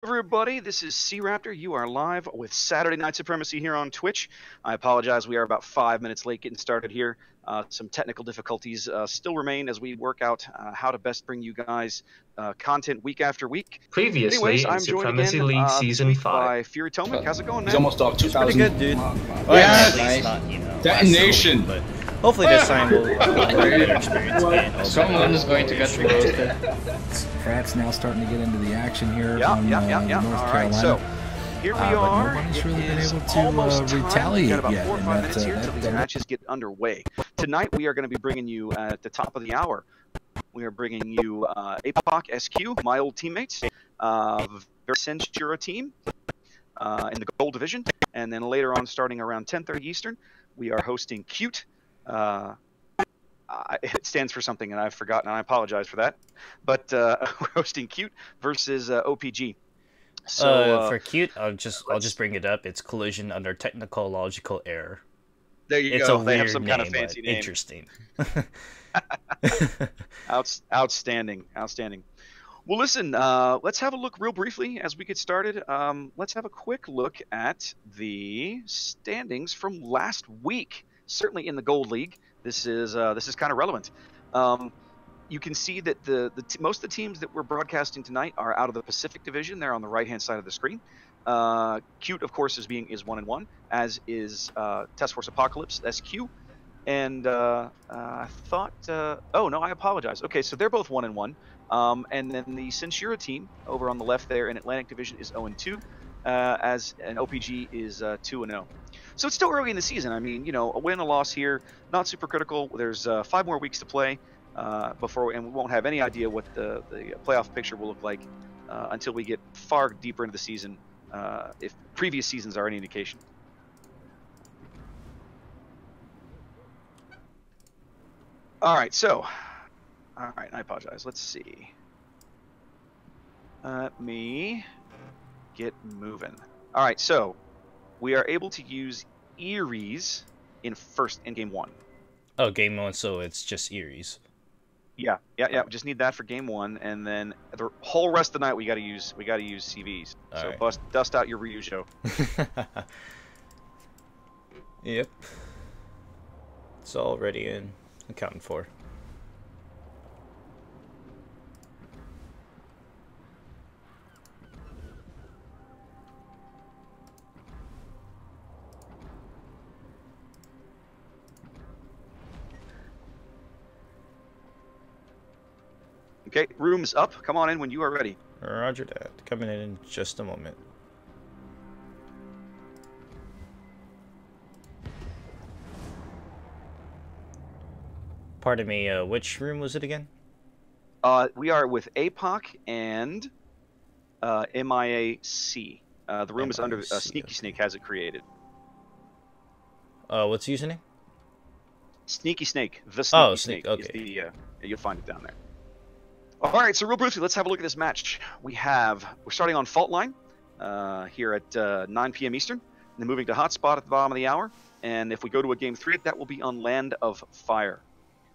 Everybody, this is C-Raptor. You are live with Saturday Night Supremacy here on Twitch. I apologize, we are about 5 minutes late getting started here. Some technical difficulties still remain as we work out how to best bring you guys content week after week. Previously Anyways, in I'm joined Supremacy again League this Season week 5. by Fury Tomic. How's it going, man? He's almost off 2,000. Pretty good, dude. Yes! At least not, Detonation! but hopefully this time we'll have a better experience. And Someone is going to get roasted. France now starting to get into the action here Yeah. from North All right, Carolina. so here we are. Nobody's really been It able is to almost time. retaliate We've got about yet, 4 or and 5 that, minutes here until these that- matches get underway. Tonight we are going to be bringing you at the top of the hour. We are bringing you APOC-SQ, my old teammates, Censura team in the gold division, and then later on, starting around 10:30 Eastern, we are hosting Cute. It stands for something, and I've forgotten, and I apologize for that. But we're hosting Cute versus OPG. So for Cute, I'll just bring it up. It's collision under technical logical error. there you It's go. a They have weird some name, kind of fancy but name. interesting. Outstanding. Well, listen, let's have a look real briefly as we get started. Let's have a quick look at the standings from last week. Certainly in the Gold League, this is kind of relevant. You can see that most of the teams that we're broadcasting tonight are out of the Pacific Division. They're on the right-hand side of the screen. Cute, of course, is 1-1, as is Task Force Apocalypse SQ. And I thought, oh no, I apologize. Okay, so they're both 1-1. And then the Censura team over on the left there in Atlantic Division is 0-2, as an OPG is 2-0. So it's still early in the season. I mean, you know, a win, a loss here, not super critical. There's 5 more weeks to play before, and we won't have any idea what the playoff picture will look like until we get far deeper into the season, if previous seasons are any indication. All right, I apologize. Let's see. Let me get moving. All right, so we are able to use Eries in game 1. Oh, game 1, so it's just Eries. Yeah. We just need that for game 1, and then the whole rest of the night we got to use CVs. All so right. dust out your Ryujo. Yep. It's already in. Accounted for. Okay, room's up. Come on in when you are ready. Roger that. Coming in just a moment. Pardon me, which room was it again? We are with APOC and MIAC. The room is under Sneaky Snake has it created. What's the username? Sneaky Snake. The Sneaky Snake. Okay. Is the, you'll find it down there. All right, so real briefly, let's have a look at this match. We're starting on Fault Line here at 9 p.m. Eastern, and then moving to Hotspot at the bottom of the hour. And if we go to a game 3, that will be on Land of Fire.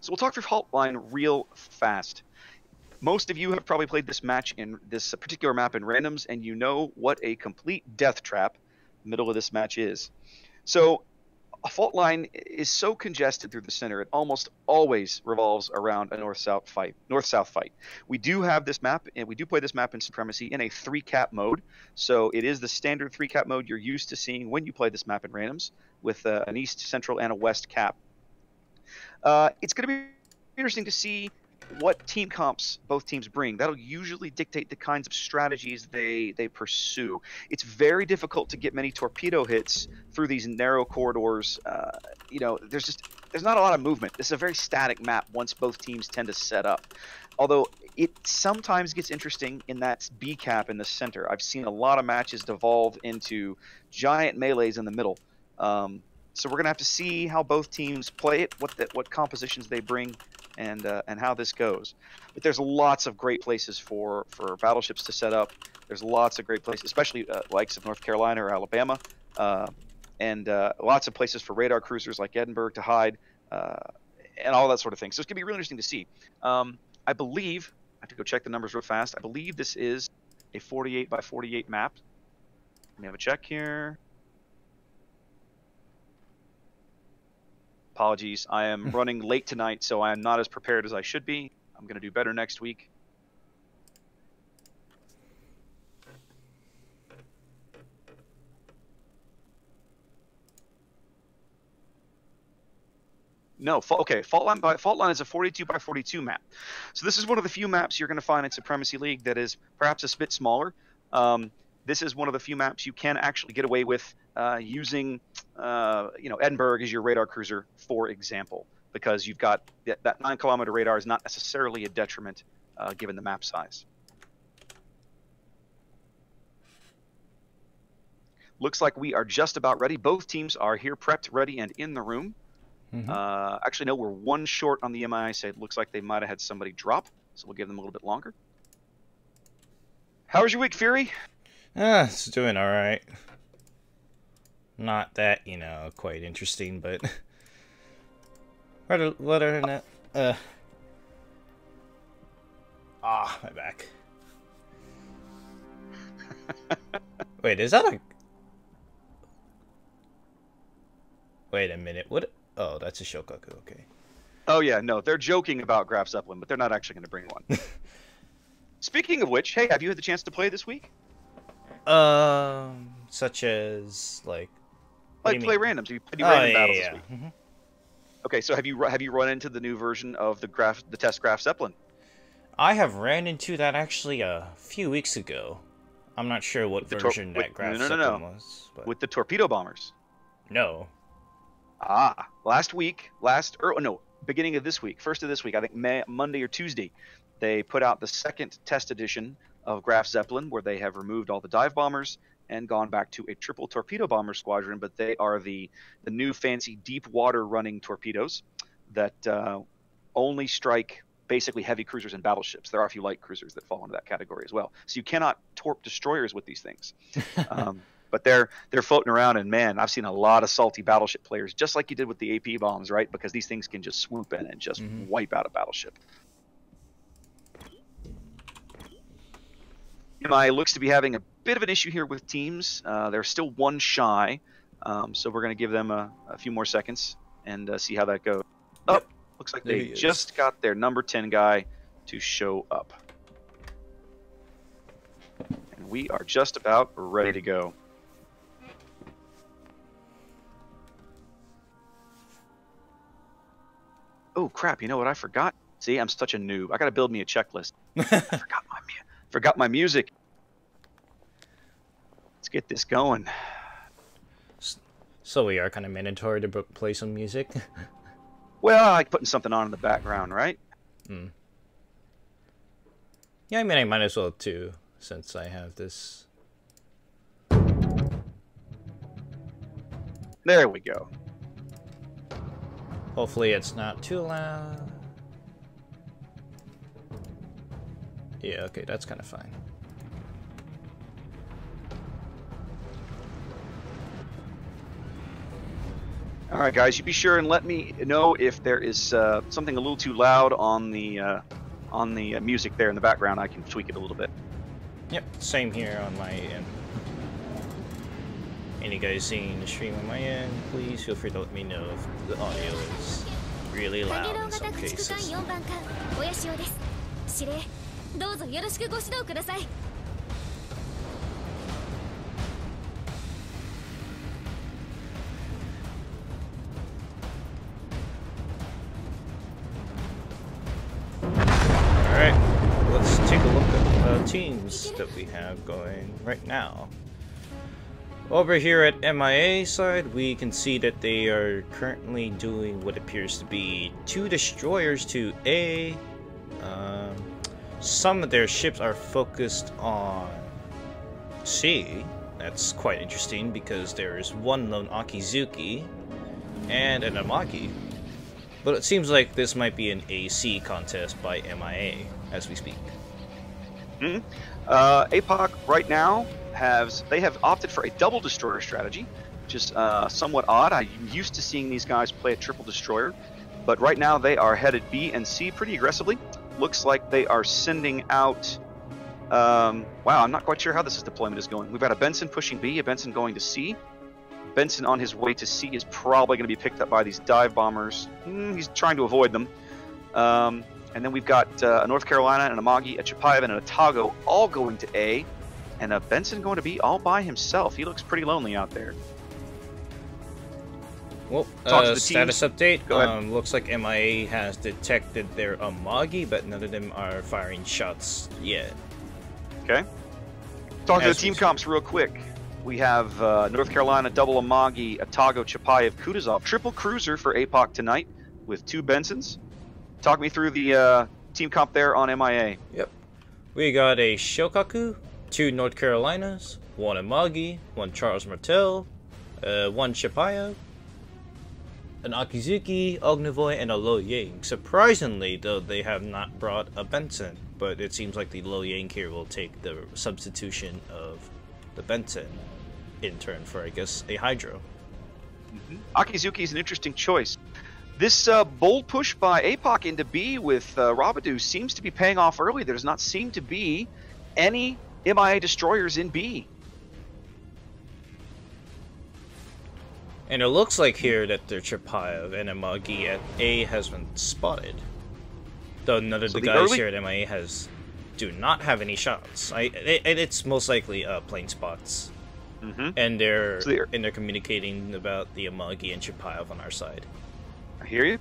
So we'll talk through Fault Line real fast. Most of you have probably played this match in this particular map in randoms, and you know what a complete death trap the middle of this match is. So a fault line is so congested through the center, it almost always revolves around a north-south fight. We do have this map, and we do play this map in Supremacy in a 3-cap mode. So it is the standard 3-cap mode you're used to seeing when you play this map in randoms, with an east, central, and a west cap. It's going to be interesting to see what team comps both teams bring. That'll usually dictate the kinds of strategies they pursue. It's very difficult to get many torpedo hits through these narrow corridors. You know, there's not a lot of movement. This is a very static map once both teams tend to set up. Although it sometimes gets interesting in that B cap in the center. I've seen a lot of matches devolve into giant melees in the middle. So we're gonna have to see how both teams play it, what compositions they bring, and how this goes. But there's lots of great places for battleships to set up. There's lots of great places, especially likes of North Carolina or Alabama, and lots of places for radar cruisers like Edinburgh to hide, and all that sort of thing. So it's gonna be really interesting to see. I believe I have to go check the numbers real fast. I believe this is a 48 by 48 map. Let me have a check here. Apologies, I am running late tonight, so I am not as prepared as I should be. I'm going to do better next week. No, okay. Fault line is a 42 by 42 map. So this is one of the few maps you're going to find in Supremacy League that is perhaps a bit smaller. This is one of the few maps you can actually get away with using, Edinburgh as your radar cruiser, for example, because you've got that 9-kilometer radar is not necessarily a detriment given the map size. Looks like we are just about ready. Both teams are here, prepped, ready, and in the room. Actually, no, we're one short on the MIA side. Looks like they might have had somebody drop, so we'll give them a little bit longer. How was your week, Fury? It's doing all right. Not that, quite interesting, but what other than that, my back. Wait, is that a? Wait a minute. What? Oh, that's a Shokaku. Okay. Oh yeah, no, they're joking about Graf Zeppelin, but they're not actually going to bring one. Speaking of which, hey, have you had the chance to play this week? Such as like play randoms. You played random battles this week. Mm-hmm. Okay, so have you run into the new version of the test Graf Zeppelin? I have ran into that actually a few weeks ago. I'm not sure what version that Graf Zeppelin was. But... With the torpedo bombers. No. Beginning of this week, first of this week, I think Monday or Tuesday, they put out the second test edition of Graf Zeppelin, where they have removed all the dive bombers and gone back to a triple torpedo bomber squadron, but they are the new fancy deep water running torpedoes that only strike basically heavy cruisers and battleships. There are a few light cruisers that fall into that category as well. So you cannot torp destroyers with these things. But they're floating around, and man, I've seen a lot of salty battleship players, just like you did with the AP bombs, right? Because these things can just swoop in and just wipe out a battleship. MI looks to be having a bit of an issue here with teams. They're still one shy, so we're going to give them a few more seconds and see how that goes. Oh, looks like they just got their number 10 guy to show up. And we are just about ready to go. Oh crap, you know what I forgot? See, I'm such a noob. I gotta build me a checklist. I forgot my music. Let's get this going. So we are kind of mandatory to play some music? Well, I like putting something on in the background, right? Yeah, I mean, I might as well too, since I have this. There we go. Hopefully it's not too loud. Yeah, okay, that's kind of fine. All right, guys, you be sure and let me know if there is something a little too loud on the music there in the background. I can tweak it a little bit. Yep, same here on my end. Any guys seeing the stream on my end, please feel free to let me know if the audio is really loud in some cases. Alright, let's take a look at the teams that we have going right now. Over here at MIA side, we can see that they are currently doing what appears to be 2 destroyers to A. Some of their ships are focused on C. That's quite interesting because there's one lone Akizuki and an Amagi. But it seems like this might be an AC contest by MIA as we speak. APOC right now have opted for a double destroyer strategy, which is somewhat odd. I'm used to seeing these guys play a triple destroyer, but right now they are headed B and C pretty aggressively. Looks like they are sending out Wow, I'm not quite sure how this deployment is going. We've got a Benson pushing B, a Benson going to C. Benson on his way to C is probably going to be picked up by these dive bombers. He's trying to avoid them. And then we've got a North Carolina, and a Amagi, a Chapayev, and a Tago all going to A. And a Benson going to B all by himself. He looks pretty lonely out there. Well, status update. Looks like MIA has detected their Amagi, but none of them are firing shots yet. Okay. Talk to the team comps real quick. We have North Carolina, double Amagi, Atago, Chapayev, Kutuzov, triple cruiser for APOC tonight with 2 Bensons. Talk me through the team comp there on MIA. Yep. We got a Shokaku, 2 North Carolinas, 1 Amagi, 1 Charles Martel, 1 Chapayev, an Akizuki, Ognivoy, and a Lo Ying. Surprisingly, though, they have not brought a Benson, but it seems like the Lo Ying here will take the substitution of the Benson in turn for, I guess, a Hydro. Akizuki is an interesting choice. This bold push by APOC into B with Rabadou seems to be paying off early. There does not seem to be any MIA destroyers in B. And it looks like here that their Chapayev and Amagi at A has been spotted. Though none of the guys here at MIA do not have any shots. It's most likely plain spots. And they're communicating about the Amagi and Chapayev on our side. I hear you.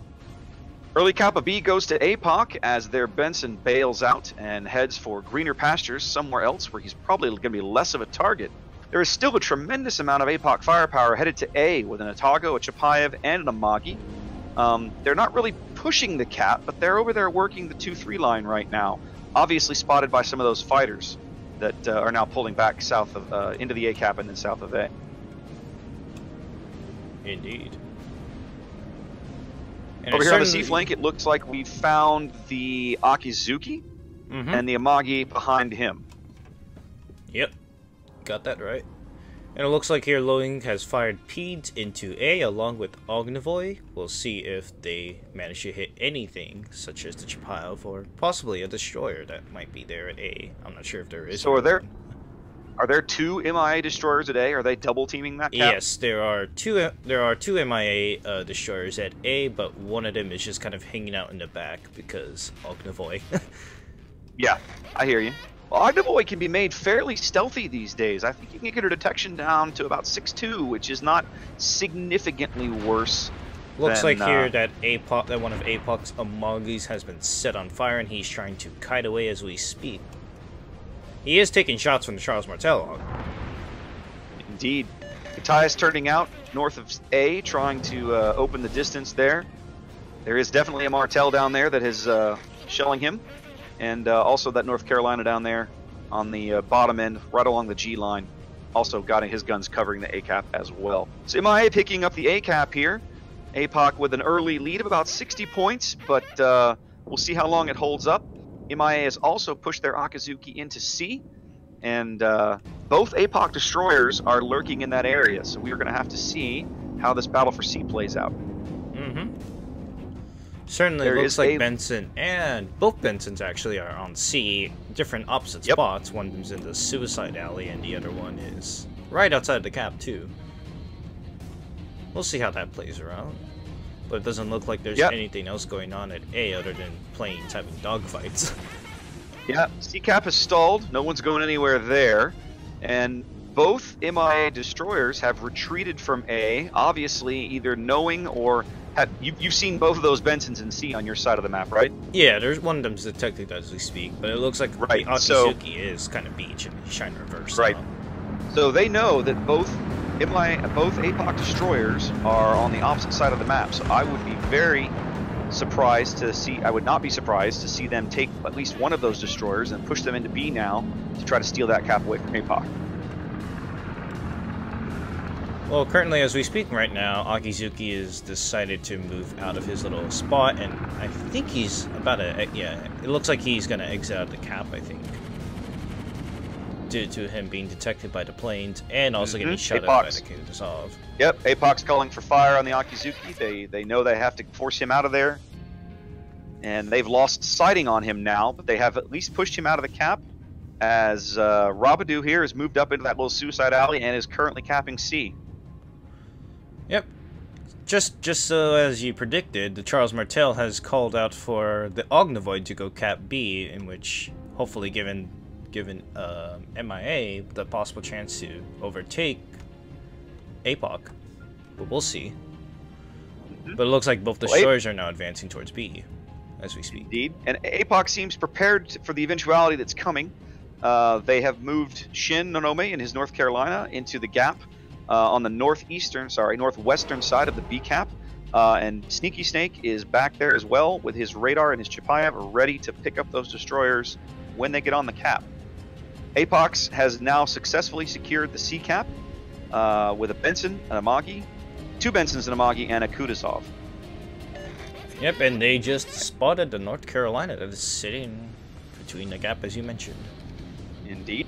Early Kappa B goes to APOC as their Benson bails out and heads for greener pastures somewhere else where he's probably going to be less of a target. There is still a tremendous amount of APOC firepower headed to A with an Atago, a Chapayev, and an Amagi. They're not really pushing the cap, but they're over there working the 2-3 line right now. Obviously spotted by some of those fighters that are now pulling back south of into the A cap and then south of A. Indeed. And over here on the C flank, it looks like we found the Akizuki and the Amagi behind him. Yep. Got that right. And it looks like here Loing has fired Peds into A along with Ognivoy. We'll see if they manage to hit anything, such as the Chapayev or possibly a destroyer that might be there at A. I'm not sure if there is. So are there 2 MIA destroyers at A? Are they double teaming that cap? Yes, there are two MIA destroyers at A, but one of them is just kind of hanging out in the back because Ognivoy. Yeah, I hear you. Well, Ognivoy can be made fairly stealthy these days. I think you can get her detection down to about 6'2", which is not significantly worse. Looks like here that one of APOC's Amagis has been set on fire, and he's trying to kite away as we speak. He is taking shots from the Charles Martel. Indeed. Matthias turning out north of A, trying to open the distance there. There is definitely a Martel down there that is shelling him. And also that North Carolina down there on the bottom end, right along the G line, also got his guns covering the A cap as well. So MIA picking up the A cap here. APOC with an early lead of about 60 points, but we'll see how long it holds up. MIA has also pushed their Akizuki into C, and both APOC destroyers are lurking in that area, so we are going to have to see how this battle for C plays out. Certainly looks like Benson and both Bensons actually are on C, different opposite spots. One of them's in the Suicide Alley and the other one is right outside the cap too. We'll see how that plays around. But it doesn't look like there's anything else going on at A other than planes having dogfights. Yeah, C cap has stalled. No one's going anywhere there. And both MIA destroyers have retreated from A, obviously either knowing or you've seen both of those Bensons in C on your side of the map, right? Yeah, there's one of them's detected as we speak, but it looks like the Akizuki is kind of beach and he's trying to reverse. Right. So they know that both APOC destroyers are on the opposite side of the map. So I would be very surprised to see. I would not be surprised to see them take at least one of those destroyers and push them into B now to try to steal that cap away from APOC. Well, currently, as we speak right now, Akizuki has decided to move out of his little spot, and I think he's about to, it looks like he's going to exit out of the cap, I think. Due to him being detected by the planes, and also getting shot at by the Kutuzov. Yep, APOC's calling for fire on the Akizuki. They know they have to force him out of there. And they've lost sighting on him now, but they have at least pushed him out of the cap. as Rabadoo here has moved up into that little suicide alley and is currently capping C. Yep. Just so as you predicted, the Charles Martel has called out for the Ognivoid to go cap B, in which, hopefully given MIA the possible chance to overtake APOC. But we'll see. But it looks like both destroyers are now advancing towards B as we speak. Indeed. And APOC seems prepared for the eventuality that's coming. They have moved Shin Nonome in his North Carolina into the gap on the northwestern side of the B cap. And Sneaky Snake is back there as well with his radar and his Chapayev ready to pick up those destroyers when they get on the cap. APOC has now successfully secured the C cap with a Benson, an Amagi, 2 Bensons, an Amagi, and a Kutuzov. Yep, and they just spotted the North Carolina that is sitting between the gap, as you mentioned. Indeed.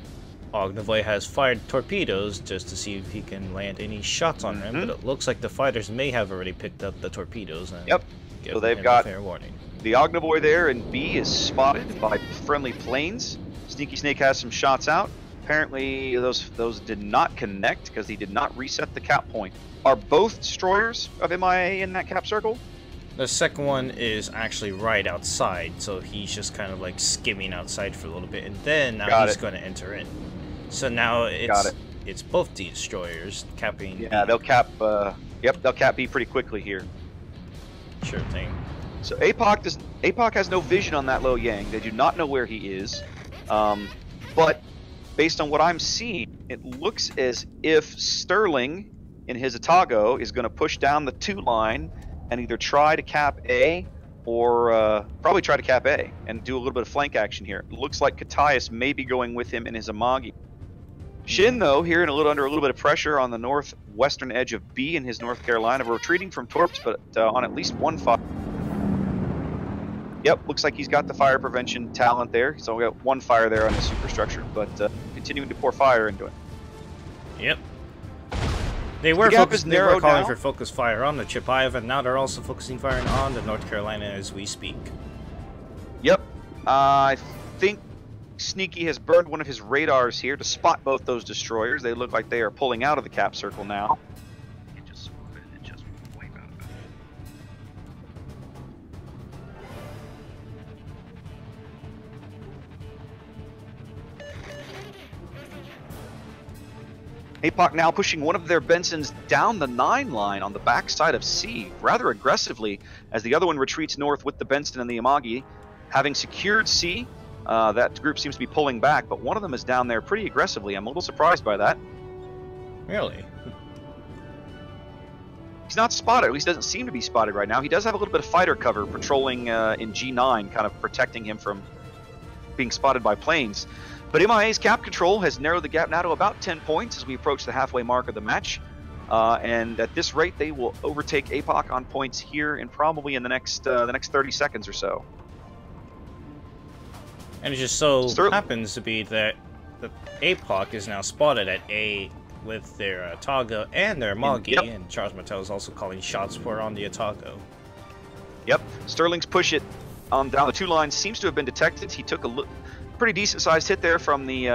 Ognivoy has fired torpedoes just to see if he can land any shots on him, but it looks like the fighters may have already picked up the torpedoes and So they've got fair warning. The Ognivoy there in B is spotted by friendly planes. Sneaky Snake has some shots out. Apparently those did not connect because he did not reset the cap point. Are both destroyers of MIA in that cap circle? The second one is actually right outside, so he's just kind of like skimming outside for a little bit, and then now he's going to enter in. So now it's both the destroyers capping. Yeah, B. they'll cap. They'll cap B pretty quickly here. Sure thing. So APOC has no vision on that Lo Yang. They do not know where he is. But based on what I'm seeing, it looks as if Sterling in his Atago is going to push down the 2 line and either try to cap A or probably try to cap A and do a little bit of flank action here. It looks like Katias may be going with him in his Amagi. Shin, though, here under a little bit of pressure on the northwestern edge of B in his North Carolina, retreating from torps, but on at least 1 fire. Yep, looks like he's got the fire prevention talent there. He's only got 1 fire there on his superstructure, but continuing to pour fire into it. Yep. They were calling for focus fire on the Chapayev, and now they're also focusing fire on the North Carolina as we speak. Yep. I think Sneaky has burned one of his radars here to spot both those destroyers. They look like they are pulling out of the cap circle now. APOC now pushing one of their Bensons down the 9 line on the backside of C rather aggressively as the other one retreats north with the Benson and the Amagi. Having secured C, that group seems to be pulling back, but one of them is down there pretty aggressively. I'm a little surprised by that. Really? He's not spotted, at least doesn't seem to be spotted right now. He does have a little bit of fighter cover patrolling in G9, kind of protecting him from being spotted by planes. But MIA's cap control has narrowed the gap now to about 10 points as we approach the halfway mark of the match. And at this rate, they will overtake APOC on points here and probably in the next 30 seconds or so. And it just so happens to be that the APOC is now spotted at A with their Atago and their Amagi, and Charles Martel is also calling shots for on the Atago. Yep, Sterling's push it down the 2 lines seems to have been detected. He took a pretty decent-sized hit there from the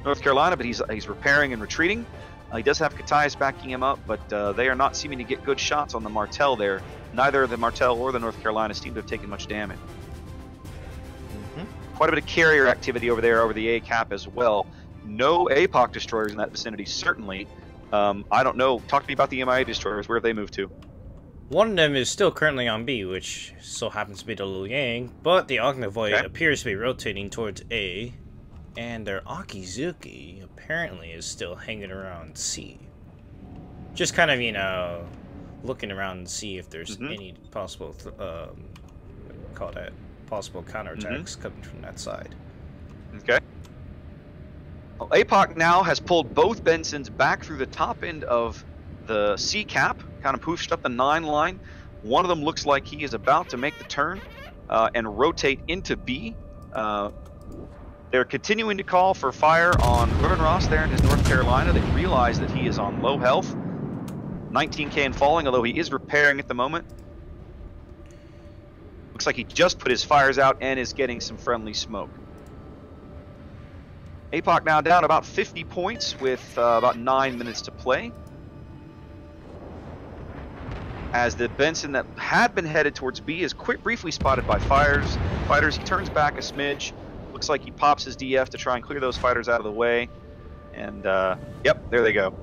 North Carolina, but he's repairing and retreating. He does have Katias backing him up, but they are not seeming to get good shots on the Martel there. Neither the Martel or the North Carolina seem to have taken much damage. Quite a bit of carrier activity over there over the A cap as well. No APOC destroyers in that vicinity, certainly. I don't know. Talk to me about the MIA destroyers. Where have they moved to? One of them is still currently on B, which so happens to be the Liu Yang, but the Ognivoid appears to be rotating towards A, and their Akizuki apparently is still hanging around C. Just kind of, you know, looking around to see if there's any possible, possible counterattacks coming from that side. Okay. Well, APOC now has pulled both Bensons back through the top end of the C cap, kind of pushed up the 9 line. One of them looks like he is about to make the turn and rotate into B. They're continuing to call for fire on Ruben Ross there in his North Carolina. They realize that he is on low health, 19k and falling, although he is repairing at the moment. Looks like he just put his fires out and is getting some friendly smoke. APOC now down about 50 points with about 9 minutes to play. As the Benson that had been headed towards B is briefly spotted by fighters. He turns back a smidge. Looks like he pops his DF to try and clear those fighters out of the way. And, yep, there they go.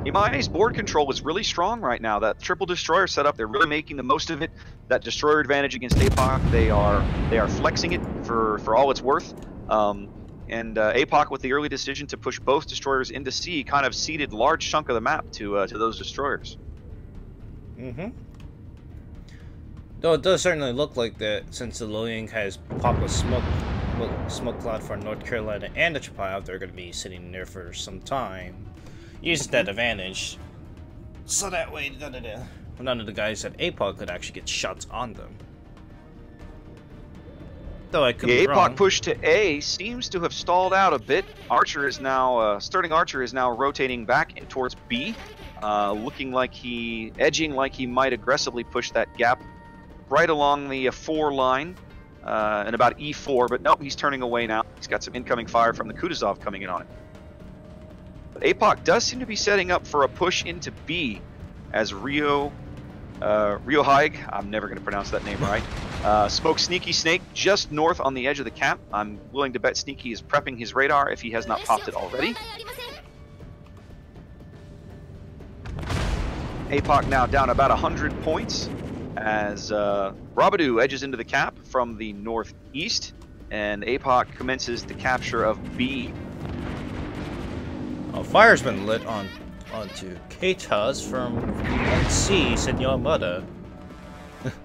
MIA's board control is really strong right now. That triple destroyer setup, they're really making the most of it. That destroyer advantage against APOC, they are flexing it for all it's worth. APOC with the early decision to push both destroyers into C kind of ceded large chunk of the map to those destroyers. Though it does certainly look like that, since the Loyang has popped a smoke cloud for North Carolina and the Chapai, they're going to be sitting there for some time. Use that advantage, so that way none of the guys at APOC could actually get shots on them. Though I could be wrong. APOC push to A seems to have stalled out a bit. Archer is now, Starting Archer is now rotating back in towards B, looking like edging like he might aggressively push that gap right along the 4 line and about E4, but nope, he's turning away now. He's got some incoming fire from the Kutuzov coming in on it. But APOC does seem to be setting up for a push into B as Rio Haig, I'm never going to pronounce that name right, smokes Sneaky Snake just north on the edge of the cap. I'm willing to bet Sneaky is prepping his radar if he has not popped it already. APOC now down about 100 points as Rabadoo edges into the cap from the northeast, and APOC commences the capture of B. A fire's been lit onto Kaitas from NC Senor Mudda.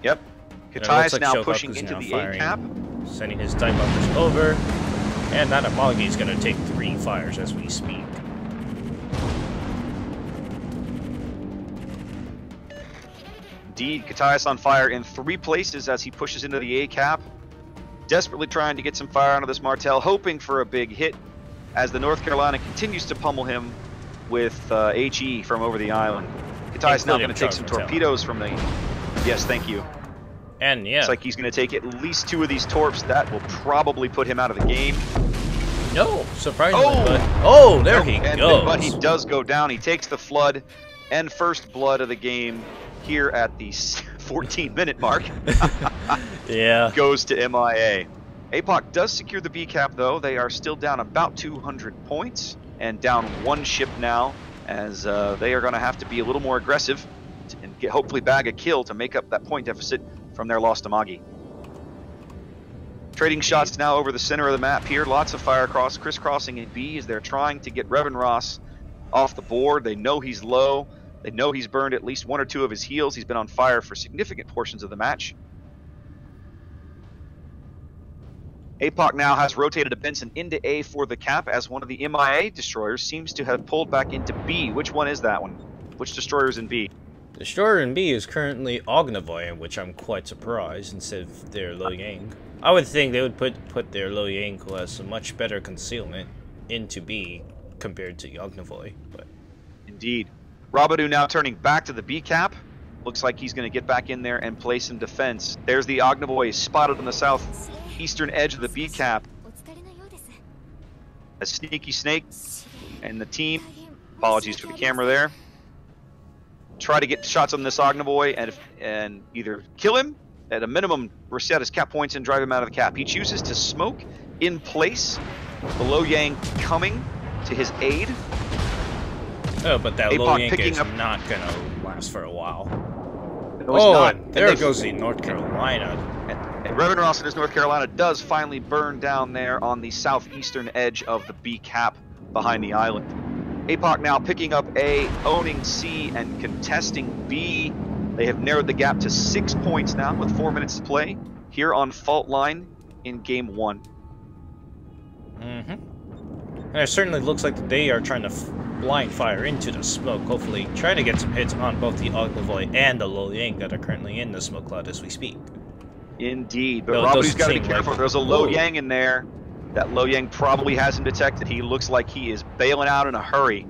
Yep. Katai is now pushing into the A cap. Sending his time bumpers over. And that Amagi is going to take 3 fires as we speak. Indeed, Katai on fire in 3 places as he pushes into the A cap. Desperately trying to get some fire out of this Martel, hoping for a big hit, as the North Carolina continues to pummel him with HE from over the island. Katai's now going to take some torpedoes from the... Yes, thank you. And yeah. It's like he's going to take at least 2 of these torps. That will probably put him out of the game. No, surprisingly. Oh, there he goes. But he does go down. He takes the flood and first blood of the game here at the 14-minute mark. Yeah. Goes to MIA. APOC does secure the B cap, though. They are still down about 200 points and down 1 ship now, as they are going to have to be a little more aggressive and hopefully bag a kill to make up that point deficit from their lost Amagi. Trading shots now over the center of the map here. Lots of fire crisscrossing in B as they're trying to get Revan Ross off the board. They know he's low. They know he's burned at least 1 or 2 of his heals. He's been on fire for significant portions of the match. APOC now has rotated a Benson into A for the cap, as one of the MIA destroyers seems to have pulled back into B. Which one is that one? Which destroyer is in B? Destroyer in B is currently Ognivoy, which I'm quite surprised, instead of their Loyang. I would think they would put their Loyang, who has a much better concealment, into B compared to Ognivoy. But indeed. Rabadoo now turning back to the B cap. Looks like he's going to get back in there and play some defense. There's the Ognivoy spotted on the southeastern edge of the B cap. A Sneaky Snake and the team, apologies for the camera there, try to get shots on this Ognivoy and either kill him, at a minimum reset his cap points and drive him out of the cap. He chooses to smoke in place, the Loyang coming to his aid. Oh, but that Loyang is not going to last for a while. No, there goes the North Carolina. And Revan Ross and his North Carolina does finally burn down there on the southeastern edge of the B cap behind the island. APOC now picking up A, owning C, and contesting B. They have narrowed the gap to 6 points now with 4 minutes to play here on Fault Line in Game 1. And it certainly looks like they are trying to blind fire into the smoke, hopefully trying to get some hits on both the Ognivoy and the Loyang that are currently in the smoke cloud as we speak. Indeed, but Robert's got to be careful. There's a Loyang in there. That Loyang probably hasn't detected. He looks like he is bailing out in a hurry.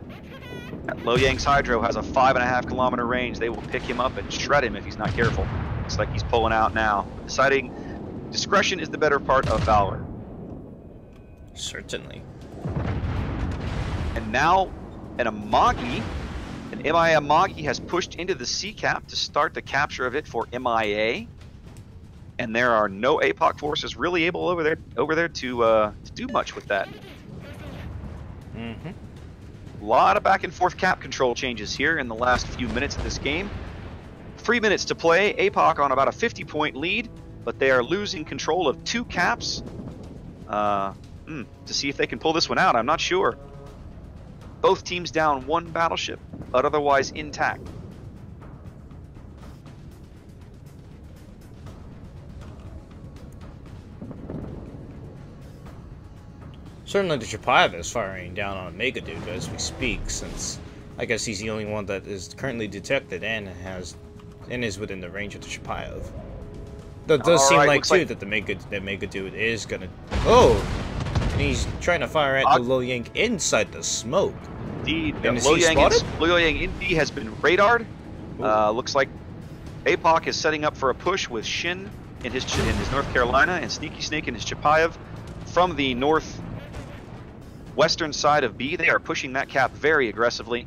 Lo Yang's Hydro has a 5.5 kilometer range. They will pick him up and shred him if he's not careful. Looks like he's pulling out now. Deciding discretion is the better part of valor. Certainly. And now an MIA Amagi has pushed into the C cap to start the capture of it for MIA. And there are no APOC forces really able over there to do much with that. Mm-hmm. A lot of back and forth cap control changes here in the last few minutes of this game. 3 minutes to play. APOC on about a 50-point lead, but they are losing control of 2 caps. To see if they can pull this one out, I'm not sure. Both teams down 1 battleship, but otherwise intact. Certainly the Chapayev is firing down on Mega Dude as we speak, since I guess he's the only one that is currently detected and is within the range of the Chapayev. Though it does seem like too that the Mega Dude is gonna and he's trying to fire at the Lo Yang inside the smoke. Indeed, Lo Yang in B has been radared. Looks like APOC is setting up for a push with Shin in his North Carolina and Sneaky Snake in his Chapayev from the northwestern side of B. They are pushing that cap very aggressively.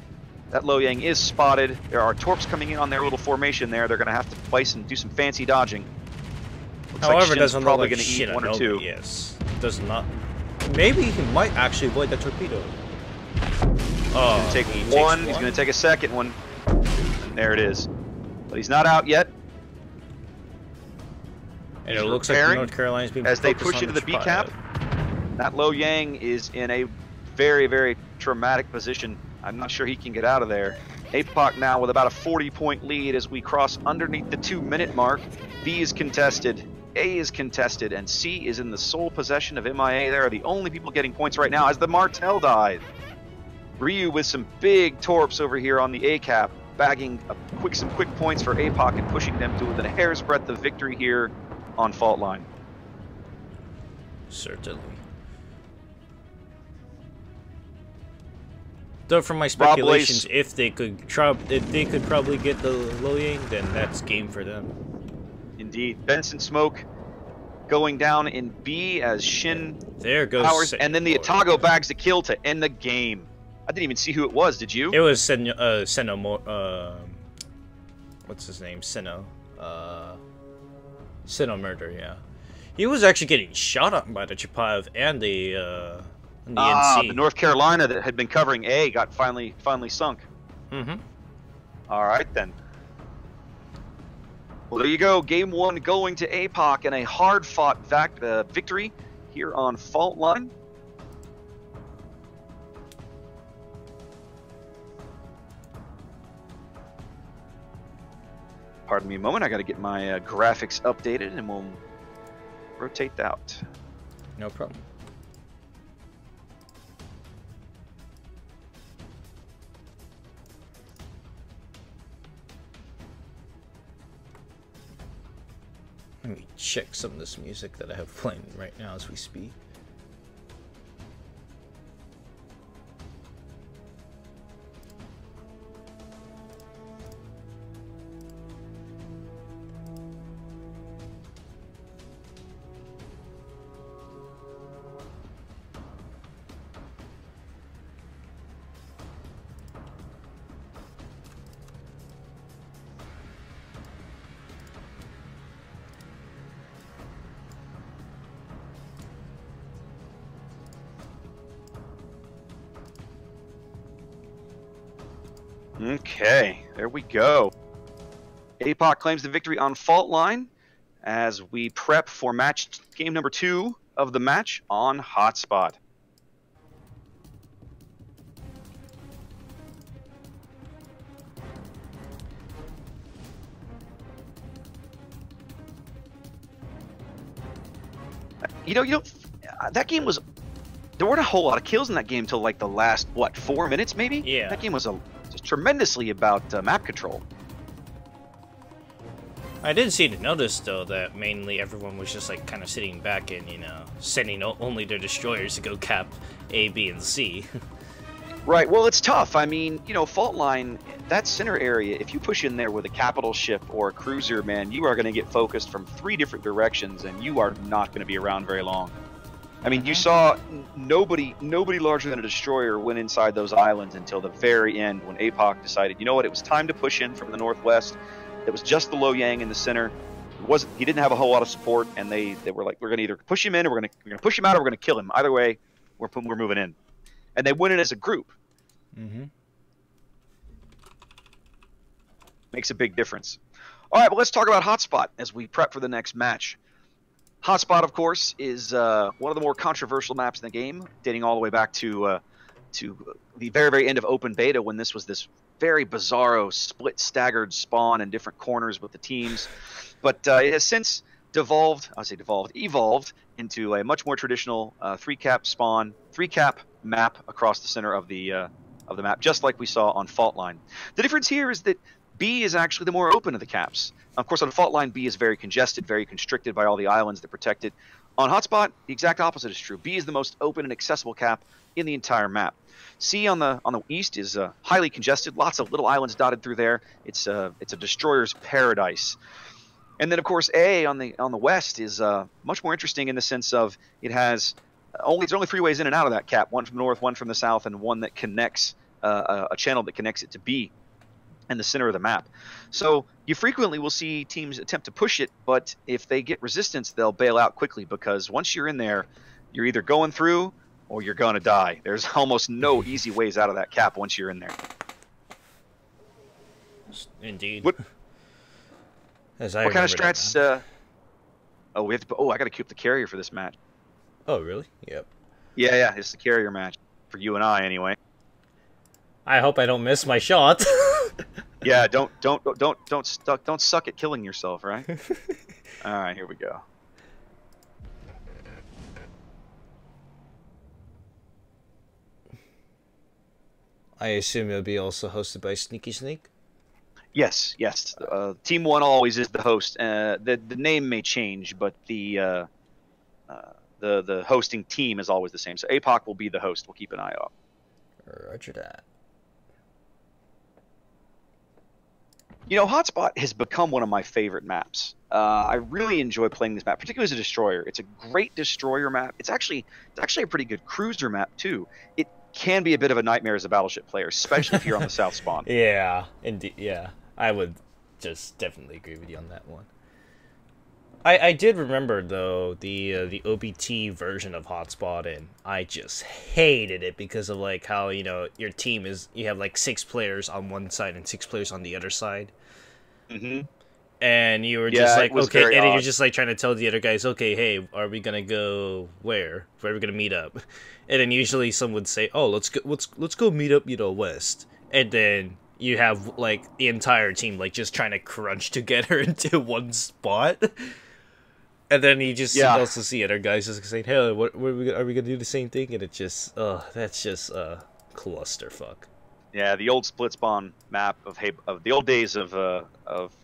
That Lo Yang is spotted. There are torps coming in on their little formation there. They're going to have to place and do some fancy dodging. Looks However, like doesn't probably look like going to eat 1 or 2. Yes, does not. Maybe he might actually avoid the torpedo. Oh, he's going to take one. He's going to take a second one. And there it is. But he's not out yet. And it looks like North Carolina's being as they push into the B cap. That Lo Yang is in a very, very traumatic position. I'm not sure he can get out of there. APOC now with about a 40-point lead as we cross underneath the 2-minute mark. B is contested, A is contested, and C is in the sole possession of MIA. They are the only people getting points right now as the Martel died. Ryu with some big torps over here on the A cap, bagging some quick points for APOC and pushing them to within a hair's breadth of victory here on fault line. Certainly. Though from my speculations, if they could probably get the Lo Yang, then that's game for them. Indeed. Benson Smoke going down in B as Shin there goes powers, and then the Atago bags the kill to end the game. I didn't even see who it was, did you? It was Seno, what's his name? Seno. Seno Murder, yeah. He was actually getting shot up by the Chapayev and the NC. The North Carolina that had been covering A got finally sunk. Mm-hmm. All right, then. Well, there you go. Game 1 going to APOC and a hard-fought victory here on Fault Line. Pardon me a moment. I got to get my graphics updated, and we'll rotate that out. No problem. Let me check some of this music that I have playing right now as we speak. Okay, there we go. APOC claims the victory on Fault Line as we prep for game number 2 of the match on Hotspot. You know, that game was. There weren't a whole lot of kills in that game until like the last, what, 4 minutes maybe? Yeah. That game was tremendously about map control. I did seem to notice, though, that mainly everyone was just, like, kind of sitting back and, you know, sending only their destroyers to go cap A, B, and C. Right. Well, it's tough. I mean, you know, fault line, that center area, if you push in there with a capital ship or a cruiser, man, you are going to get focused from 3 different directions, and you are not going to be around very long. I mean, you saw nobody larger than a destroyer went inside those islands until the very end when APOC decided, you know what, it was time to push in from the northwest. It was just the Lo Yang in the center. He didn't have a whole lot of support, and they were like, we're going to either push him in, or we're going to push him out, or we're going to kill him. Either way, we're moving in. And they went in as a group. Mm-hmm. Makes a big difference. All right, but let's talk about Hotspot as we prep for the next match. Hotspot, of course, is one of the more controversial maps in the game, dating all the way back to the very, very end of open beta, when this was this very bizarro split staggered spawn in different corners with the teams. But it has since evolved into a much more traditional 3-cap spawn, 3-cap map across the center of the map, just like we saw on Fault Line. The difference here is that B is actually the more open of the caps. Of course, on Fault Line, B is very congested, very constricted by all the islands that protect it. On Hotspot, the exact opposite is true. B is the most open and accessible cap in the entire map. C on the east is highly congested, lots of little islands dotted through there. It's a destroyer's paradise. And then, of course, A on the west is much more interesting in the sense of there's only 3 ways in and out of that cap: one from the north, one from the south, and one that connects a channel that connects it to B in the center of the map. So you frequently will see teams attempt to push it, but if they get resistance, they'll bail out quickly, because once you're in there, you're either going through or you're going to die. There's almost no easy ways out of that cap once you're in there. Indeed. What As kind of strats? We have to. I got to keep the carrier for this match. Oh, really? Yep. Yeah, it's the carrier match for you and I, anyway. I hope I don't miss my shot. Yeah, don't suck at killing yourself, right? All right, here we go. I assume it'll be also hosted by Sneaky Snake? Yes. Team 1 always is the host. The name may change, but the hosting team is always the same. So APOC will be the host. We'll keep an eye out. Roger that. You know, Hotspot has become one of my favorite maps. I really enjoy playing this map, particularly as a destroyer. It's a great destroyer map. It's actually a pretty good cruiser map too. It can be a bit of a nightmare as a battleship player, especially if you're on the south spawn. Yeah, indeed. Yeah, I would just definitely agree with you on that one. I did remember though the OBT version of Hotspot, and I just hated it because of like how, you know, your team you have like 6 players on one side and 6 players on the other side. Mm-hmm. And you were just like, okay, and you're just like trying to tell the other guys, okay, hey, are we gonna go where? Where are we gonna meet up? And then usually someone would say, oh, let's go meet up, you know, west. And then you have like the entire team like just trying to crunch together into one spot. And then you just also see other guys just saying, hey, are we gonna do the same thing? And it just, that's just a clusterfuck. Yeah, the old split spawn map of the old days of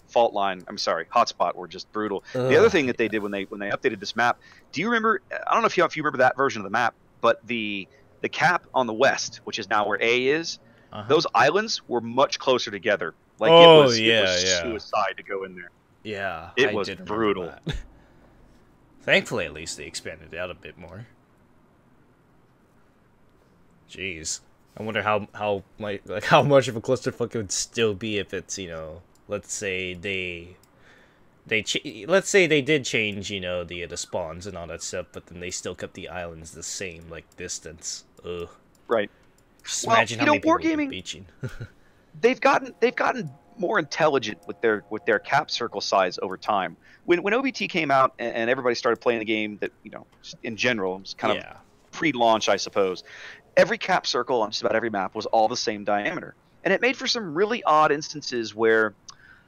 Fault Line. I'm sorry, Hotspot were just brutal. The other thing that they did when they updated this map, do you remember? I don't know if you remember that version of the map, but the cap on the west, which is now where A is, those islands were much closer together. Like it was suicide to go in there. Yeah, it was brutal. Thankfully, at least they expanded it out a bit more. Jeez, I wonder how much of a clusterfuck it would still be if it's, you know, let's say they did change, you know, the spawns and all that stuff, but then they still kept the islands the same, like, distance. Ugh. Right. Just imagine how many people would be beaching. they've gotten more intelligent with their cap circle size over time. When OBT came out and everybody started playing the game, that, you know, in general, was kind of pre-launch, I suppose. Every cap circle on just about every map was all the same diameter, and it made for some really odd instances where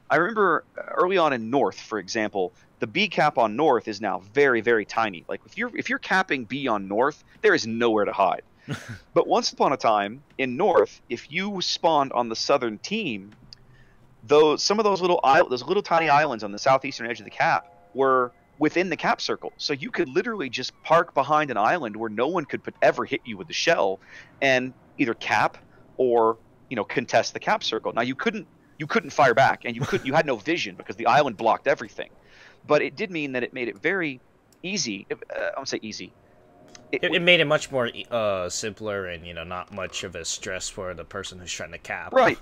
I remember early on in North, for example, the B cap on North is now very, very tiny. Like if you're capping B on North, there is nowhere to hide. But once upon a time in North, if you spawned on the southern team, some of those little tiny islands on the southeastern edge of the cap were within the cap circle. So you could literally just park behind an island where no one could ever hit you with the shell, and either cap or contest the cap circle. Now you couldn't fire back, and you had no vision because the island blocked everything. But it did mean that it made it very easy. I won't say easy. It made it much more simpler and not much of a stress for the person who's trying to cap. Right.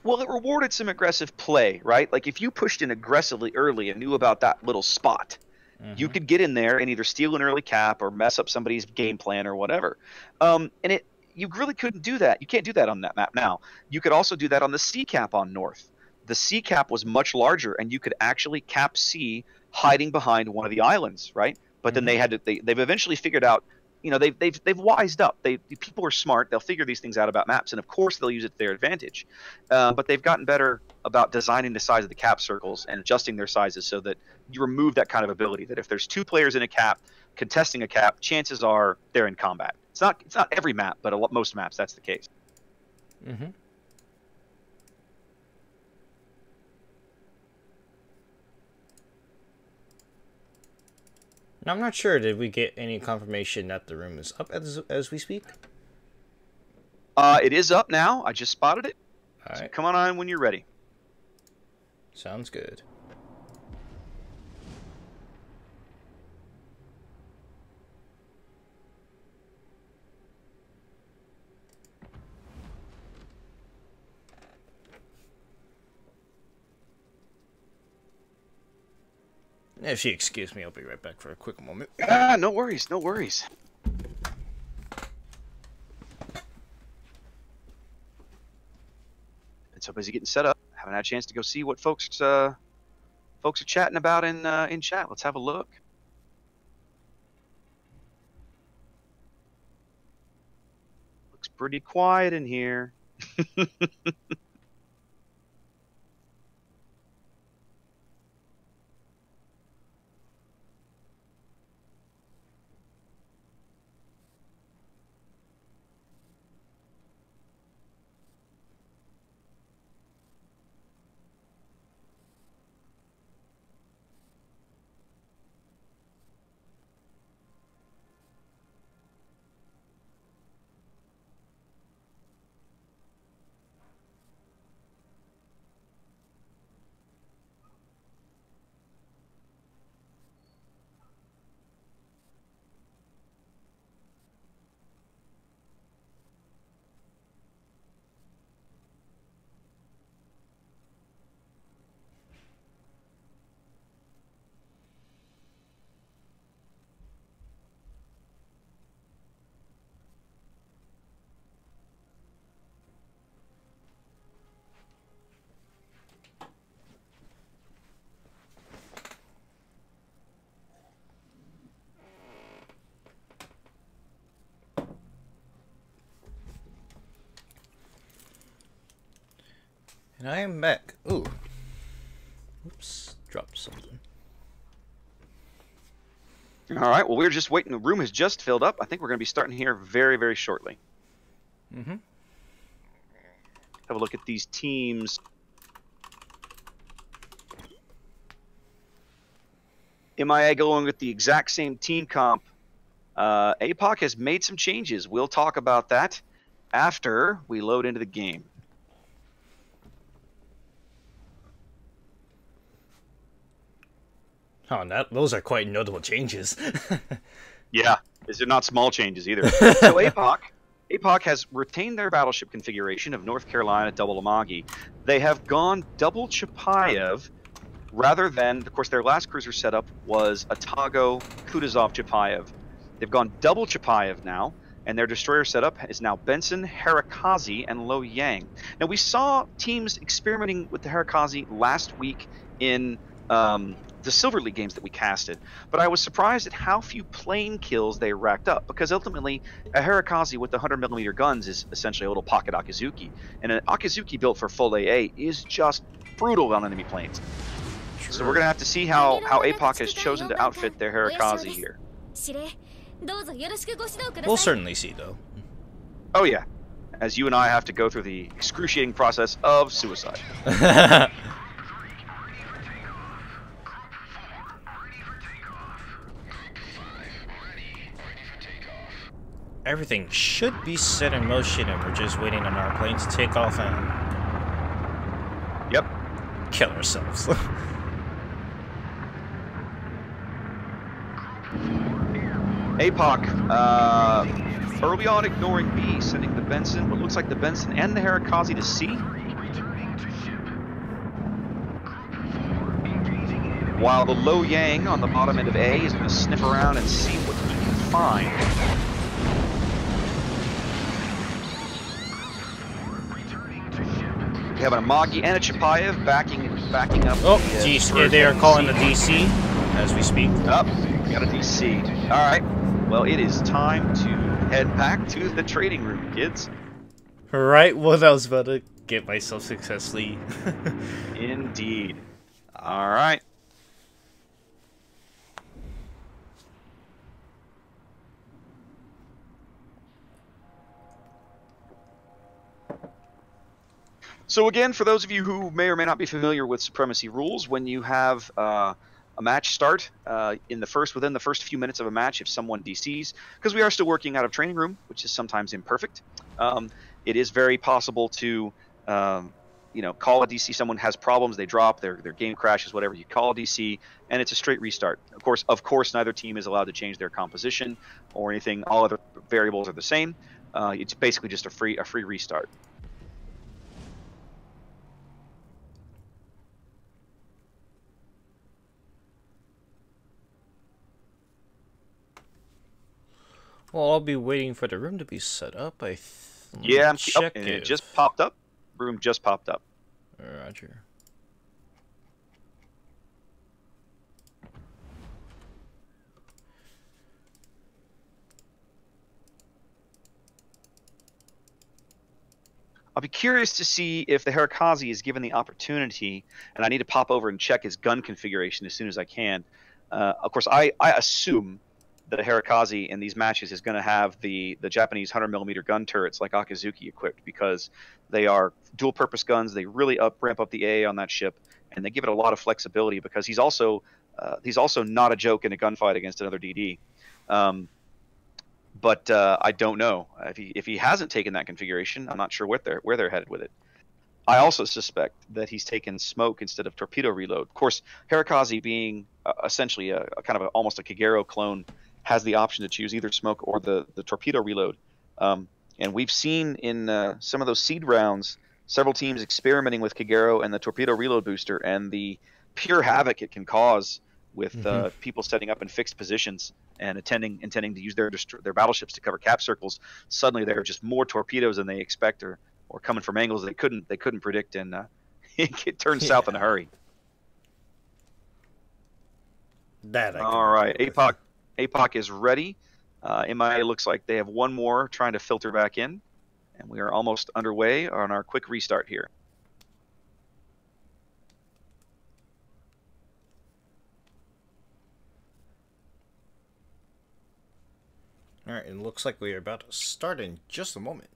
Well, it rewarded some aggressive play, right? Like if you pushed in aggressively early and knew about that little spot, you could get in there and either steal an early cap or mess up somebody's game plan or whatever. You really couldn't do that. You can't do that on that map now. You could also do that on the C cap on North. The C cap was much larger, and you could actually cap C hiding behind one of the islands, right? But then they've eventually figured out, they've wised up. People are smart. They'll figure these things out about maps, and of course they'll use it to their advantage. But they've gotten better about designing the size of the cap circles and adjusting their sizes so that you remove that kind of ability. That if there's 2 players in a cap contesting a cap, chances are they're in combat. It's not every map, but most maps that's the case. Now, I'm not sure. Did we get any confirmation that the room is up as we speak? It is up now. I just spotted it. All right. So come on when you're ready. Sounds good. If you excuse me, I'll be right back for a quick moment. No worries, no worries. Been so busy getting set up, haven't had a chance to go see what folks are chatting about in chat. Let's have a look. Looks pretty quiet in here. And I am back. Ooh. Oops. Dropped something. All right. Well, we're just waiting. The room has just filled up. I think we're going to be starting here very, very shortly. Have a look at these teams. MIA going with the exact same team comp. APOC has made some changes. We'll talk about that after we load into the game. Oh, those are quite notable changes. Yeah, these are not small changes either. So APOC has retained their battleship configuration of North Carolina double Amagi. They have gone double Chapayev rather than, of course, their last cruiser setup was Atago Kutuzov Chapayev. They've gone double Chapayev now, and their destroyer setup is now Benson, Hata Khazi, and Lo Yang. Now, we saw teams experimenting with the Hata Khazi last week in the Silver League games that we casted, but I was surprised at how few plane kills they racked up, because ultimately a Hata Khazi with the 100mm guns is essentially a little pocket Akizuki, and an Akizuki built for full AA is just brutal on enemy planes. Sure. So we're gonna have to see how APOC has chosen to outfit their Hata Khazi here. We'll certainly see, though. Oh yeah, as you and I have to go through the excruciating process of suicide. everything should be set in motion, and we're just waiting on our plane to take off and... Yep. Kill ourselves. APOC, early on ignoring B, sending the Benson, what looks like the Benson and the Hata Khazi to C. While the Lo Yang on the bottom end of A is going to sniff around and see what he can find. We have an Amagi and a Chapayev backing up. Oh, they are calling the DC as we speak. Up, got a DC. All right. Well, it is time to head back to the trading room, kids. Right, what I was about to get myself successfully. Indeed. All right. So again, for those of you who may or may not be familiar with Supremacy rules, when you have a match start within the first few minutes of a match, if someone DCs, because we are still working out of training room, which is sometimes imperfect, it is very possible to call a DC. Someone has problems, they drop, their game crashes, whatever. You call a DC, and it's a straight restart. Of course, neither team is allowed to change their composition or anything. All other variables are the same. It's basically just a free restart. Well, I'll be waiting for the room to be set up. Yeah, check it just popped up. Room just popped up. Roger. I'll be curious to see if the Hata Khazi is given the opportunity, and I need to pop over and check his gun configuration as soon as I can. Of course, I assume that a Hata Khazi in these matches is going to have the Japanese 100mm gun turrets like Akazuki equipped, because they are dual-purpose guns. They really ramp up the AA on that ship, and they give it a lot of flexibility, because he's also not a joke in a gunfight against another DD. But I don't know if he hasn't taken that configuration. I'm not sure where they're headed with it. I also suspect that he's taken smoke instead of torpedo reload. Of course, Hata Khazi being essentially a kind of almost a Kagero clone, has the option to choose either smoke or the torpedo reload. And we've seen in some of those seed rounds several teams experimenting with Kagero and the torpedo reload booster, and the pure havoc it can cause with people setting up in fixed positions and intending to use their battleships to cover cap circles. Suddenly there are just more torpedoes than they expect, or coming from angles they couldn't predict, and it turns south in a hurry. All right, APOC is ready. MIA looks like they have one more trying to filter back in, and we are almost underway on our quick restart here. Alright, it looks like we are about to start in just a moment.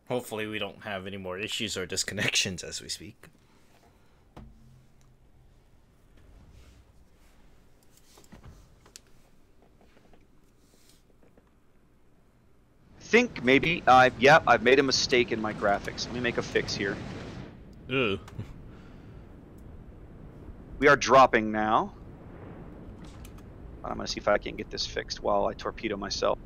Hopefully we don't have any more issues or disconnections as we speak. Think maybe I've made a mistake in my graphics. Let me make a fix here. Ooh. We are dropping now. I'm going to see if I can get this fixed while I torpedo myself.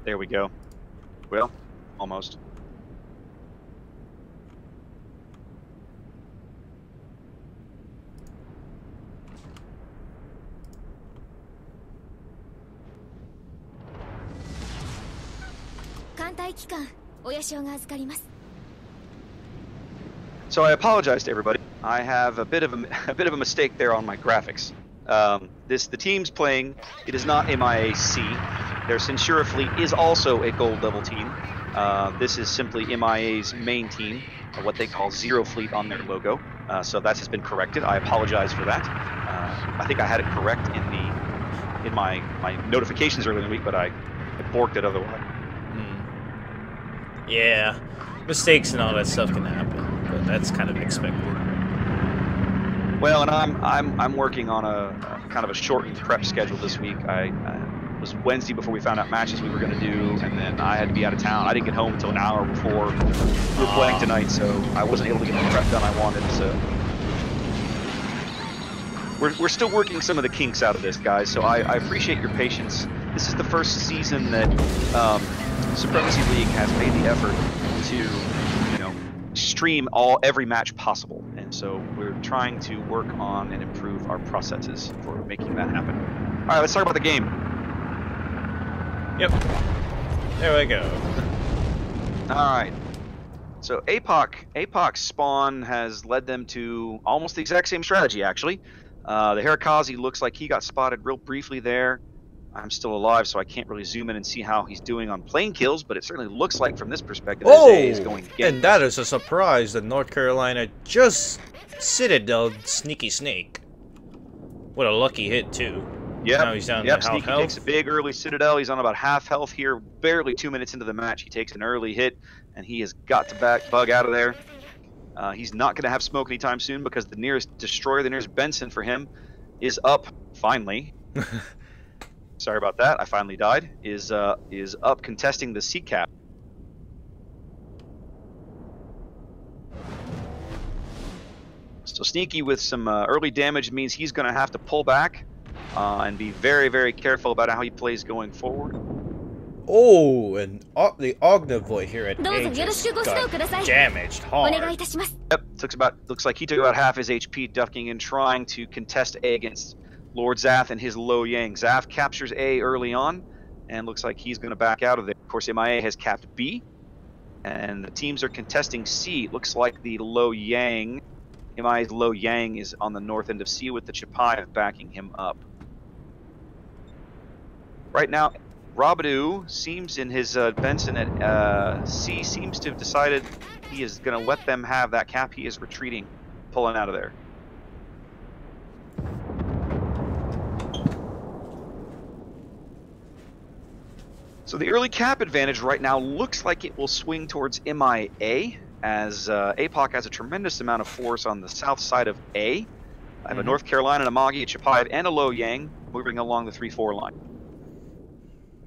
There we go. Well, almost. So I apologize to everybody. I have a bit of a mistake there on my graphics. The team's playing. It is not MIA-C. Their Censura fleet is also a gold level team. This is simply MIA's main team, what they call Zero Fleet on their logo. So that has been corrected. I apologize for that. I think I had it correct in my notifications earlier in the week, but I borked it otherwise. Yeah, mistakes and all that stuff can happen, but that's kind of expected. Well, and I'm working on a kind of a shortened prep schedule this week. I was Wednesday before we found out matches we were going to do, and then I had to be out of town. I didn't get home until an hour before we were playing tonight, so I wasn't able to get the prep done I wanted. So we're still working some of the kinks out of this, guys. So I appreciate your patience. This is the first season that Supremacy League has made the effort to, stream every match possible, and so we're trying to work on and improve our processes for making that happen. All right, let's talk about the game. Yep. There we go. All right. So APOC spawn has led them to almost the exact same strategy, actually. The Hata Khazi looks like he got spotted real briefly there. I'm still alive, so I can't really zoom in and see how he's doing on plane kills, but it certainly looks like from this perspective, his A is going gangbusters. And that is a surprise that North Carolina just citadelled Sneaky Snake. What a lucky hit, too. Yep. Now he's down to half Sneaky health. takes a big early citadel. He's on about half health here, barely 2 minutes into the match. He takes an early hit, and he has got to bug out of there. He's not going to have smoke anytime soon because the nearest destroyer, the nearest Benson for him, is up, finally. Sorry about that. I finally died. Is up contesting the C cap. So Sneaky with some early damage means he's going to have to pull back and be very, very careful about how he plays going forward. Oh, and the Ognivoy here at A just got damaged hard. Yep, looks like he took about half his HP ducking and trying to contest A against Lord Zath and his Lo Yang. Zath captures A early on, and looks like he's going to back out of there. Of course, MIA has capped B, and the teams are contesting C. It looks like the Lo Yang, MIA's Lo Yang is on the north end of C with the Chapai backing him up. Right now, Rabadoo seems in his Benson at C seems to have decided he is going to let them have that cap. He is retreating, pulling out of there. So the early cap advantage right now looks like it will swing towards MIA, as APOC has a tremendous amount of force on the south side of A. I have a North Carolina, an Amagi, a Chapai, and a Lo Yang moving along the 3-4 line.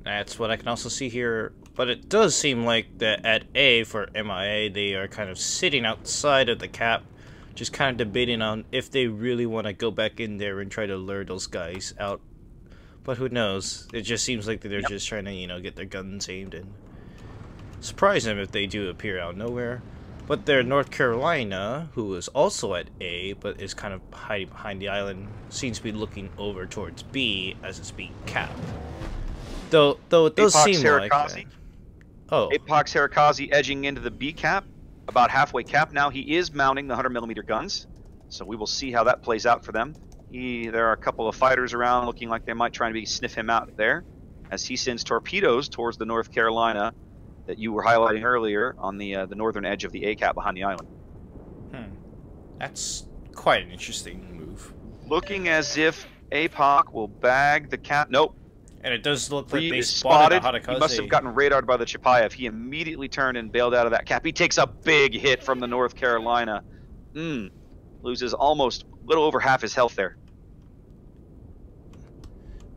That's what I can also see here, but it does seem like that at A for MIA, they are kind of sitting outside of the cap, just kind of debating on if they really want to go back in there and try to lure those guys out. But who knows? It just seems like they're just trying to, get their guns aimed and surprise them if they do appear out of nowhere. But their North Carolina, who is also at A, but is kind of hiding behind the island, seems to be looking over towards B as it's being capped. Though it does seem like that. Oh. APOC Hata Khazi edging into the B cap, about halfway cap now. He is mounting the 100mm guns, so we will see how that plays out for them. There are a couple of fighters around looking like they might try to sniff him out there, as he sends torpedoes towards the North Carolina that you were highlighting earlier on the northern edge of the A cap behind the island. That's quite an interesting move. Looking as if APOC will bag the cap. Nope. And it does look like they spotted Hata Khazi. He must have gotten radared by the Chapayev. He immediately turned and bailed out of that cap. He takes a big hit from the North Carolina. Loses almost a little over half his health there.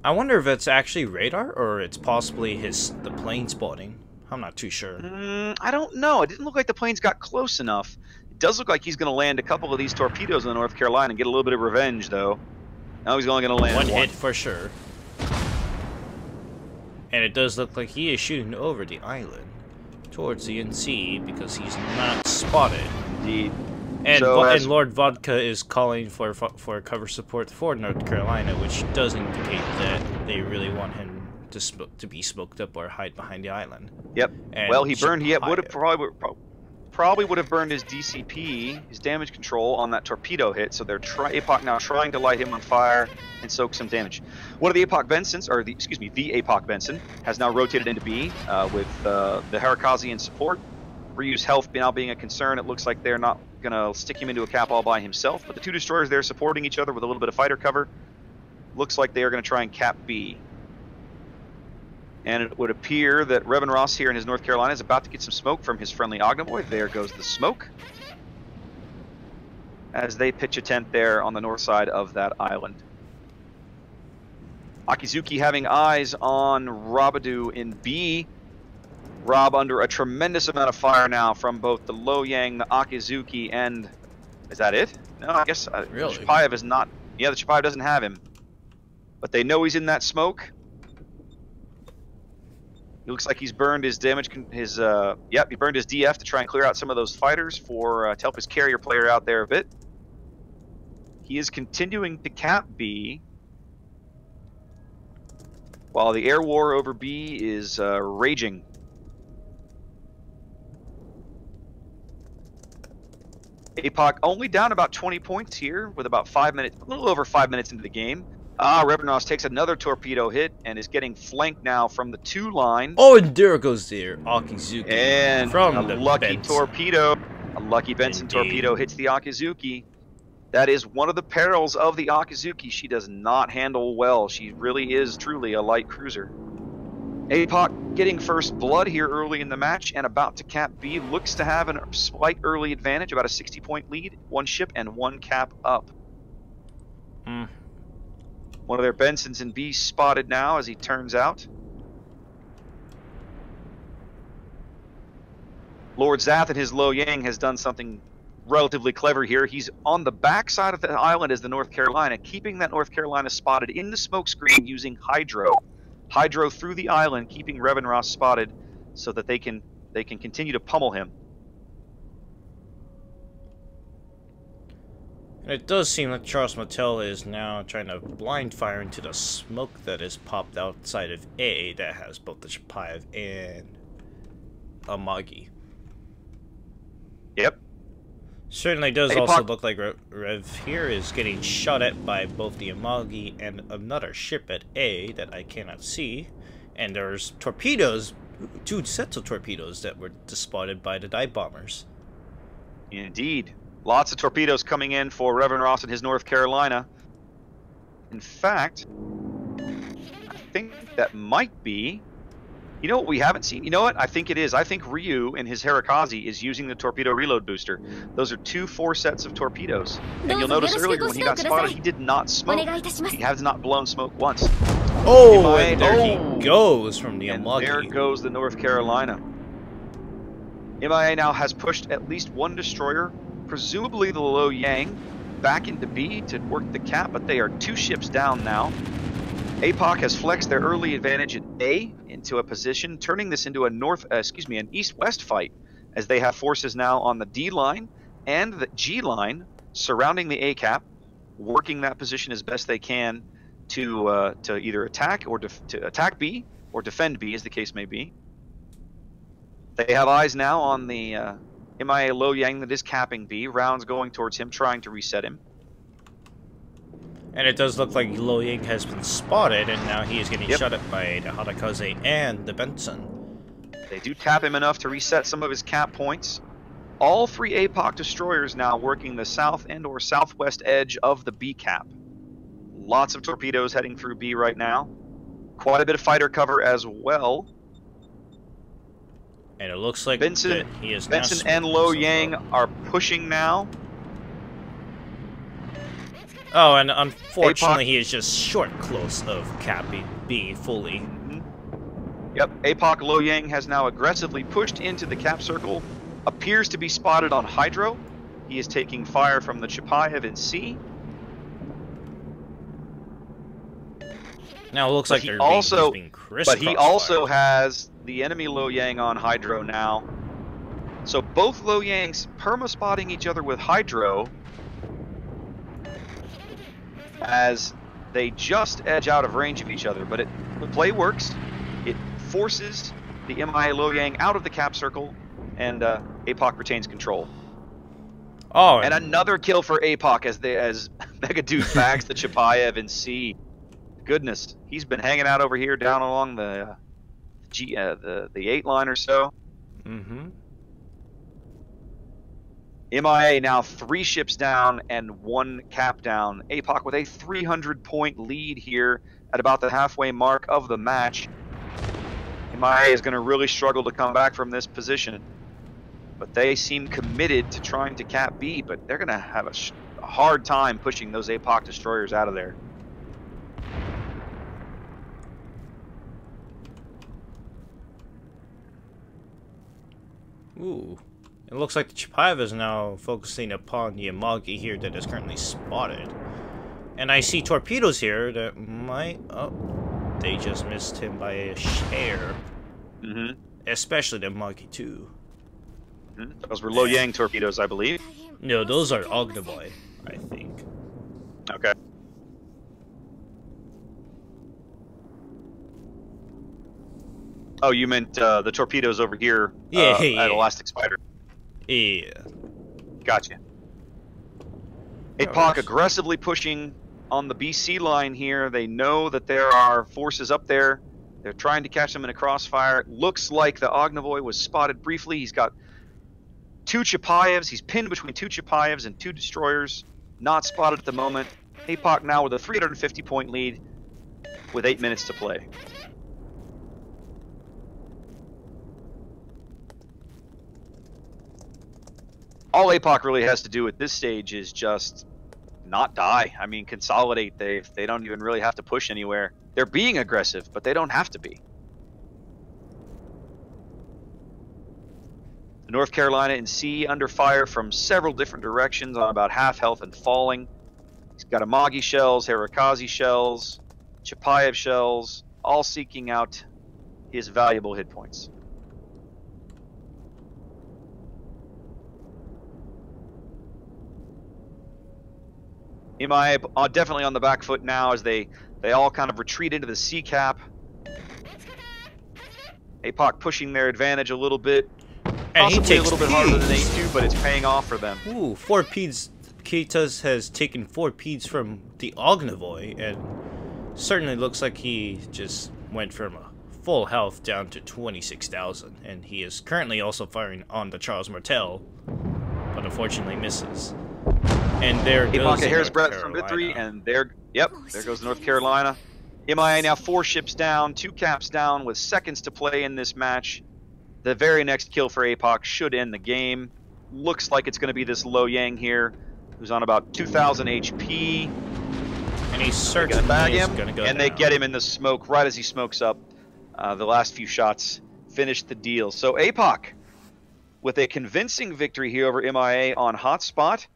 I wonder if it's actually radar or it's possibly the plane spotting. I'm not too sure. I don't know. It didn't look like the planes got close enough. It does look like he's going to land a couple of these torpedoes in the North Carolina and get a little bit of revenge, though. Now he's only going to land one hit for sure. And it does look like he is shooting over the island towards the NC because he's not spotted. Indeed. And, and Lord Vodka is calling for cover support for North Carolina, which does indicate that they really want him to be smoked up or hide behind the island. Yep. And well, he burned. He would have probably would have burned his DCP, his damage control, on that torpedo hit. So they're APOC now trying to light him on fire and soak some damage. One of the APOC Bensons, or the APOC Benson, has now rotated into B with the Hata Khazi in support. Ryu's health now being a concern. It looks like they're not going to stick him into a cap all by himself, but the two destroyers there supporting each other with a little bit of fighter cover. Looks like they are going to try and cap B. And it would appear that Revan Ross here in his North Carolina is about to get some smoke from his friendly Ognoboy. There goes the smoke. As they pitch a tent there on the north side of that island. Akizuki having eyes on Robadu in B. Rob under a tremendous amount of fire now from both the Lo Yang, the Akizuki, and... Is that it? No, I guess Really? Chapayev is not... Yeah, the Chapayev doesn't have him. But they know he's in that smoke. He looks like he's burned his damage, yep, he burned his DF to try and clear out some of those fighters to help his carrier player out there a bit. He is continuing to cap B, while the air war over B is raging. APOC only down about 20 points here with about 5 minutes, a little over 5 minutes into the game. Revenos takes another torpedo hit and is getting flanked now from the 2 line. Oh, and there goes there, Akizuki. And from a lucky torpedo, a lucky Benson torpedo hits the Akizuki. That is one of the perils of the Akizuki. She does not handle well. She really is truly a light cruiser. APOC getting first blood here early in the match and about to cap B. Looks to have a slight early advantage, about a 60-point lead. 1 ship and 1 cap up. One of their Bensons in B spotted now as he turns out. Lord Zath and his Lo Yang has done something relatively clever here. He's on the back side of the island as the North Carolina, keeping that North Carolina spotted in the smoke screen using Hydro. Hydro through the island, keeping Revan Ross spotted so that they can continue to pummel him. And it does seem like Charles Mattel is now trying to blind fire into the smoke that is popped outside of A that has both the Chapayev and a Magi. Yep. Certainly does also look like Rev here is getting shot at by both the Amagi and another ship at A that I cannot see. And there's torpedoes, 2 sets of torpedoes that were spotted by the dive bombers. Indeed. Lots of torpedoes coming in for Reverend Ross and his North Carolina. In fact, I think that might be... You know what we haven't seen? You know what? I think it is. I think Ryu in his Hata Khazi is using the torpedo reload booster. Those are 2 4 sets of torpedoes. And you'll notice earlier when he got spotted, he did not smoke. He has not blown smoke once. Oh, and there he goes from the And Amagi. there goes the North Carolina. MIA now has pushed at least 1 destroyer, presumably the Lo Yang, back into B to work the cap, but they are 2 ships down now. APOC has flexed their early advantage at A into a position, turning this into an east-west fight, as they have forces now on the D line and the G line surrounding the A cap, working that position as best they can to either attack or to attack B or defend B, as the case may be. They have eyes now on the MIA Lo Yang that is capping B. Rounds going towards him, trying to reset him. And it does look like Lo Yang has been spotted, and now he is getting shot at by the Hata Khazi and the Benson. They do tap him enough to reset some of his cap points. All 3 APOC destroyers now working the south and or southwest edge of the B cap. Lots of torpedoes heading through B right now. Quite a bit of fighter cover as well. And it looks like Benson and Lo Yang are pushing now. Oh, and unfortunately, he is just short close of capping B fully. Yep, APOC Lo Yang has now aggressively pushed into the cap circle. Appears to be spotted on Hydro. He is taking fire from the Chapayev in C. Now it looks like he they're being But he also has the enemy Lo Yang on Hydro now. So both Lo Yangs perma-spotting each other with Hydro as they just edge out of range of each other. But the play works. It forces the MIA Lo Yang out of the cap circle, and APOC retains control. Oh, and another kill for APOC as Mega Dude bags the Chapayev in C. Goodness, he's been hanging out over here down along the 8 line or so. MIA now 3 ships down and 1 cap down. APOC with a 300-point lead here at about the halfway mark of the match. MIA is going to really struggle to come back from this position. But they seem committed to trying to cap B, but they're going to have a hard time pushing those APOC destroyers out of there. Ooh. It looks like the Chapayev is now focusing upon the Amagi here that is currently spotted. And I see torpedoes here that might... Oh, they just missed him by a hair. Mm-hmm. Especially the Amagi 2. Mm-hmm. Those were Lo Yang torpedoes, I believe. No, those are Ognivoy, I think. Okay. Oh, you meant the torpedoes over here yeah. at Elastic Spider. Yeah. Gotcha. APOC aggressively pushing on the BC line here. They know that there are forces up there. They're trying to catch them in a crossfire. It looks like the Ognivoy was spotted briefly. He's got 2 Chapayevs. He's pinned between 2 Chapayevs and 2 destroyers. Not spotted at the moment. APOC now with a 350-point lead with 8 minutes to play. All APOC really has to do at this stage is just not die. I mean, consolidate. They don't even really have to push anywhere. They're being aggressive, but they don't have to be. North Carolina in C under fire from several different directions on about half health and falling. He's got Amagi shells, Hata Khazi shells, Chapayev shells, all seeking out his valuable hit points. MIA definitely on the back foot now as they all kind of retreat into the C cap. APOC pushing their advantage a little bit. And Possibly a little bit harder than A2, but it's paying off for them. Ooh, 4 Peds. Kitas has taken 4 Peds from the Ognivoy, and certainly looks like he just went from a full health down to 26,000. And he is currently also firing on the Charles Martel, but unfortunately misses. And there goes APOC a hair's breadth from victory, and there goes North Carolina. MIA now 4 ships down, 2 caps down with seconds to play in this match. The very next kill for APOC should end the game. Looks like it's going to be this Lo Yang here, who's on about 2,000 HP. And he's certainly going to go and down. they get him in the smoke right as he smokes up. The last few shots finished the deal. So APOC, with a convincing victory here over MIA on Hotspot,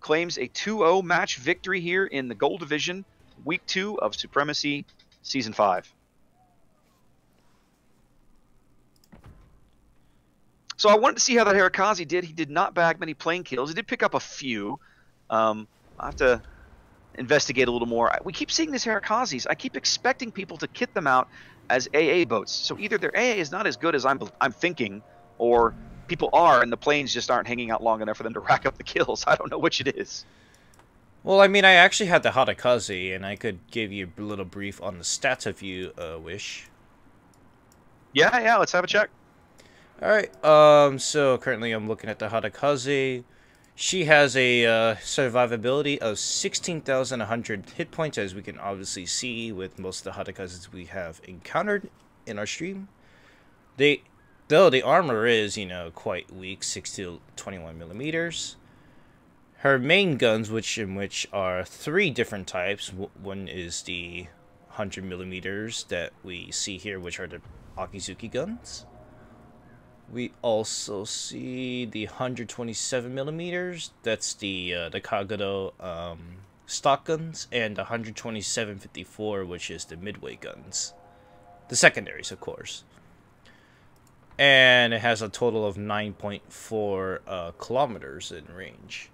claims a 2-0 match victory here in the Gold Division, Week 2 of Supremacy, Season 5. So I wanted to see how that Hata Khazi did. He did not bag many plane kills. He did pick up a few. I'll have to investigate a little more. We keep seeing these Hata Khazis. I keep expecting people to kit them out as AA boats. So either their AA is not as good as I'm thinking, or people are, and the planes just aren't hanging out long enough for them to rack up the kills. I don't know which it is. Well, I mean, I actually had the Hata Khazi, and I could give you a little brief on the stats if you wish. Yeah, let's have a check. Alright, so currently I'm looking at the Hata Khazi. She has a survivability of 16,100 hit points, as we can obviously see with most of the Hata Khazis we have encountered in our stream. Though the armor is, quite weak, 6 to 21 millimeters. Her main guns, which are 3 different types. One is the 100 millimeters that we see here, which are the Akizuki guns. We also see the 127 millimeters. That's the Kagado stock guns, and the 127-54, which is the midway guns, the secondaries, of course. And it has a total of 9.4 kilometers in range.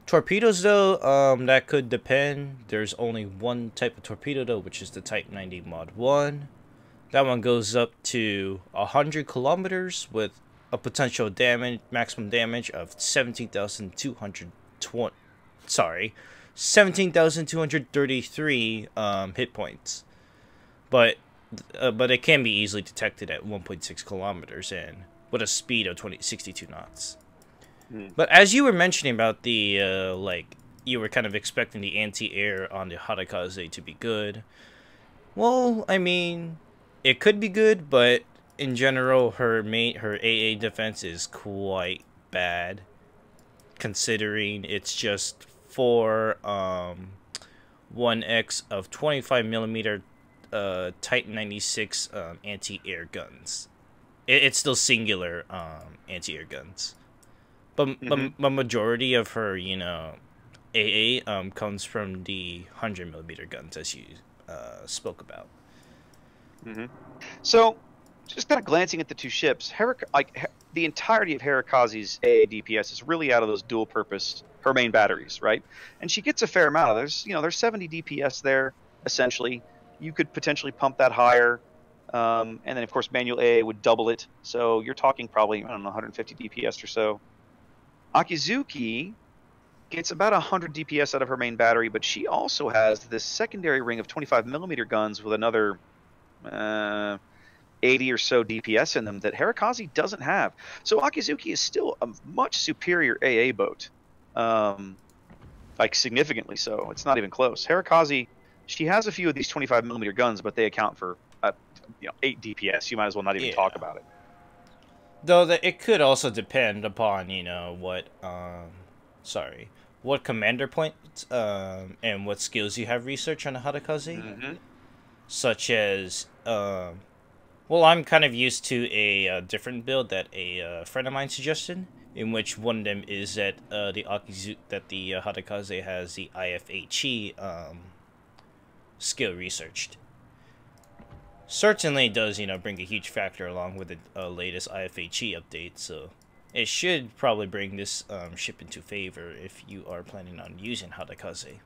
Torpedoes, though, that could depend. There's only one type of torpedo, though, which is the Type 90 Mod 1. That one goes up to 100 kilometers with a potential maximum damage of 17,233 hit points. But it can be easily detected at 1.6 kilometers and with a speed of 62 knots. But as you were mentioning about the you were kind of expecting the anti-air on the Hata Khazi to be good. Well, I mean, it could be good, but in general, her AA defense is quite bad, considering it's just 1x of 25mm Titan 96 anti-air guns. It's still singular anti-air guns, but the majority of her, you know, AA comes from the 100mm guns, as you spoke about. So, just kind of glancing at the two ships, the entirety of Hata Khazi's AA DPS is really out of those dual-purpose her main batteries, right? And she gets a fair amount of there's 70 DPS there essentially. You could potentially pump that higher, and then of course manual AA would double it. So you're talking probably, I don't know, 150 DPS or so. Akizuki gets about 100 DPS out of her main battery, but she also has this secondary ring of 25mm guns with another 80 or so DPS in them that Hata Khazi doesn't have. So Akizuki is still a much superior AA boat, like significantly so. It's not even close. Hata Khazi, she has a few of these 25mm guns, but they account for 8 DPS. You might as well not even talk about it. Though it could also depend upon what commander points and what skills you have research on Hata Khazi, such as well, I'm kind of used to a different build that a friend of mine suggested, in which one of them is that the Hata Khazi has the IFHE skill researched. Certainly does, bring a huge factor along with the latest IFHE update, so it should probably bring this ship into favor if you are planning on using Hata Khazi.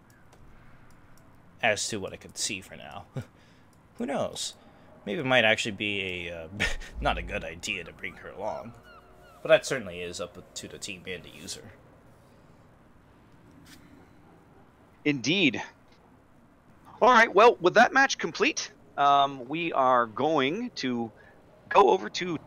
As to what I could see for now. Who knows? Maybe it might actually be a not a good idea to bring her along. But that certainly is up to the team and the user. Indeed. All right, well, with that match complete, we are going to go over to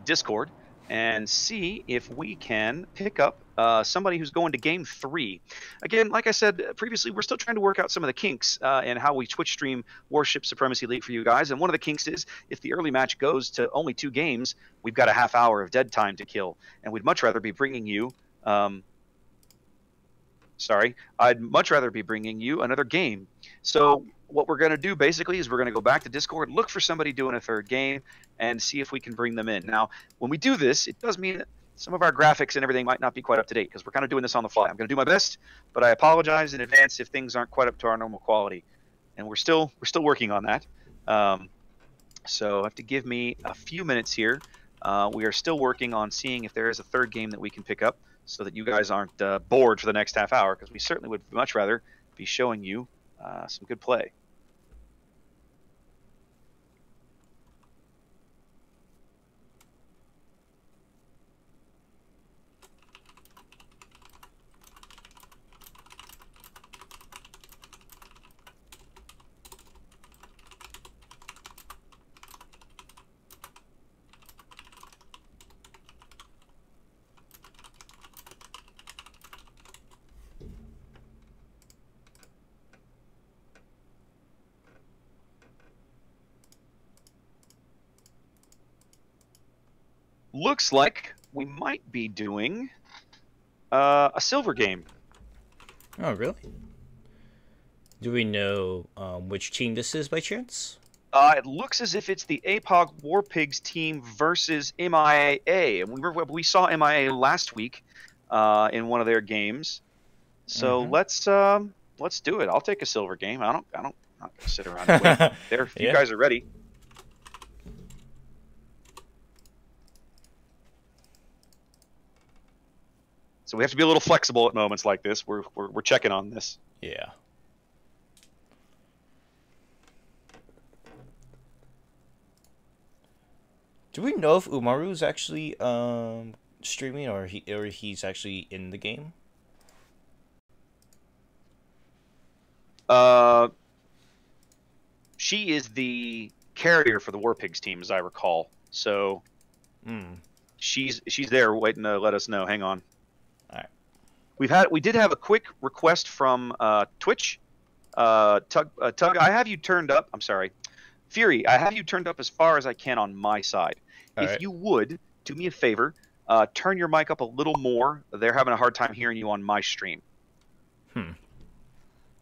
Discord, and see if we can pick up somebody who's going to Game 3. Again, like I said previously, we're still trying to work out some of the kinks and how we Twitch stream Warships Supremacy League for you guys. And one of the kinks is, if the early match goes to only 2 games, we've got a half hour of dead time to kill. And we'd much rather be bringing you... I'd much rather be bringing you another game. So what we're going to do basically is we're going to go back to Discord, look for somebody doing a third game, and see if we can bring them in. Now, when we do this, it does mean that some of our graphics and everything might not be quite up to date, because we're kind of doing this on the fly. I'm going to do my best, but I apologize in advance if things aren't quite up to our normal quality. And we're still working on that. So have to give me a few minutes here. We are still working on seeing if there is a third game that we can pick up, so that you guys aren't bored for the next half hour, because we certainly would much rather be showing you some good play. Looks like we might be doing a silver game. Oh, really? Do we know which team this is by chance? It looks as if it's the APOC War Pigs team versus MIA. And we saw MIA last week in one of their games. So let's do it. I'll take a silver game. I'm not gonna sit around and wait there if you guys are ready. So we have to be a little flexible at moments like this. We're checking on this. Yeah. Do we know if Umaru's actually streaming, or he's actually in the game? She is the carrier for the War Pigs team, as I recall. So she's there waiting to let us know. Hang on. We did have a quick request from Twitch. Tug, I have you turned up. I'm sorry. Fury, I have you turned up as far as I can on my side. If Alright. you would, do me a favor, turn your mic up a little more. They're having a hard time hearing you on my stream.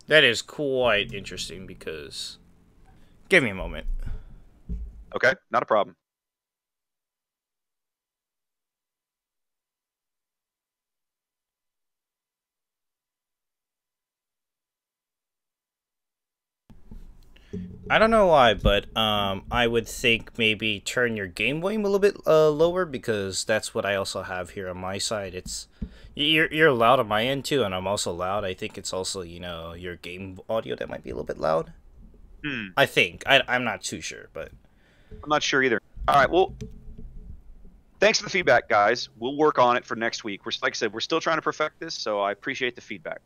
That is quite interesting because... Give me a moment. Okay, not a problem. I don't know why, but I would think maybe turn your game volume a little bit lower, because that's what I also have here on my side. It's you're loud on my end too, and I'm also loud. I think it's also, you know, your game audio that might be a little bit loud. I think. I'm not too sure, but I'm not sure either. All right, well, thanks for the feedback, guys. We'll work on it for next week. Like I said, we're still trying to perfect this, so I appreciate the feedback.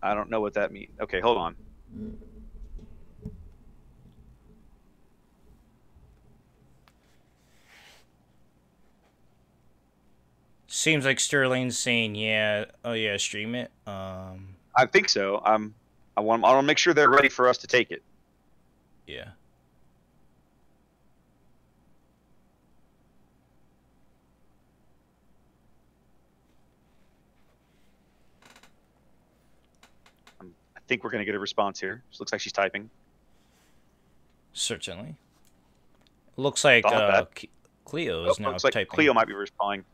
I don't know what that means. Okay, hold on. seems like Sterling's saying, yeah, oh yeah, stream it. I think so. I want to make sure they're ready for us to take it. Yeah. I think we're going to get a response here. It looks like she's typing. Certainly. Looks like Cleo is now looks like typing. Cleo might be responding.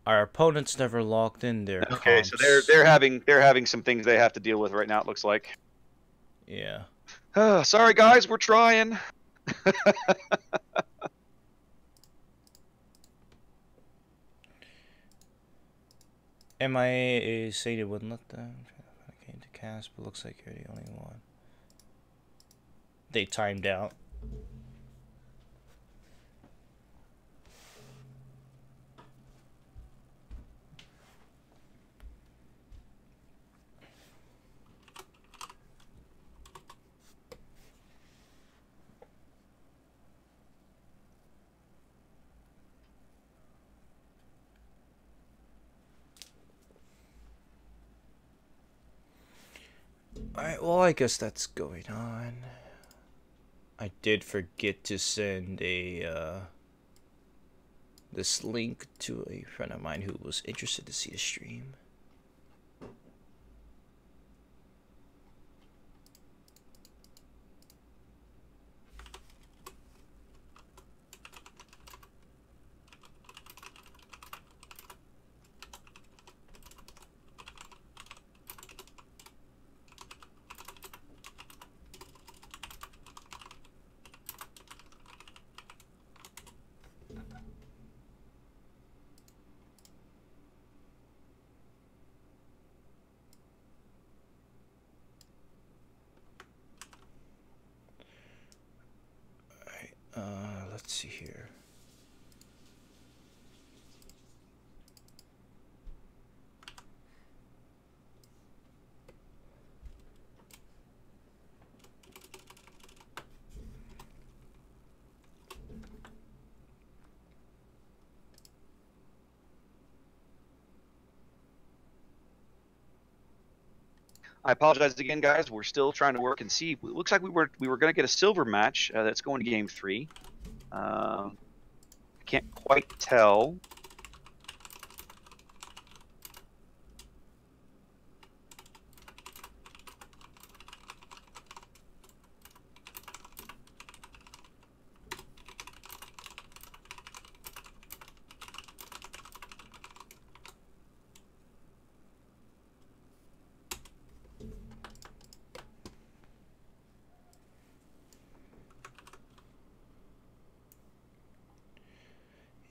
Our opponents never logged in their Okay, comps. so they're having some things they have to deal with right now. It looks like. Yeah. Sorry guys, we're trying. MIA said it wouldn't let them came to cast, but looks like you're the only one. They timed out. Alright, well, I guess that's going on. I did forget to send this link to a friend of mine who was interested to see a stream. Let's see here. I apologize again, guys. We're still trying to work and see. It looks like we were going to get a silver match that's going to game 3. I can't quite tell.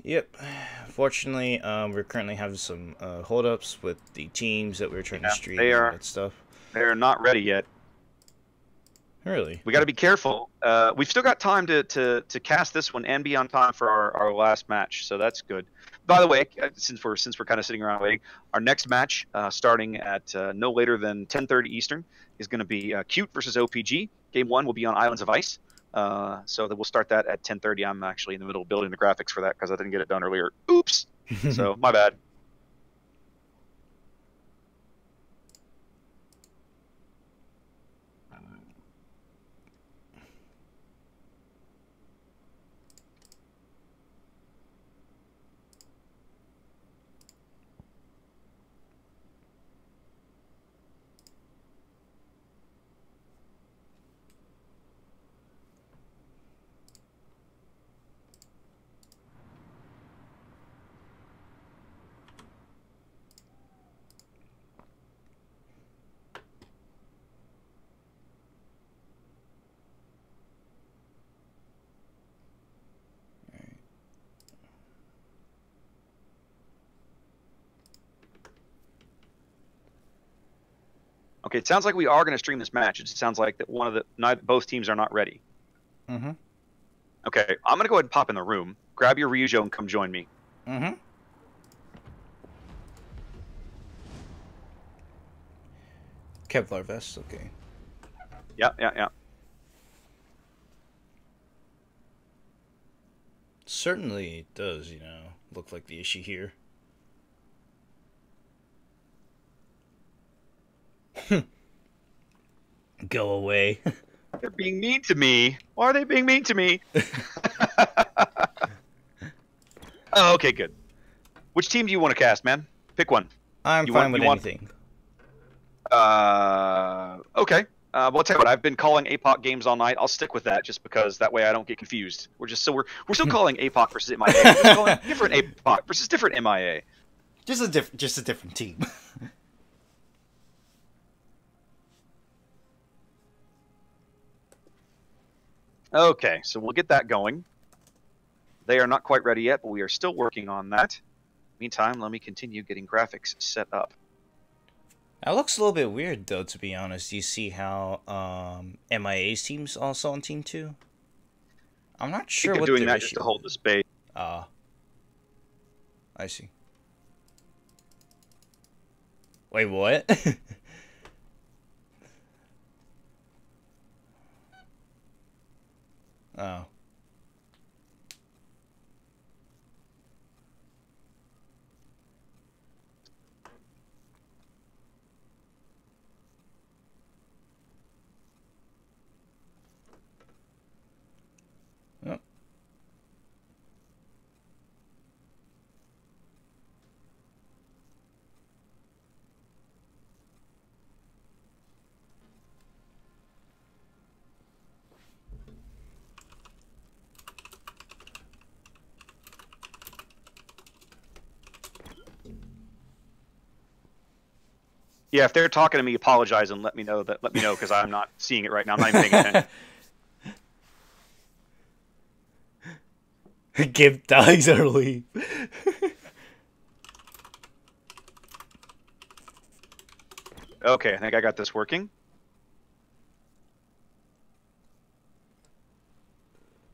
Yep. Fortunately, we're currently having some holdups with the teams that we're trying to stream and that stuff. They're not ready yet. Really? We got to be careful. We've still got time to cast this one and be on time for our last match, so that's good. By the way, since we're kind of sitting around waiting, our next match, starting at no later than 10:30 Eastern, is going to be Cute versus OPG. Game 1 will be on Islands of Ice. So that we'll start that at 10:30. I'm actually in the middle of building the graphics for that because I didn't get it done earlier. Oops. So, my bad. Okay, it sounds like we are going to stream this match. It just sounds like that both teams are not ready. Mm-hmm. Okay, I'm going to go ahead and pop in the room. Grab your Ryujo and come join me. Mm-hmm. Kevlar vest, okay. Yeah. Certainly it does, look like the issue here. Go away. They're being mean to me. Why are they being mean to me? Oh, okay, good. Which team do you want to cast, man? Pick one. I'm fine with anything. Okay. Well, I'll tell you what. I've been calling APOC games all night. I'll stick with that just because that way I don't get confused. We're still calling APOC versus MIA. We're just calling different APOC versus different MIA. Just a different team. Okay, so we'll get that going. They are not quite ready yet, but we are still working on that. Meantime, let me continue getting graphics set up. That looks a little bit weird, though, to be honest. You see how MIA's team's also on Team 2? I'm not sure what they're doing their that just to hold the space. I see. Wait, what? Oh. Yep. Yeah, if they're talking to me, apologize and let me know because I'm not seeing it right now. I'm not even paying attention. Give dies early. Okay, I think I got this working.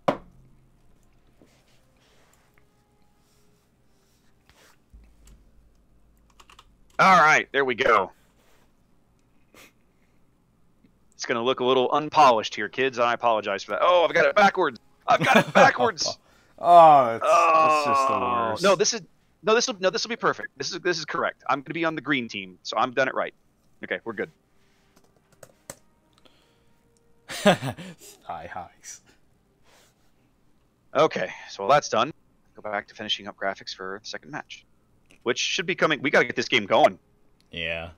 All right, there we go. It's going to look a little unpolished here, kids, and I apologize for that. Oh, I've got it backwards. I've got it backwards. That's just the worst. No, this will be perfect. This is correct. I'm going to be on the green team, so I'm done it right. Okay, we're good. Thigh highs. Okay, so while that's done, go back to finishing up graphics for the second match, which should be coming. We got to get this game going. Yeah.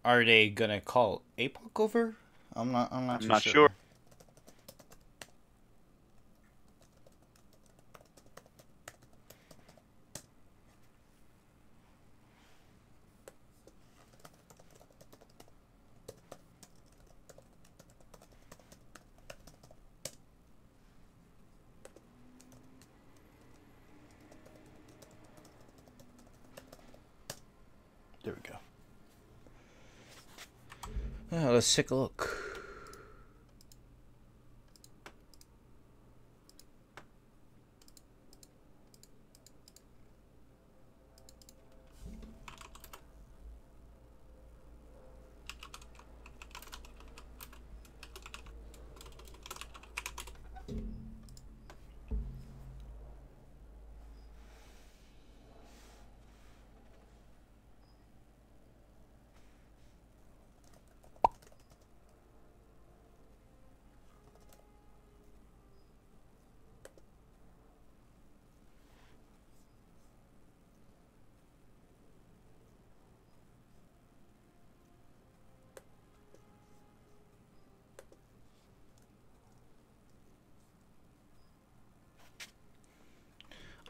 Are they gonna call APOC over? I'm not sure. There we go. Let's take a look.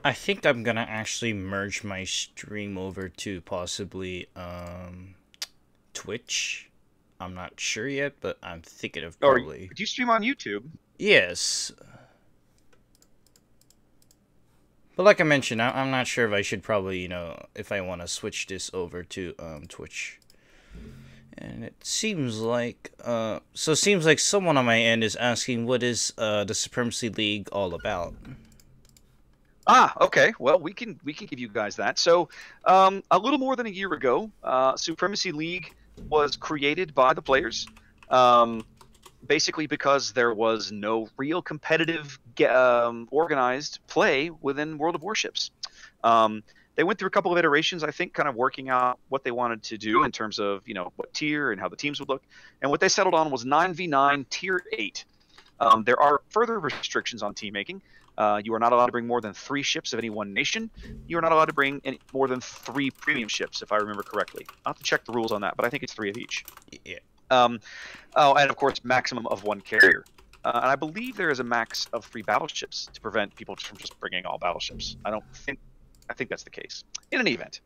I think I'm gonna actually merge my stream over to possibly Twitch. I'm not sure yet, but I'm thinking of probably. Or do you stream on YouTube? Yes. But like I mentioned, I'm not sure if I should probably, you know, if I want to switch this over to Twitch. And it seems like it seems like someone on my end is asking, what is the Supremacy League all about? Ah, okay. Well, we can give you guys that. So, a little more than a year ago, Supremacy League was created by the players, basically because there was no real competitive organized play within World of Warships. They went through a couple of iterations, I think, kind of working out what they wanted to do in terms of, you know, what tier and how the teams would look. And what they settled on was 9v9 Tier 8. There are further restrictions on team making. You are not allowed to bring more than 3 ships of any one nation. You are not allowed to bring more than 3 premium ships, if I remember correctly. I'll have to check the rules on that, but I think it's 3 of each. Yeah. Oh, and of course, maximum of 1 carrier. And I believe there is a max of 3 battleships to prevent people from just bringing all battleships. I think that's the case. In any event,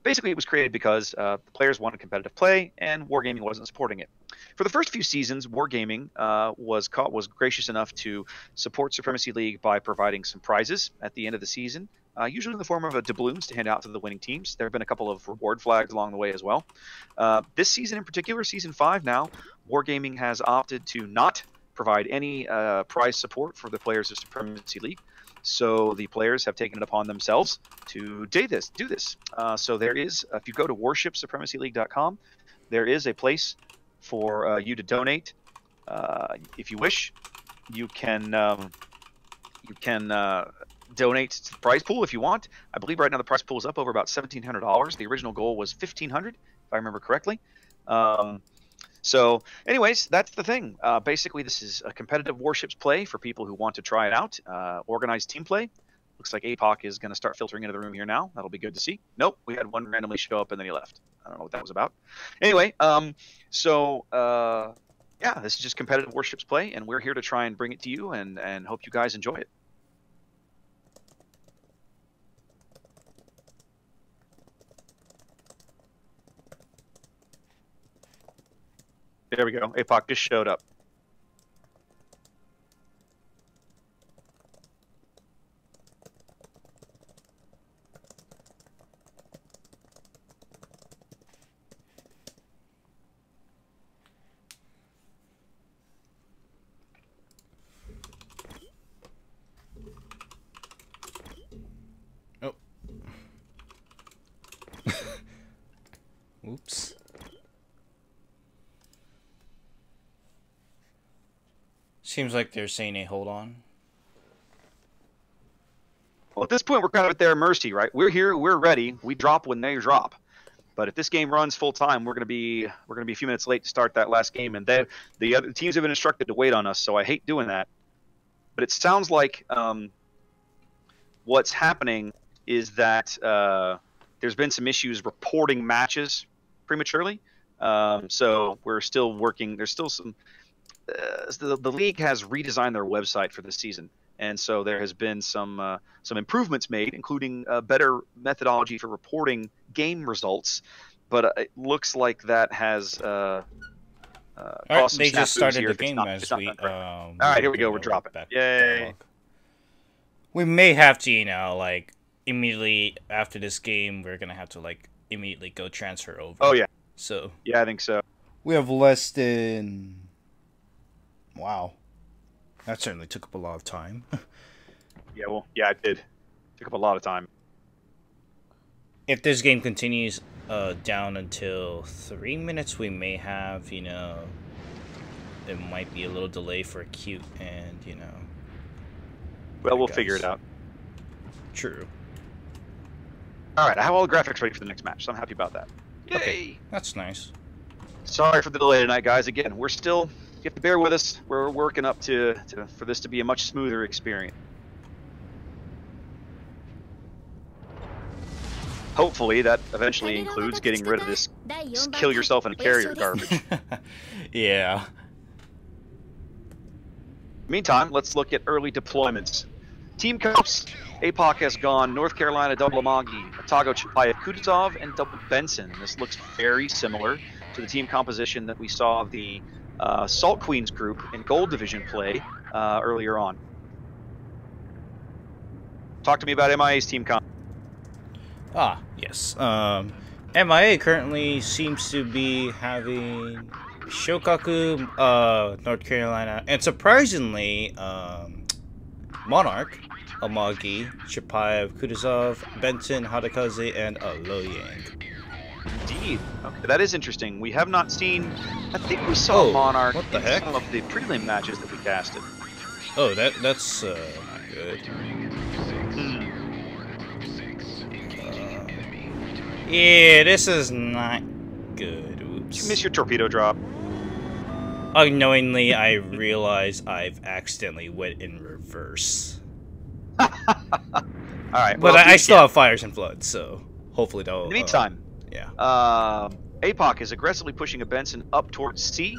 basically it was created because the players wanted competitive play, and Wargaming wasn't supporting it. For the first few seasons, Wargaming was gracious enough to support Supremacy League by providing some prizes at the end of the season, usually in the form of doubloons to hand out to the winning teams. There have been a couple of reward flags along the way as well. This season in particular, Season 5 now, Wargaming has opted to not provide any prize support for the players of Supremacy League. So the players have taken it upon themselves to do this. So there is, if you go to warshipssupremacyleague.com, there is a place for you to donate. If you wish, you can donate to the prize pool if you want. I believe right now the prize pool is up over about $1,700. The original goal was $1,500, if I remember correctly. So anyways, that's the thing. Basically, this is a competitive Warships play for people who want to try it out. Organized team play. Looks like APOC is going to start filtering into the room here now. That'll be good to see. Nope, we had one randomly show up and then he left. I don't know what that was about. Anyway, yeah, this is just competitive Warships play, and we're here to try and bring it to you and hope you guys enjoy it. There we go. APOC just showed up. Oh. Oops. Seems like they're saying a hold on. Well, at this point, we're kind of at their mercy, right? We're here, we're ready. We drop when they drop. But if this game runs full time, we're gonna be a few minutes late to start that last game, and the other teams have been instructed to wait on us. So I hate doing that. But it sounds like what's happening is that there's been some issues reporting matches prematurely. So we're still working. There's still some. The league has redesigned their website for this season, and so there has been some improvements made, including a better methodology for reporting game results. But it looks like that has caused some they just snafus started here the if it's game not- as it's not we. done correctly. All right, here we go. We're dropping. Yay! We may have to, you know, like immediately after this game, we're gonna have to like immediately go transfer over. Oh yeah. So Yeah, I think so. we have less than. Wow, that certainly took up a lot of time. Yeah, well, yeah, it did. Took up a lot of time. If this game continues down until 3 minutes, we may have, you know, it might be a little delay for acute and, you know. Well, we'll figure it out. True. All right, I have all the graphics ready for the next match, so I'm happy about that. Yay! Okay, that's nice. Sorry for the delay tonight, guys. Again, we're still. You have to bear with us. We're working up to for this to be a much smoother experience. Hopefully, that eventually includes getting rid of this kill yourself in a carrier garbage. Yeah. Meantime, let's look at early deployments. Team Cops, APOC has gone North Carolina double Amagi, Otago Chapaya Kutuzov, and double Benson. This looks very similar to the team composition that we saw the Salt Queens group in Gold Division play earlier on. Talk to me about MIA's team comp. Ah, yes. MIA currently seems to be having Shokaku, North Carolina, and surprisingly, Monarch, Amagi, Chapayev, Kutuzov, Benson, Hata Khazi, and Loyang. Indeed. Okay, that is interesting. We have not seen... I think we saw Monarch what the in heck? some of the prelim matches that we casted. Oh, that's not good. Yeah, this is not good. Oops. Did you miss your torpedo drop? Unknowingly, I realize I've accidentally went in reverse. Alright, But I still have fires and floods, so hopefully they'll... In the meantime, yeah. APOC is aggressively pushing a Benson up towards C.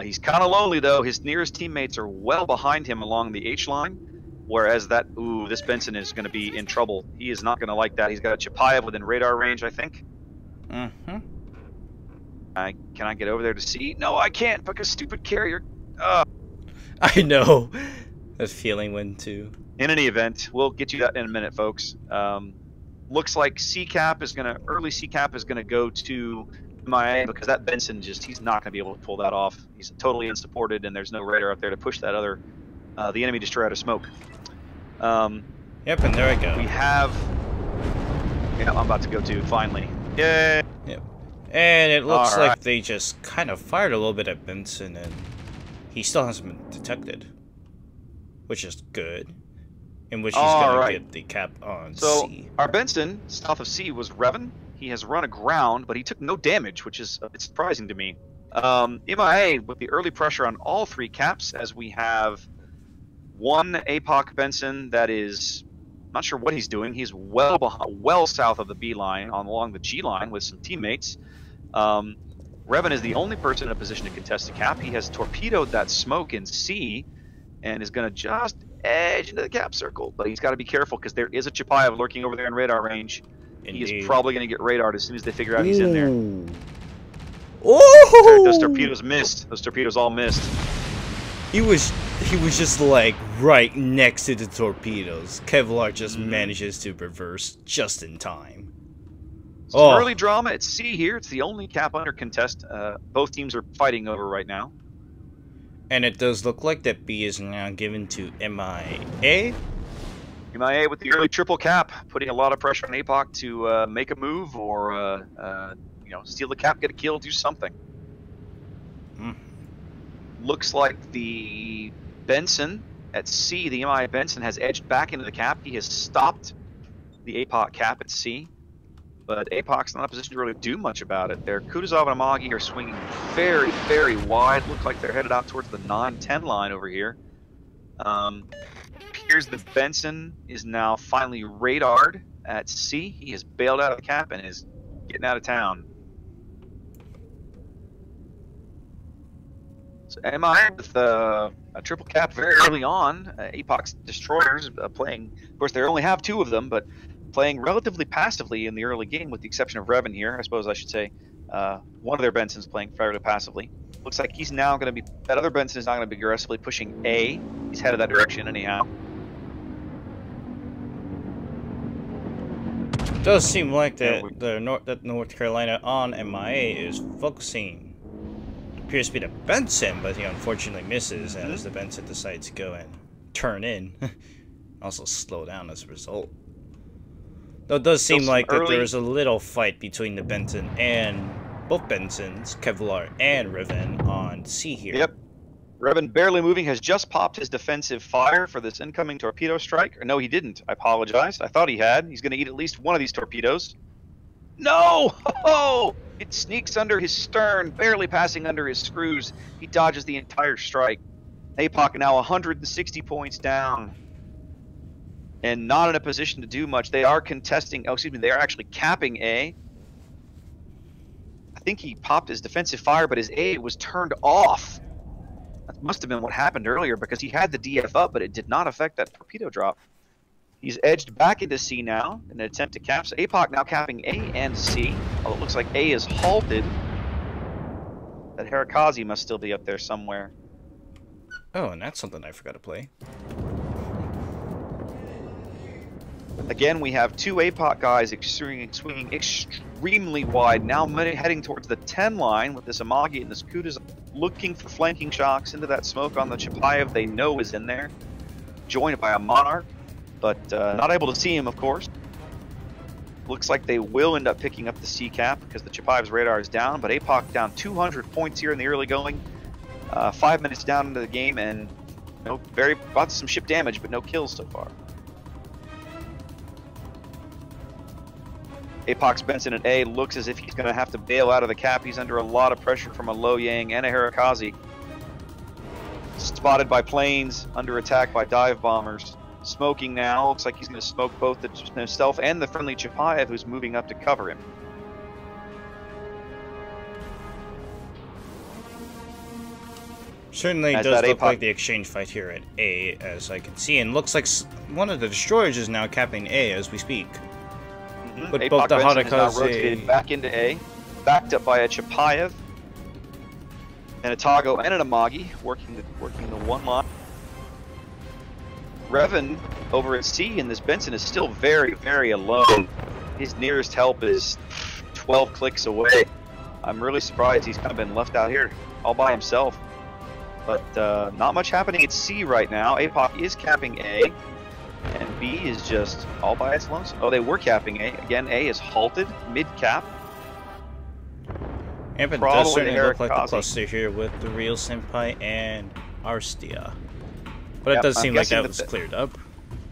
He's kind of lonely, though. His nearest teammates are well behind him along the H line. Whereas that... Ooh, this Benson is going to be in trouble. He is not going to like that. He's got a Chapayev within radar range, I think. Mm-hmm. Can I get over there to see? No, I can't, because stupid carrier... I know. That feeling when to... In any event, we'll get you that in a minute, folks. Looks like early CCAP is gonna go to MIA because that Benson he's not gonna be able to pull that off. He's totally unsupported, and there's no radar up there to push that other, the enemy destroyer out of smoke. Yep, and there I go. We have. Yeah, I'm about to go to finally. Yay! Yep. And it looks All like right. they just kind of fired a little bit at Benson, and he still hasn't been detected, which is good. In which he's gonna get the cap on So C. our Benson south of C was Revan. He has run aground, but he took no damage, which is a bit surprising to me. MIA with the early pressure on all three caps, as we have one APOC Benson that is not sure what he's doing. He's well south of the B line along the G line with some teammates. Revan is the only person in a position to contest the cap. He has torpedoed that smoke in C and is going to just edge into the cap circle, but he's got to be careful because there is a Chapayev lurking over there in radar range. Indeed. He is probably going to get radared as soon as they figure out he's in there. Oh! Those torpedoes missed. Those torpedoes all missed. He was just like right next to the torpedoes. Kevlar just manages to reverse just in time. Some early drama at C here. It's the only cap under contest. Both teams are fighting over right now. And it does look like that B is now given to MIA. MIA with the early triple cap, putting a lot of pressure on APOC to make a move or steal the cap, get a kill, do something. Looks like the Benson at C, the MIA Benson, has edged back into the cap. He has stopped the APOC cap at C, but APOC's not in a position to really do much about it. Their Kutuzov and Amagi are swinging very, very wide. Look like they're headed out towards the 9-10 line over here. Appears the Benson is now finally radared at C. He has bailed out of the cap and is getting out of town. So MI with a triple cap very early on. APOC's destroyers playing. Of course, they only have two of them, but playing relatively passively in the early game, with the exception of Revan here. I suppose I should say one of their Bensons playing fairly passively. Looks like he's now going to be, that other Benson is now going to be aggressively pushing A. He's headed that direction anyhow. It does seem like that North Carolina on MIA is focusing. Appears to be the Benson, but he unfortunately misses as the Benson decides to go and turn in. Also slow down as a result. Though it does seem like that there is a little fight between the Benson and both Bensons, Kevlar and Revan, on C here. Yep. Revan, barely moving, has just popped his defensive fire for this incoming torpedo strike. Or no, he didn't. I apologize. I thought he had. He's going to eat at least one of these torpedoes. No! Oh! It sneaks under his stern, barely passing under his screws. He dodges the entire strike. APOC now 160 points down. And not in a position to do much. They are contesting, they are actually capping A. I think he popped his defensive fire, but his A was turned off. That must have been what happened earlier, because he had the DF up, but it did not affect that torpedo drop. He's edged back into C now in an attempt to cap. So APOC now capping A and C. Although it looks like A is halted. That Hata Khazi must still be up there somewhere. Oh, and that's something I forgot to play. Again, we have two APOC guys swinging extremely wide. Now heading towards the 10 line with this Amagi and this Kudas looking for flanking shocks into that smoke on the Chapayev they know is in there. Joined by a Monarch, but not able to see him, of course. Looks like they will end up picking up the C cap because the Chapayev's radar is down, but APOC down 200 points here in the early going. 5 minutes down into the game, and about some ship damage, but no kills so far. APOC's Benson at A looks as if he's going to have to bail out of the cap. He's under a lot of pressure from a Lo Yang and a Hata Khazi. Spotted by planes, under attack by dive bombers. Smoking now. Looks like he's going to smoke both himself and the friendly Chapayev who's moving up to cover him. Certainly does look like the exchange fight here at A, as I can see, and looks like one of the destroyers is now capping A as we speak. But APOC both the Hata Benson has now Khazi rotated back into A, backed up by a Chapayev and a Tago and an Amagi, working the one line. Revan over at C, and this Benson is still very, very alone. His nearest help is 12 clicks away. I'm really surprised he's kind of been left out here all by himself. But not much happening at C right now. APOC is capping A, and B is just all by its lonesome. Oh, they were capping A. Again, A is halted, mid-cap. And it does certainly look like the cluster here with the real Senpai and Arstia. But it does seem like that was cleared up.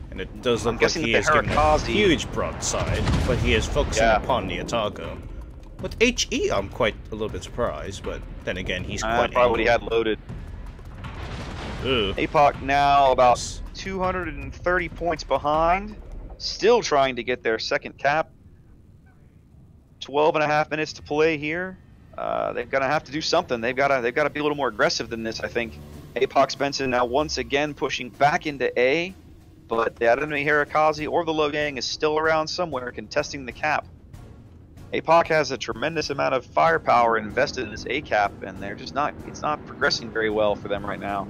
And it does look like he is getting a huge broadside, but he is focusing upon the Atago. With HE, I'm quite a little bit surprised, but then again, he's quite probably what he had loaded. Ugh. APOC now about 230 points behind, still trying to get their second cap. 12.5 minutes to play here. They're gonna have to do something. They've got to be a little more aggressive than this, I think. APOC Benson now once again pushing back into A, but the enemy Hata Khazi or the Lo Yang is still around somewhere contesting the cap. APOC has a tremendous amount of firepower invested in this A cap, and they're just it's not progressing very well for them right now.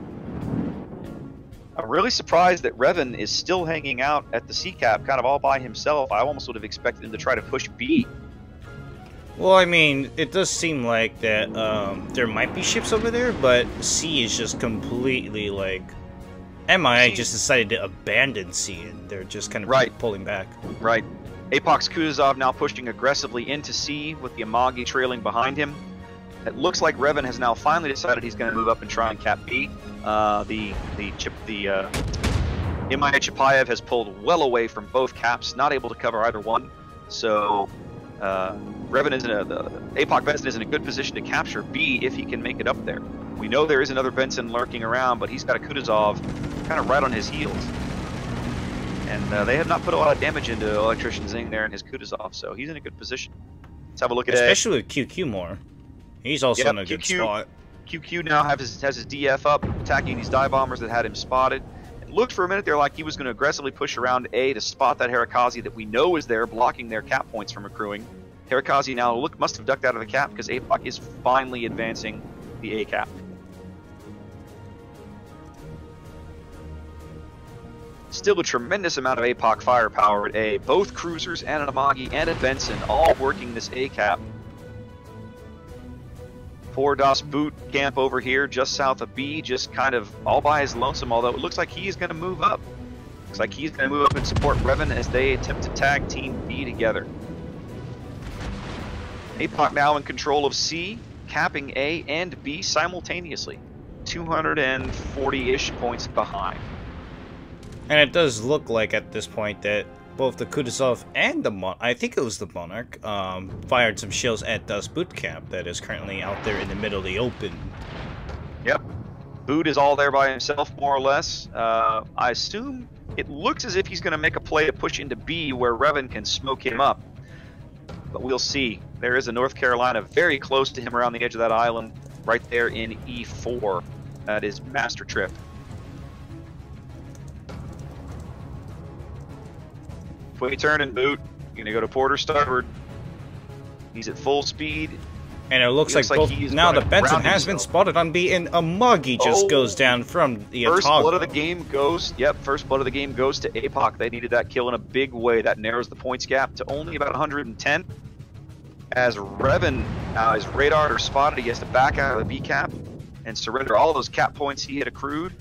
I'm really surprised that Revan is still hanging out at the C cap, kind of all by himself. I almost would have expected him to try to push B. Well, I mean, it does seem like that there might be ships over there, but C is just completely like... MIA just decided to abandon C, and they're just kind of pulling back. Right. APOC's Kutuzov now pushing aggressively into C with the Amagi trailing behind him. It looks like Revan has now finally decided he's going to move up and try and cap B. The MIA Chapayev has pulled well away from both caps, not able to cover either one. So Revan is APOC Benson is in a good position to capture B if he can make it up there. We know there is another Benson lurking around, but he's got a Kutuzov kind of right on his heels. And they have not put a lot of damage into Electrician Zing there in his Kutuzov, so he's in a good position. Let's have a look at especially with QQ more. He's also in a good spot. QQ now has his DF up, attacking these dive bombers that had him spotted. It looked for a minute there like he was going to aggressively push around A to spot that Hata Khazi that we know is there, blocking their cap points from accruing. Hata Khazi now must have ducked out of the cap because APOC is finally advancing the A cap. Still a tremendous amount of APOC firepower at A. Both cruisers and an Amagi and a Benson all working this A cap. Poor Das Boot camp over here just south of B, just kind of all by his lonesome, although it looks like he's going to move up. Looks like he's going to move up and support Revan as they attempt to tag Team B together. APOC now in control of C, capping A and B simultaneously. 240-ish points behind. And it does look like at this point that both the Kutuzov and the I think it was the Monarch, fired some shells at Das Boot camp that is currently out there in the middle of the open. Yep. Boot is all there by himself, more or less. I assume it looks as if he's going to make a play to push into B where Revan can smoke him up. But we'll see. There is a North Carolina very close to him around the edge of that island, right there in E4. That is Master Trip. Which way turning, Boot? You're gonna go to port or starboard. He's at full speed. And it looks like both. Now the Benson has been spotted on B, and a Muggy just goes down from the First Atago. blood of the game goes. Yep, first blood of the game goes to APOC. They needed that kill in a big way. That narrows the points gap to only about 110. As Revan now is radared or spotted, he has to back out of the B cap and surrender all those cap points he had accrued.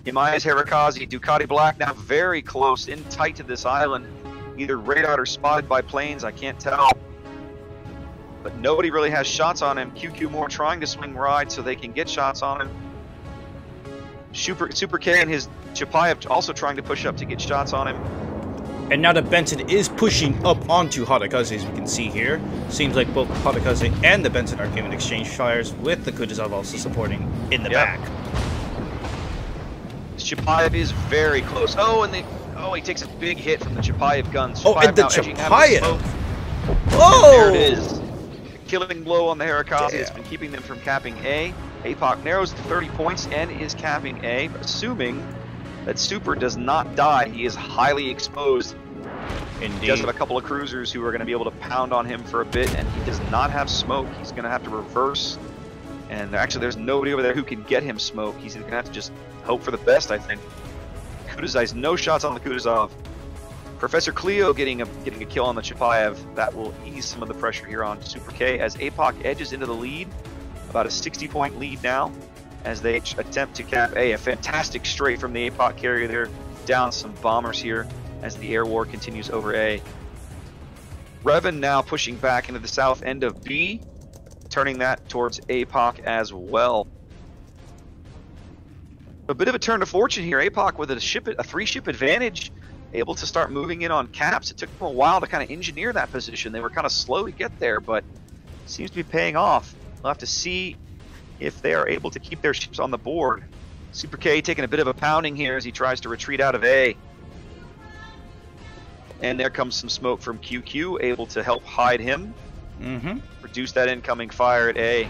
Imaya's Hata Khazi, Ducati Black now very close, in tight to this island. Either radared or spotted by planes, I can't tell. But nobody really has shots on him. QQ more trying to swing wide so they can get shots on him. Super K and his Chapayev also trying to push up to get shots on him. And now the Benson is pushing up onto Hata Khazi, as we can see here. Seems like both Hata Khazi and the Benson are giving exchange fires, with the Kutuzov also supporting in the back. Chapayev is very close. He takes a big hit from the Chapayev guns. Oh, and the now edging out of Chapayev! smoke. Oh! There it is. Killing blow on the Hata Khazi. It's been keeping them from capping A. APOC narrows to 30 points and is capping A, assuming that Super does not die. He is highly exposed. Indeed. He does have a couple of cruisers who are going to be able to pound on him for a bit, and he does not have smoke. He's going to have to reverse. And actually, there's nobody over there who can get him smoke. He's going to have to just hope for the best, I think. Kutuzov, no shots on the Kutuzov. Professor Cleo getting a kill on the Chapayev. That will ease some of the pressure here on Super K as APOC edges into the lead. About a 60-point lead now as they attempt to cap A. A fantastic straight from the APOC carrier there. Down some bombers here as the air war continues over A. Revan now pushing back into the south end of B, turning that towards APOC as well. A bit of a turn of fortune here. APOC with a 3-ship advantage, able to start moving in on caps. It took them a while to kind of engineer that position. They were kind of slow to get there, but it seems to be paying off. We'll have to see if they are able to keep their ships on the board. Super K taking a bit of a pounding here as he tries to retreat out of A. And there comes some smoke from QQ, able to help hide him. Reduce that incoming fire at A.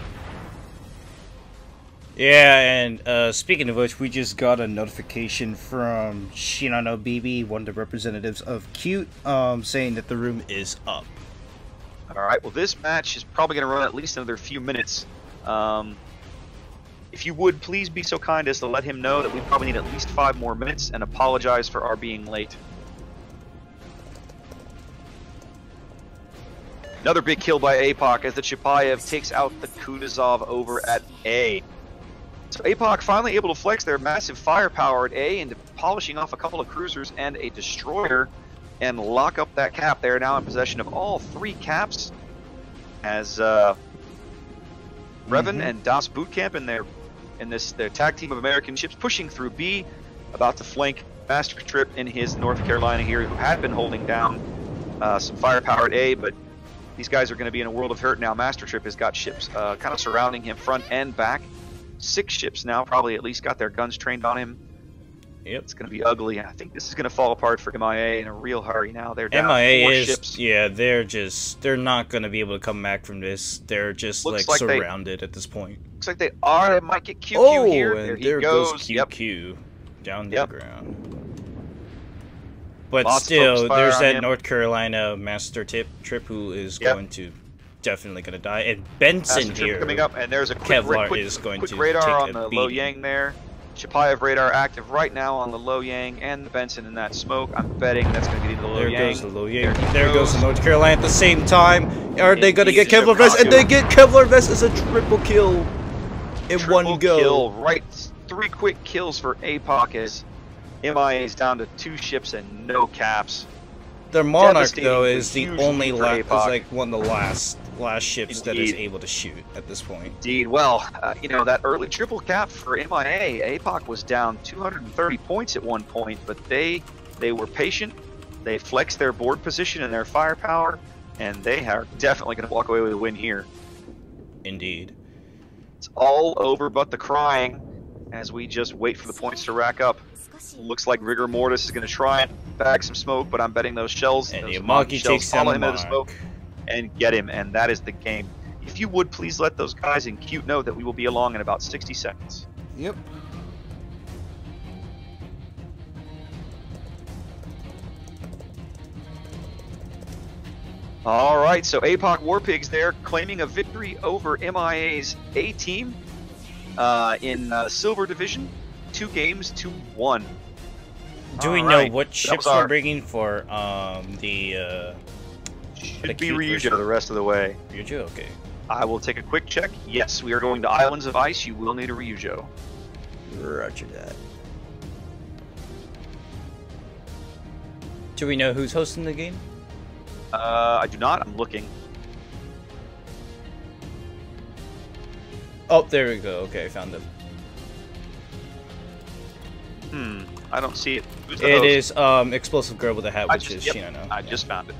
Yeah, and speaking of which, we just got a notification from Shinano BB, one of the representatives of Cute, saying that the room is up. Alright, well this match is probably going to run at least another few minutes. If you would, please be so kind as to let him know that we probably need at least 5 more minutes, and apologize for our being late. Another big kill by APOC as the Chapayev takes out the Kutuzov over at A. So APOC finally able to flex their massive firepower at A into polishing off a couple of cruisers and a destroyer and lock up that cap. They are now in possession of all 3 caps as Revan and Das Bootcamp in their tag team of American ships pushing through B, about to flank Master Trip in his North Carolina here, who had been holding down some firepower at A, but these guys are going to be in a world of hurt now. Master Trip has got ships kind of surrounding him front and back. 6 ships now, probably at least got their guns trained on him. Yep. It's going to be ugly. I think this is going to fall apart for MIA in a real hurry now. They're down MIA 4 is, ships. yeah, they're not going to be able to come back from this. They're just like surrounded at this point. Looks like they are. They might get QQ here. And there he goes QQ down to the ground. But Lots still, there's that him. North Carolina Master Trip who is going to definitely going to die. And Benson here coming up, and there's a quick radar on the Lo Yang there. Chapayev radar active right now on the Lo Yang and the Benson in that smoke. I'm betting that's going to get into the Lo Yang. There goes the Lo Yang. There goes the North Carolina at the same time. Are they going to get Kevlar Vest? And they get Kevlar Vest as a triple kill in one go. Kill, right. 3 quick kills for APOC as MIA is down to 2 ships and no caps. Their Monarch though is the only like one of the last ships that is able to shoot at this point. Indeed. Well, you know, that early triple cap for MIA, APOC was down 230 points at one point, but they were patient. They flexed their board position and their firepower, and they are definitely going to walk away with a win here. Indeed. It's all over but the crying as we just wait for the points to rack up. Looks like Rigor Mortis is going to try and bag some smoke, but I'm betting those shells. And the Amagi takes down the into the smoke and get him, and that is the game. If you would, please let those guys in Cute know that we will be along in about 60 seconds. Yep. All right, so APOC Warpigs there claiming a victory over MIA's A team in Silver Division. 2 games to 1. Do we know what ships we're bringing for the should be Ryujo the rest of the way. Ryujo, okay. I will take a quick check. Yes, we are going to Islands of Ice. You will need a Ryujo. Roger that. Do we know who's hosting the game? I do not. I'm looking. Oh, there we go. Okay, I found him. I don't see it. Who's the It host? is Explosive Girl with a Hat, which is Shinano. I just found it.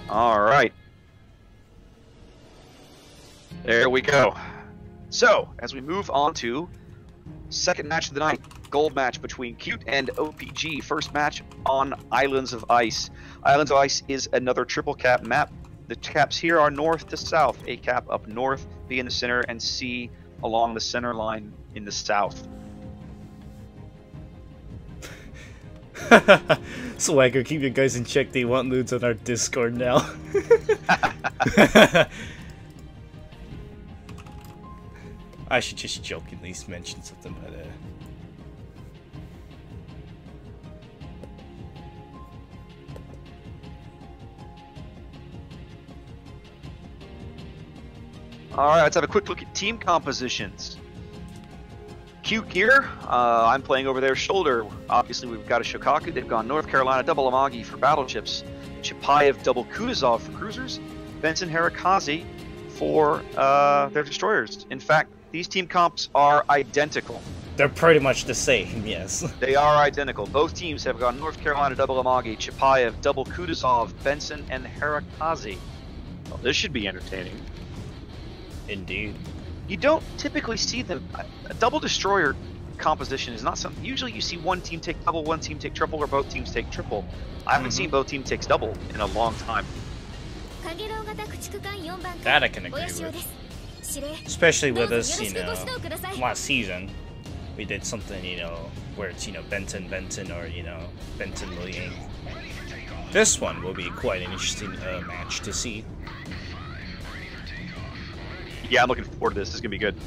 All right. There we go. So, as we move on to second match of the night, gold match between Cute and OPG. First match on Islands of Ice. Islands of Ice is another triple cap map. The caps here are north to south. A cap up north, B in the center, and C along the center line in the south. Swagger, keep your guys in check. They want loots on our Discord now. I should just jokingly mention something, but Alright, let's have a quick look at team compositions. Cute here. I'm playing over their shoulder. Obviously, we've got a Shokaku. They've gone North Carolina double Amagi for battleships. Chapayev double Kutuzov for cruisers. Benson Harakazi for their destroyers. In fact, these team comps are identical. they're pretty much the same, yes. They are identical. Both teams have gone North Carolina double Amagi, Chapayev double Kutuzov, Benson, and Harakazi. Well, this should be entertaining. Indeed. You don't typically see them. A double destroyer composition is not something. Usually you see one team take double, one team take triple, or both teams take triple. I haven't seen both teams take double in a long time. That I can agree with. Especially with us, you know, last season, we did something, you know, where it's, you know, Benton, or, you know, Benton Liang. This one will be quite an interesting match to see. Yeah, I'm looking forward to this. This is going to be good.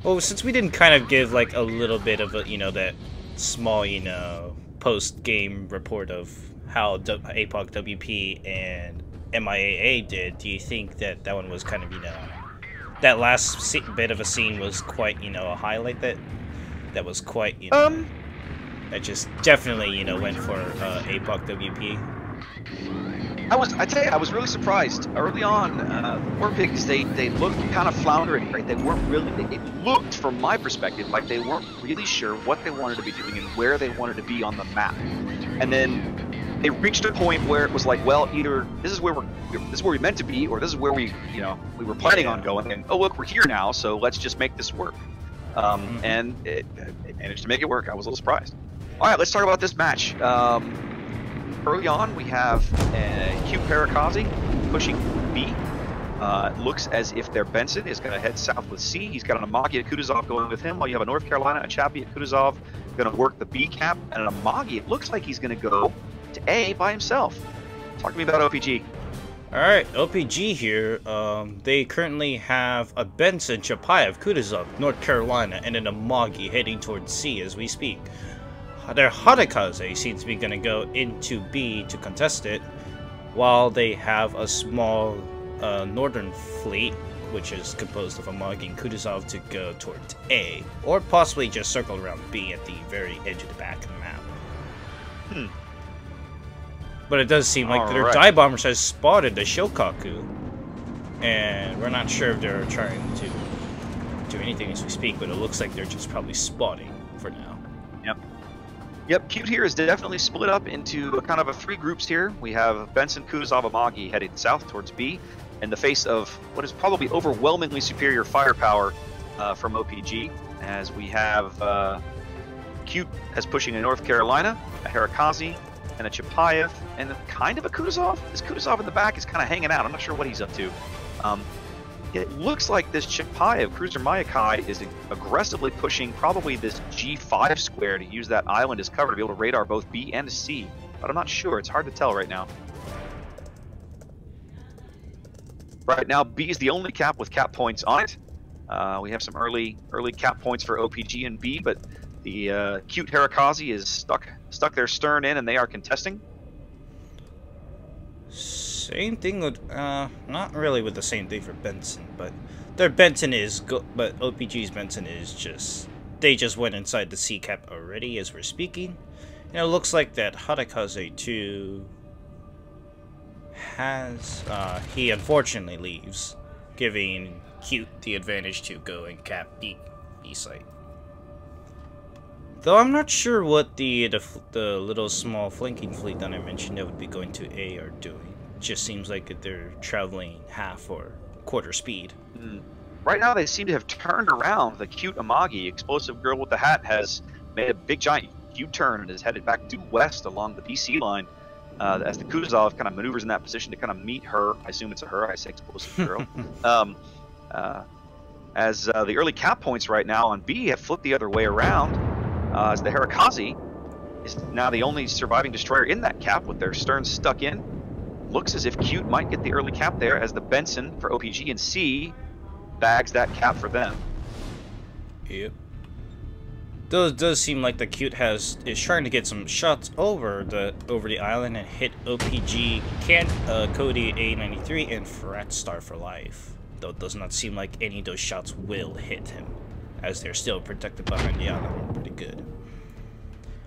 Well, since we didn't kind of give, like, a little bit of, a, you know, that small, you know, post-game report of how APOC WP and MIAA did, do you think that that one was kind of, you know, that last bit of a scene was quite, you know, a highlight that was quite, you know, that just definitely, you know, went for APOC WP? I tell you, I was really surprised. Early on, Warpigs, they looked kind of floundering, right? They weren't really, it looked, from my perspective, like they weren't really sure what they wanted to be doing and where they wanted to be on the map. And then they reached a point where it was like, well, either this is where we meant to be, or this is where we were planning on going, and oh look, we're here now, so let's just make this work. And it managed to make it work. I was a little surprised. All right, let's talk about this match. Early on, we have Q Parakazi pushing B. It looks as if their Benson is going to head south with C. He's got an Amagi at Kutuzov going with him, while you have a North Carolina, a Chappie at Kutuzov going to work the B cap, and an Amagi, it looks like he's going to go to A by himself. Talk to me about OPG. Alright, OPG here, they currently have a Benson, Chapayev, Kutuzov, North Carolina, and an Amagi heading towards C as we speak. Their Hata Khazi seems to be going to go into B to contest it, while they have a small northern fleet, which is composed of Amagi and Kutuzov, to go towards A, or possibly just circle around B at the very edge of the back of the map. But it does seem like their dive bombers has spotted the Shokaku, and we're not sure if they're trying to do anything as we speak, but it looks like they're just probably spotting for now. Yep, Cute here is definitely split up into kind of 3 groups here. We have Benson, Kutuzov, Amagi headed south towards B, in the face of what is probably overwhelmingly superior firepower from OPG, as we have Cute as pushing in North Carolina, a Harakazi, and a Chapayev, and kind of a Kutuzov. This Kutuzov in the back is kind of hanging out. I'm not sure what he's up to. It looks like this Chapayev, Cruiser Mayakai, is aggressively pushing probably this G5 square to use that island as cover to be able to radar both B and C. But I'm not sure. It's hard to tell right now. Right now, B is the only cap with cap points on it. We have some early cap points for OPG and B, but the cute Hata Khazi is stuck their stern in, and they are contesting. Same thing with, not really with the same thing for Benson, but their Benson is but OPG's Benson is just, they just went inside the C cap already as we're speaking. And it looks like that Hata Khazi 2 has, he unfortunately leaves, giving Cute the advantage to go and cap B site. Though I'm not sure what the little small flanking fleet that I mentioned that would be going to A are doing. It just seems like they're traveling half or quarter speed. Right now they seem to have turned around. The cute Amagi, explosive girl with the hat, has made a big giant U-turn and is headed back due west along the BC line. As the Kutuzov kind of maneuvers in that position to kind of meet her. I assume it's a her, I say explosive girl. As the early cap points right now on B have flipped the other way around, as the Hata Khazi is now the only surviving destroyer in that cap with their stern stuck in. Looks as if Cute might get the early cap there, as the Benson for OPG and C bags that cap for them. Yep. Does seem like the Cute is trying to get some shots over the island and hit OPG, Cody A93 and Frat Star for life. Though it does not seem like any of those shots will hit him, as they're still protected behind the island pretty good.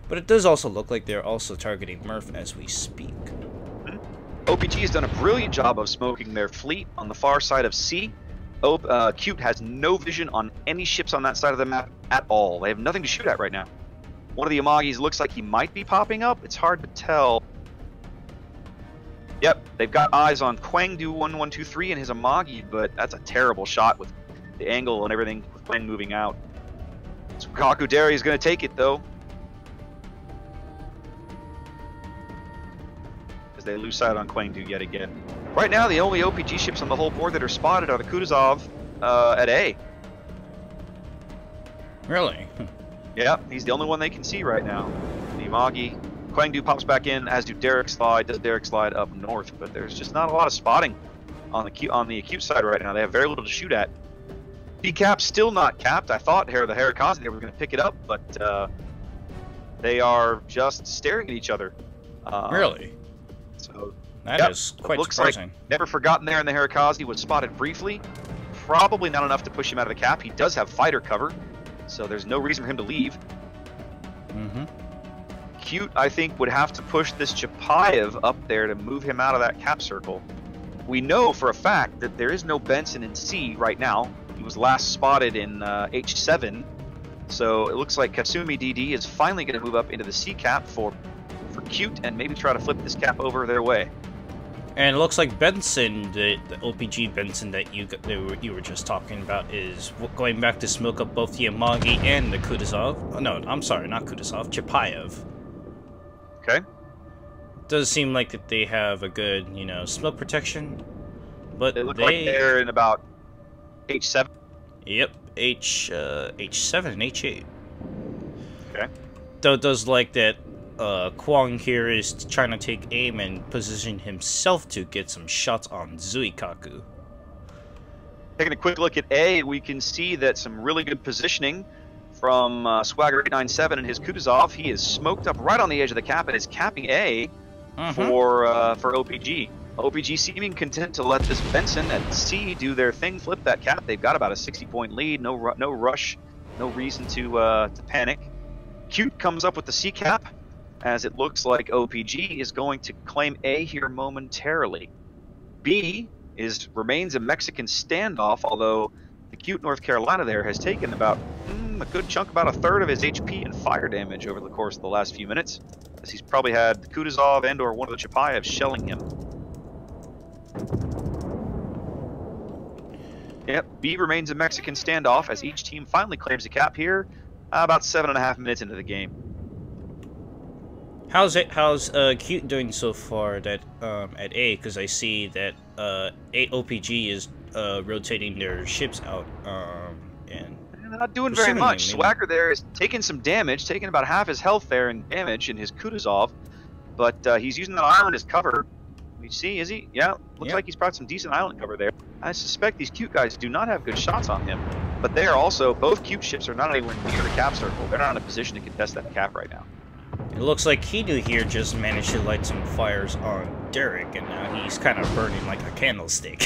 But it does also look like they're also targeting Murph as we speak. OPG has done a brilliant job of smoking their fleet on the far side of C. Cute has no vision on any ships on that side of the map at all. They have nothing to shoot at right now. One of the Amagis looks like he might be popping up. It's hard to tell. Yep, they've got eyes on Kwangdu 1123 and his Amagi, but that's a terrible shot with the angle and everything with Kwang moving out. So Kakuderi is going to take it though, as they lose sight on Kwangdu yet again. Right now, the only OPG ships on the whole board that are spotted are the Kutuzov at A. Really? Yeah, he's the only one they can see right now. The Amagi, Kwangdu pops back in, as do Derek Slide. Does Derek Slide up north? But there's just not a lot of spotting on the acute side right now. They have very little to shoot at. B cap still not capped. I thought the Hata Khazi they were going to pick it up, but they are just staring at each other. Really? So that is quite looks surprising. Like never forgotten there, and the Hata Khazi was spotted briefly. Probably not enough to push him out of the cap. He does have fighter cover, so there's no reason for him to leave. Cute, I think, would have to push this Chapayev up there to move him out of that cap circle. We know for a fact that there is no Benson in C right now. He was last spotted in H7, so it looks like Kasumi DD is finally going to move up into the C cap for Cute and maybe try to flip this cap over their way. And it looks like Benson, the OPG Benson that you were just talking about, is going back to smoke up both the Amagi and the Kutuzov. Oh, no, I'm sorry, not Kutuzov, Chapayev. Okay. Does seem like that they have a good, smoke protection, but they look like they're in about H7. Yep, H7 and H8. Okay. Though it does like that Kwang here is trying to take aim and position himself to get some shots on Zuikaku. Taking a quick look at A, we can see that some really good positioning from Swagger 897 and his Kutuzov. He is smoked up right on the edge of the cap and is capping A for OPG. OPG seeming content to let this Benson and C do their thing, flip that cap. They've got about a 60-point lead. No rush, no reason to panic. Cute comes up with the C cap, as it looks like OPG is going to claim A here momentarily. B remains a Mexican standoff, although the Cute North Carolina there has taken about a good chunk, about a third of his HP and fire damage over the course of the last few minutes, as he's probably had the Kutuzov and or one of the Chapayevs shelling him. Yep, B remains a Mexican standoff as each team finally claims a cap here, about 7.5 minutes into the game. How's Cute doing so far that at A? Because I see that OPG is rotating their ships out and they're not doing very much. Swagger there is taking some damage, taking about half his health there in damage in his Kutuzov, but he's using that island as cover. We see, is he? Yeah, looks like he's brought some decent island cover there. I suspect these Cute guys do not have good shots on him, but they are also, both Cute ships are not anywhere near the cap circle. They're not in a position to contest that cap right now. It looks like Kinu here just managed to light some fires on Derek, and now he's kind of burning like a candlestick.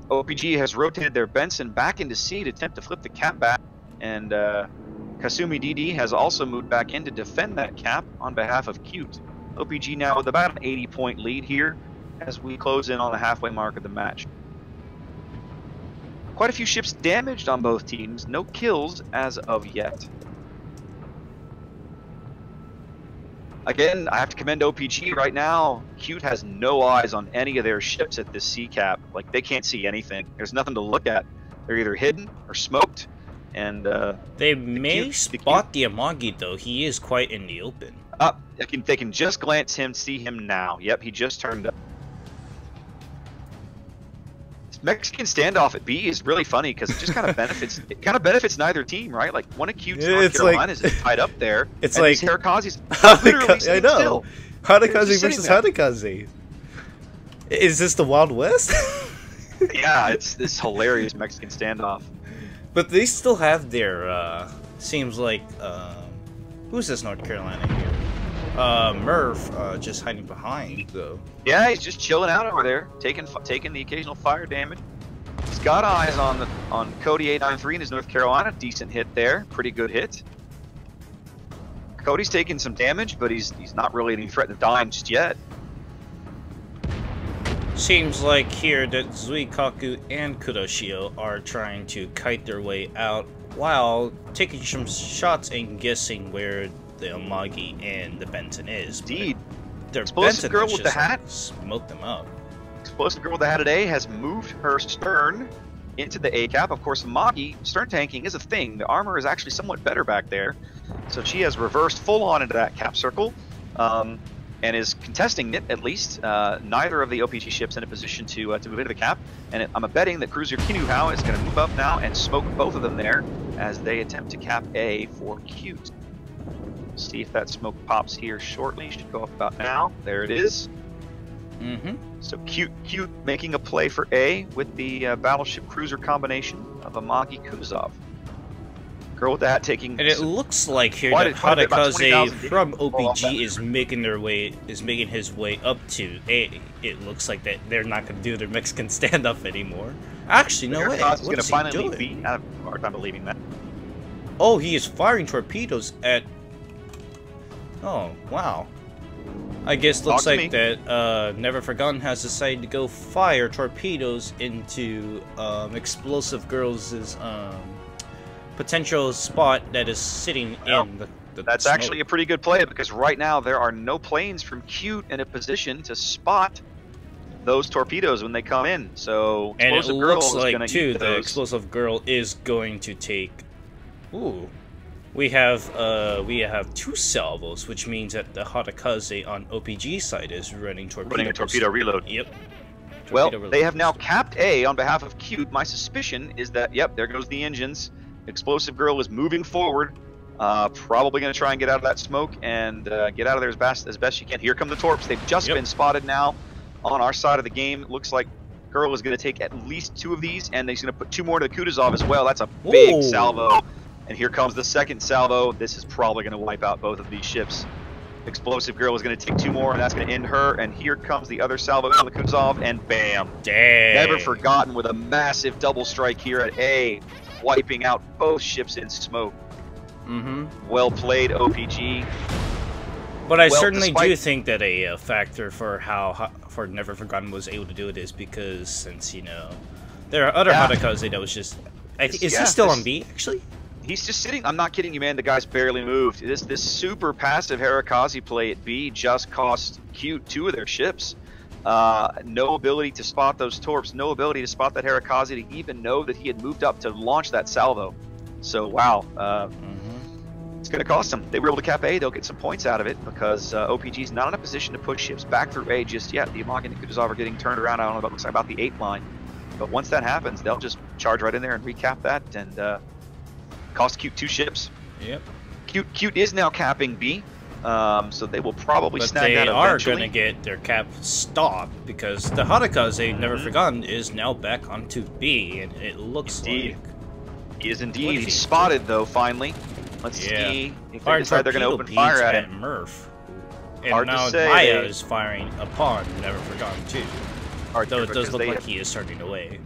OPG has rotated their Benson back into C to attempt to flip the cap back, and Kasumi DD has also moved back in to defend that cap on behalf of Cute. OPG now with about an 80-point lead here as we close in on the halfway mark of the match. Quite a few ships damaged on both teams, no kills as of yet. Again, I have to commend OPG right now. Cute has no eyes on any of their ships at this sea cap. Like, they can't see anything. There's nothing to look at. They're either hidden or smoked. And they may spot the Amagi though. He is quite in the open. They can just glance him, see him now. Yep, he just turned up. This Mexican standoff at B is really funny because it just kind of benefits. It kind of benefits neither team, right? Like one of Cute's North Carolina's is tied up there. It's and like Hata Khazi's literally sitting still. Hata Khazi versus Hata Khazi. Is this the Wild West? Yeah, it's this hilarious Mexican standoff. But they still have their, seems like, who's this North Carolina here? Murph, just hiding behind, though. Yeah, he's just chilling out over there, taking the occasional fire damage. He's got eyes on Cody 893 in his North Carolina. Decent hit there, pretty good hit. Cody's taking some damage, but he's not really any threat of dying just yet. Seems like here that Zuikaku and Kuroshio are trying to kite their way out while taking some shots and guessing where the Amagi and the Benton is. Indeed. Their Explosive Benton girl with the hat. Smoke them up. Explosive girl with the hat at A has moved her stern into the A cap. Of course, Amagi stern tanking is a thing. The armor is actually somewhat better back there, so she has reversed full on into that cap circle. And is contesting it, at least. Neither of the OPG ships in a position to move into the cap. And I'm betting that Cruiser Kinuhao is going to move up now and smoke both of them there as they attempt to cap A for Cute. See if that smoke pops here shortly. Should go up about now. There it is. So Cute making a play for A with the Battleship Cruiser combination of Amagi Kutuzov. Girl with that taking. And it looks like here that Hata Khazi from OPG is making his way up to A. It looks like that they're not going to do their Mexican standoff anymore. Actually, no way. What is he doing? I have a hard time believing that. Oh, he is firing torpedoes at. Oh wow. I guess looks like that Never Forgotten has decided to go fire torpedoes into Explosive Girls' potential spot that is sitting in the That's smoke. actually a pretty good play because right now there are no planes from Cute in a position to spot those torpedoes when they come in. So and it looks like too the Explosive Girl is going to take. Ooh, we have two salvos, which means that the Hata Khazi on OPG side is running torpedoes. Running a torpedo reload. Yep. Well, they have now capped A on behalf of Cute. My suspicion is that there goes the engines. Explosive Girl is moving forward, probably going to try and get out of that smoke and get out of there as best she can. Here come the torps. They've just been spotted now on our side of the game. It looks like Girl is going to take at least 2 of these, and he's going to put 2 more to the Kutuzov as well. That's a big salvo. And here comes the second salvo. This is probably going to wipe out both of these ships. Explosive Girl is going to take 2 more, and that's going to end her. And here comes the other salvo on the Kutuzov, and bam! Dang! Never Forgotten with a massive double strike here at A, wiping out both ships in smoke. Well played, OPG. But I certainly do think that a factor for how Never Forgotten was able to do it is because since there are other Hata Khazi that was just. Is he still on B actually? He's just sitting. I'm not kidding you, man. The guy's barely moved. This super passive Hata Khazi play at B just cost Cute 2 of their ships. No ability to spot those torps. No ability to spot that Hata Khazi to even know that he had moved up to launch that salvo. So wow, it's going to cost them. They were able to cap A. They'll get some points out of it because OPG's not in a position to push ships back through A just yet. The Amagi and the Kutuzov are getting turned around. I don't know about, looks like about the 8th line. But once that happens, they'll just charge right in there and recap that and cost Cute 2 ships. Yep. Cute is now capping B, so they will probably snag that eventually. They are going to get their cap stopped because the Hata Khazi, never forgotten, is now back onto B, and it looks like... He is indeed. He's spotted, though, finally. Let's see if they decide they're going to open fire at him. Murph. And Hard now to say. Maya is firing upon Never Forgotten, too. Though it does look like he is starting away.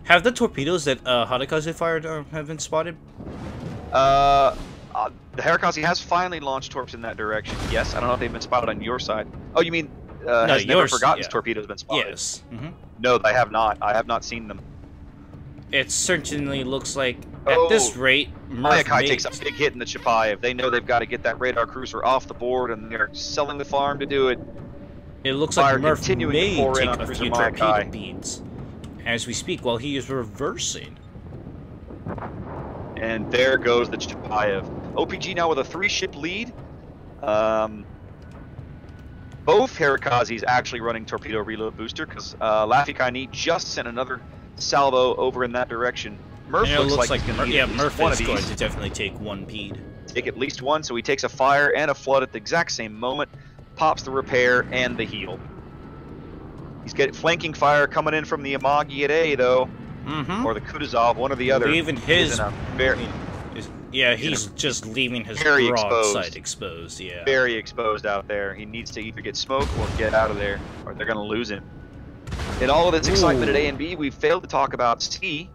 Have the torpedoes that Hata Khazi fired have been spotted? The Hata Khazi has finally launched torps in that direction. Yes, I don't know if they've been spotted on your side. Oh, you mean has Never Forgotten's torpedoes been spotted? Yes. No, I have not. I have not seen them. It certainly looks like, at this rate, Murph takes a big hit in the Chapayev. They know they've got to get that radar cruiser off the board, and they're selling the farm to do it. It looks like Murph may take a few torpedo beads as we speak while he is reversing. And there goes the Chapayev. OPG now with a 3-ship lead. Both Hata Khazis actually running torpedo reload booster because Lafikani just sent another salvo over in that direction. Murph looks like Murph is going to definitely take one bead. Take at least one, so he takes a fire and a flood at the exact same moment, pops the repair and the heal. He's getting flanking fire coming in from the Amagi at A, though, or the Kutuzov, one or the other. Even his, he's just leaving his broadside exposed. Yeah, very exposed out there. He needs to either get smoke or get out of there, or they're going to lose him. In all of this excitement at A and B, we failed to talk about C,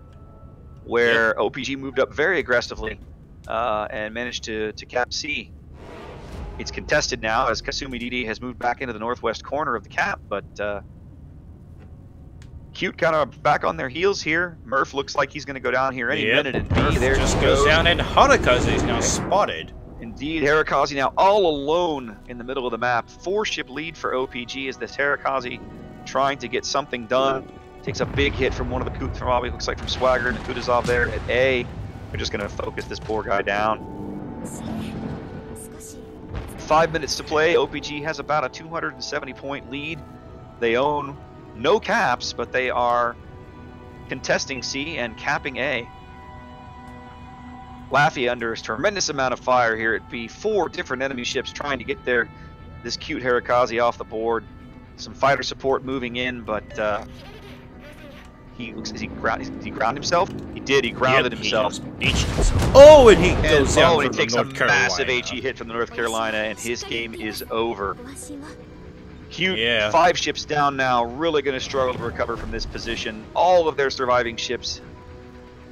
where OPG moved up very aggressively and managed to cap C. It's contested now as Kasumi Didi has moved back into the northwest corner of the cap, but Cute kind of back on their heels here. Murph looks like he's going to go down here any minute, and B there just goes down, and Hata Khazi is now spotted. Indeed, Hata Khazi now all alone in the middle of the map. 4-ship lead for OPG as this Hata Khazi trying to get something done. Takes a big hit from one of the Kutuzov, looks like from Swagger and Kutuzov there at A. They're just going to focus this poor guy down. 5 minutes to play. OPG has about a 270-point lead. They own no caps, but they are contesting C and capping A. Laffy under a tremendous amount of fire here at B. 4 different enemy ships trying to get this Cute Hata Khazi off the board. Some fighter support moving in, but he ground himself? He did. He grounded himself. Oh, and he goes down. He takes a massive HE hit from the North Carolina, and his game is over. Cute, 5 ships down now, really going to struggle to recover from this position. All of their surviving ships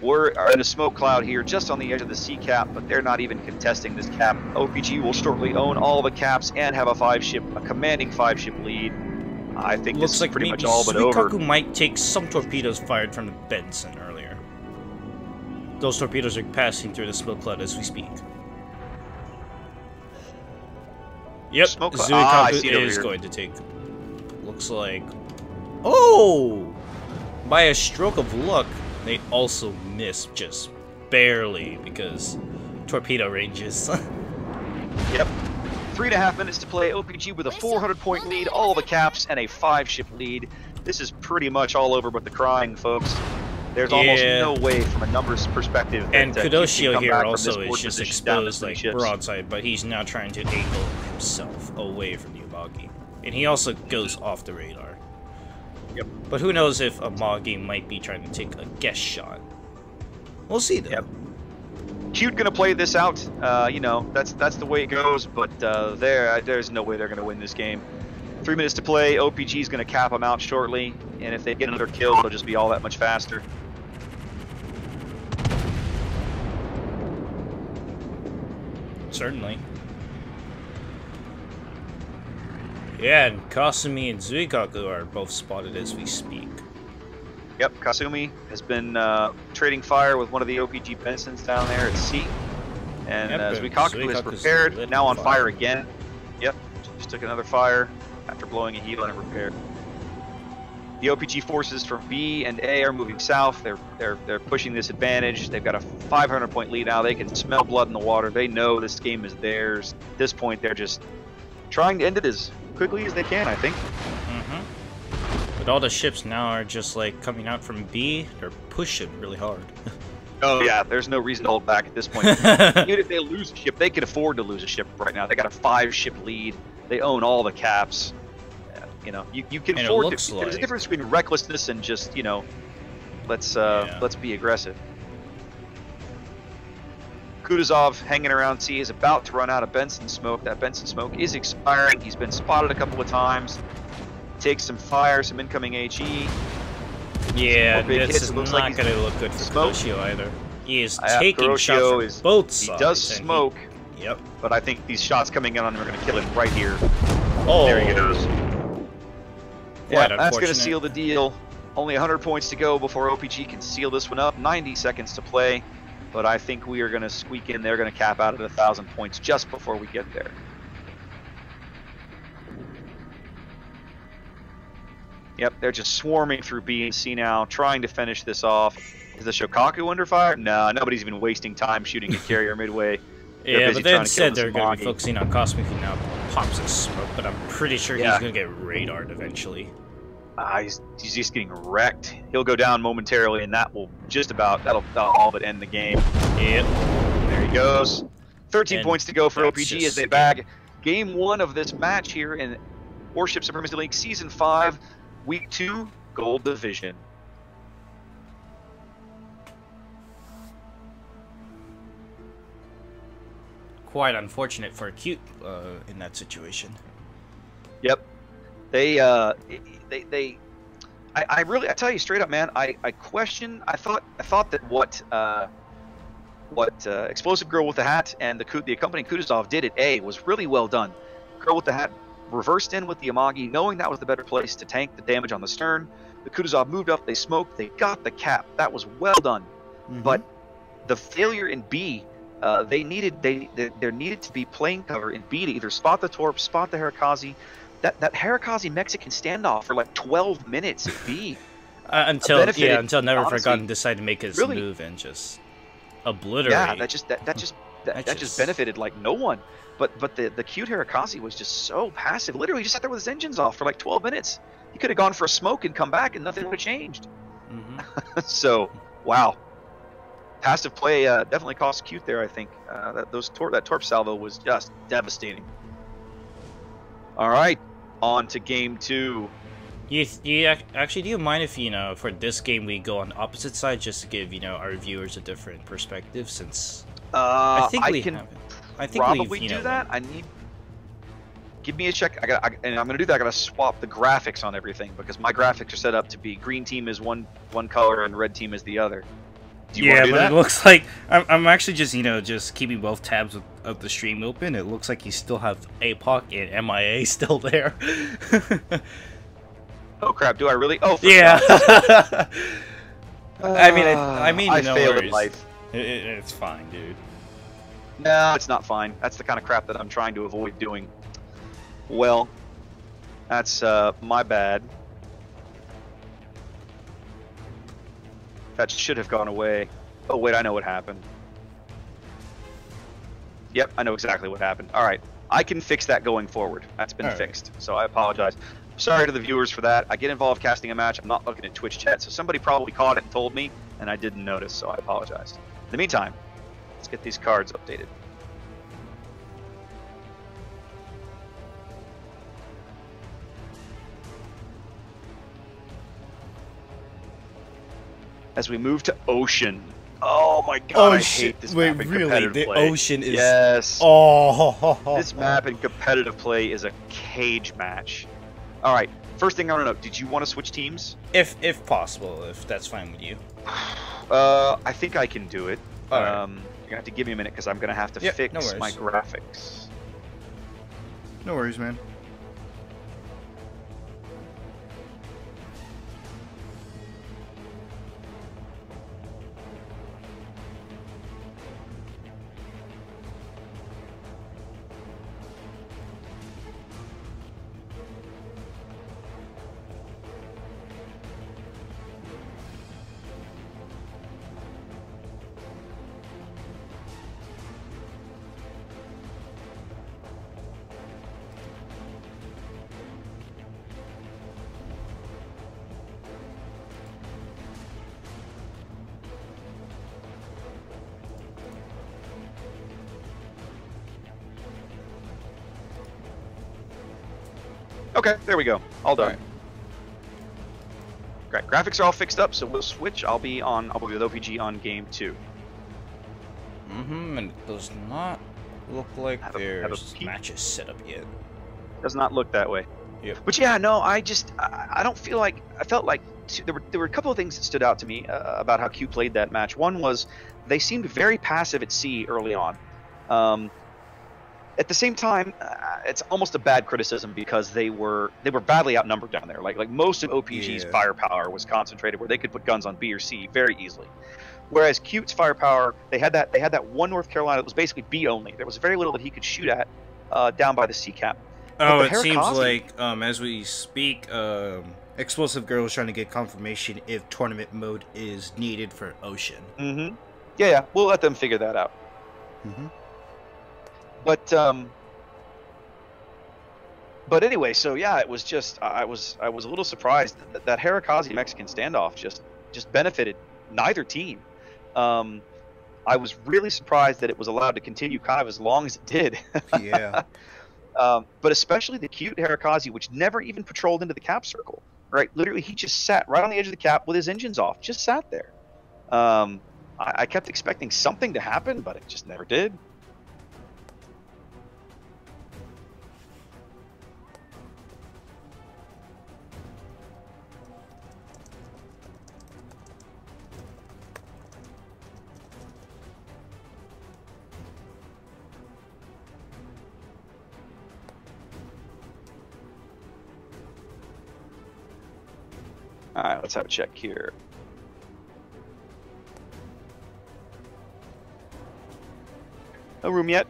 are in a smoke cloud here, just on the edge of the C cap, but they're not even contesting this cap. OPG will shortly own all the caps and have a commanding 5-ship lead. I think looks this is like pretty maybe much all but over. Suikaku might take some torpedoes fired from the Benson earlier. Those torpedoes are passing through the smoke cloud as we speak. Yep, Suikaku is going to take. Looks like. Oh! By a stroke of luck, they also missed just barely because torpedo ranges. Yep. 3.5 minutes to play. OPG with a 400-point lead, all the caps, and a 5-ship lead. This is pretty much all over but the crying, folks. There's almost no way from a numbers perspective. And Kudoshio here also is just exposed like broadside, but he's now trying to angle himself away from the Amagi. And he also goes off the radar. Yep. But who knows if Amagi might be trying to take a guess shot. We'll see though. Yep. Cute gonna play this out, you know, that's the way it goes, but there's no way they're gonna win this game. 3 minutes to play. OPG's gonna cap them out shortly, and if they get another kill, they'll just be all that much faster. Certainly. Yeah, and Kasumi and Suikaku are both spotted as we speak. Yep, Kasumi has been trading fire with one of the OPG Bensons down there at C. And Suikaku is prepared, now on fire again. Yep, just took another fire after blowing a heal and it repaired. The OPG forces from B and A are moving south. They're pushing this advantage. They've got a 500-point lead now. They can smell blood in the water. They know this game is theirs. At this point, they're just trying to end it as quickly as they can, I think. But all the ships now are just like coming out from B. They're pushing really hard. Oh yeah, there's no reason to hold back at this point. Even if they lose a ship, they can afford to lose a ship right now. They got a 5-ship lead. They own all the caps. You know, you can afford to. There's a difference between recklessness and just, you know, let's be aggressive. Kutuzov hanging around C is about to run out of Benson smoke. That Benson smoke is expiring. He's been spotted a couple of times. Takes some fire, some incoming HE. Yeah, this is not going to look good for Kuroshio either. He is taking Kuroshio shots from both sides. He does smoke. Yep. But I think these shots coming in on him are going to kill him right here. Oh. There he goes. Yeah, Quite that's going to seal the deal. Only 100 points to go before OPG can seal this one up. 90 seconds to play. But I think we are going to squeak in. They're going to cap out at 1,000 points just before we get there. Yep, they're just swarming through B and C now, trying to finish this off. Is the Shokaku under fire? No, nobody's even wasting time shooting a carrier midway. Yeah, but they said they're going to be focusing on Cosmic who now pops his smoke, but I'm pretty sure he's going to get radared eventually. He's just getting wrecked. He'll go down momentarily, and that will just about, that'll all but end the game. Yep. There he goes. 13 points to go for OPG as they bag Game 1 of this match here in Warships Supremacy League Season 5, Week 2, Gold Division. Quite unfortunate for Acute in that situation. Yep. I tell you straight up, man, I thought that what Explosive Girl with the Hat and the accompanying Kutuzov did at A was really well done. Girl with the Hat reversed in with the Amagi, knowing that was the better place to tank the damage on the stern. The Kutuzov moved up, they smoked, they got the cap. That was well done. But the failure in B, there needed to be plane cover in B to either spot the Torp, spot the Hata Khazi. That Hata Khazi Mexican standoff for like 12 minutes at B. until Never Forgotten decided to make his move and just obliterate. Yeah, that just benefited like no one. But the cute Hata Khazi was just so passive. Literally just sat there with his engines off for like 12 minutes. He could have gone for a smoke and come back and nothing would have changed. So, wow. Passive play definitely cost Cute there, I think. That Torp salvo was just devastating. All right, on to Game 2. Actually, do you mind if, for this game we go on the opposite side just to give, our viewers a different perspective since I think we can probably do that. Give me a check. And I'm gonna do that. I gotta swap the graphics on everything because my graphics are set up to be green team is one color and red team is the other. Do you want to do that? It looks like I'm actually just keeping both tabs of the stream open. It looks like you still have APOC and MIA still there. Oh crap! Do I really? Oh yeah. I mean, I no failed worries. at life. It's fine, dude. No, it's not fine. That's the kind of crap that I'm trying to avoid doing. Well, that's my bad. That should have gone away. Oh wait, I know what happened. Yep, I know exactly what happened. All right, I can fix that going forward. That's been fixed, so I apologize. Sorry to the viewers for that. I get involved casting a match. I'm not looking at Twitch chat, so somebody probably caught it and told me, and I didn't notice, so I apologize. In the meantime, let's get these cards updated. As we move to Ocean. Oh my god, I hate this map in competitive play. The Ocean is... Yes. Oh. This map in competitive play is a cage match. Alright, first thing I want to know, did you want to switch teams? If possible, if that's fine with you. I think I can do it. Right. You're going to have to give me a minute because I'm going to have to fix my graphics. No worries, man. Okay, there we go. All done. Alright. Great. Graphics are all fixed up, so we'll switch. I'll be with OPG on game 2. And it does not look like Have a there's peek. matches set up yet. Does not look that way. Yep. But yeah, no, I don't feel like, I felt like there were a couple of things that stood out to me about how Q played that match. One was they seemed very passive at sea early on. At the same time, it's almost a bad criticism because they were badly outnumbered down there. Like most of OPG's firepower was concentrated where they could put guns on B or C very easily. Whereas Cute's firepower, they had that one North Carolina that was basically B only. There was very little that he could shoot at down by the C cap. Oh, it seems like as we speak, Explosive Girl is trying to get confirmation if tournament mode is needed for Ocean. Mm-hmm. Yeah, we'll let them figure that out. Mm-hmm. But anyway, so yeah, it was just I was a little surprised that Hata Khazi Mexican standoff just benefited neither team. I was really surprised that it was allowed to continue kind of as long as it did. Yeah. But especially the cute Hata Khazi, which never even patrolled into the cap circle. Right, literally, he just sat right on the edge of the cap with his engines off, just sat there. I kept expecting something to happen, but it just never did. All right, let's have a check here. No room yet.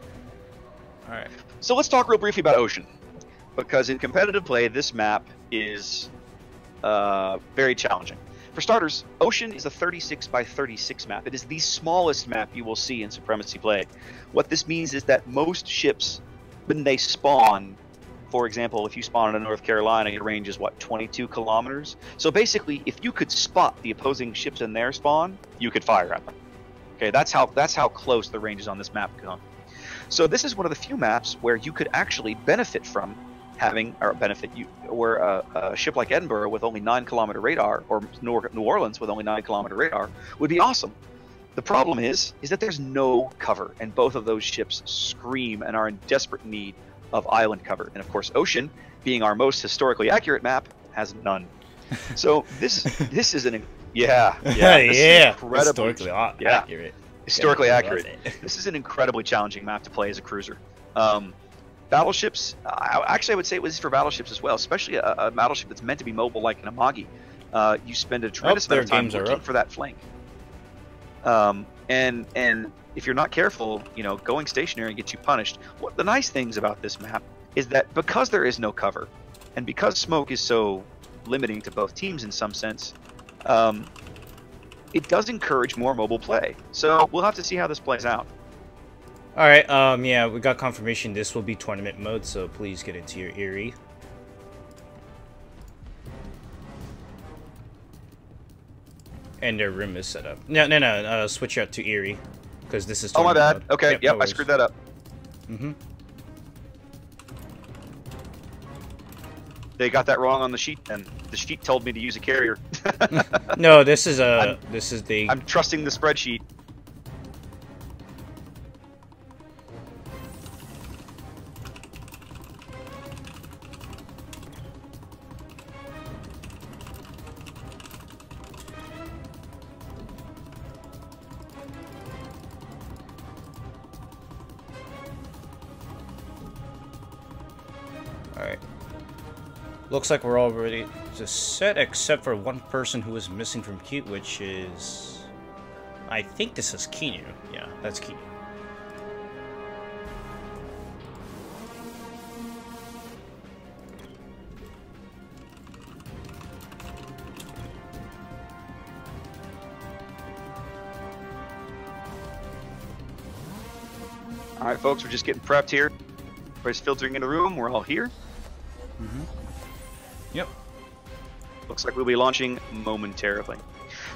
All right. So let's talk real briefly about Ocean, because in competitive play, this map is very challenging. For starters, Ocean is a 36 by 36 map. It is the smallest map you will see in Supremacy play. What this means is that most ships, when they spawn, for example, if you spawn in North Carolina, your range is, what, 22 kilometers? So basically, if you could spot the opposing ships in their spawn, you could fire at them. Okay, that's how close the ranges on this map come. So this is one of the few maps where you could actually benefit from having, where a ship like Edinburgh with only 9-kilometer radar, or New Orleans with only 9-kilometer radar, would be awesome. The problem is that there's no cover, and both of those ships scream and are in desperate need of island cover. And of course, Ocean, being our most historically accurate map, has none. So this is an historically accurate. Historically accurate. This is an incredibly challenging map to play as a cruiser. Battleships, I would say it was for battleships as well, especially a battleship that's meant to be mobile like an Amagi. You spend a tremendous amount of time looking for that flank. And if you're not careful, going stationary gets you punished. One of the nice things about this map is that because there is no cover, and because smoke is so limiting to both teams in some sense, it does encourage more mobile play. So we'll have to see how this plays out. All right. Yeah, we got confirmation this will be tournament mode, so please get into your Erie. And their room is set up. No. Switch out to Erie, because this is. Oh, my bad. Mode. Okay. Yep, no I screwed that up. Mm-hmm. They got that wrong on the sheet, and the sheet told me to use a carrier. No, this is the. I'm trusting the spreadsheet. Alright. Looks like we're all ready to set, except for one person who is missing from Cute, which is... I think this is Keanu. Yeah, that's Keanu. Alright, folks, we're just getting prepped here. Everybody's filtering in the room. We're all here. Mm-hmm. Yep. Looks like we'll be launching momentarily.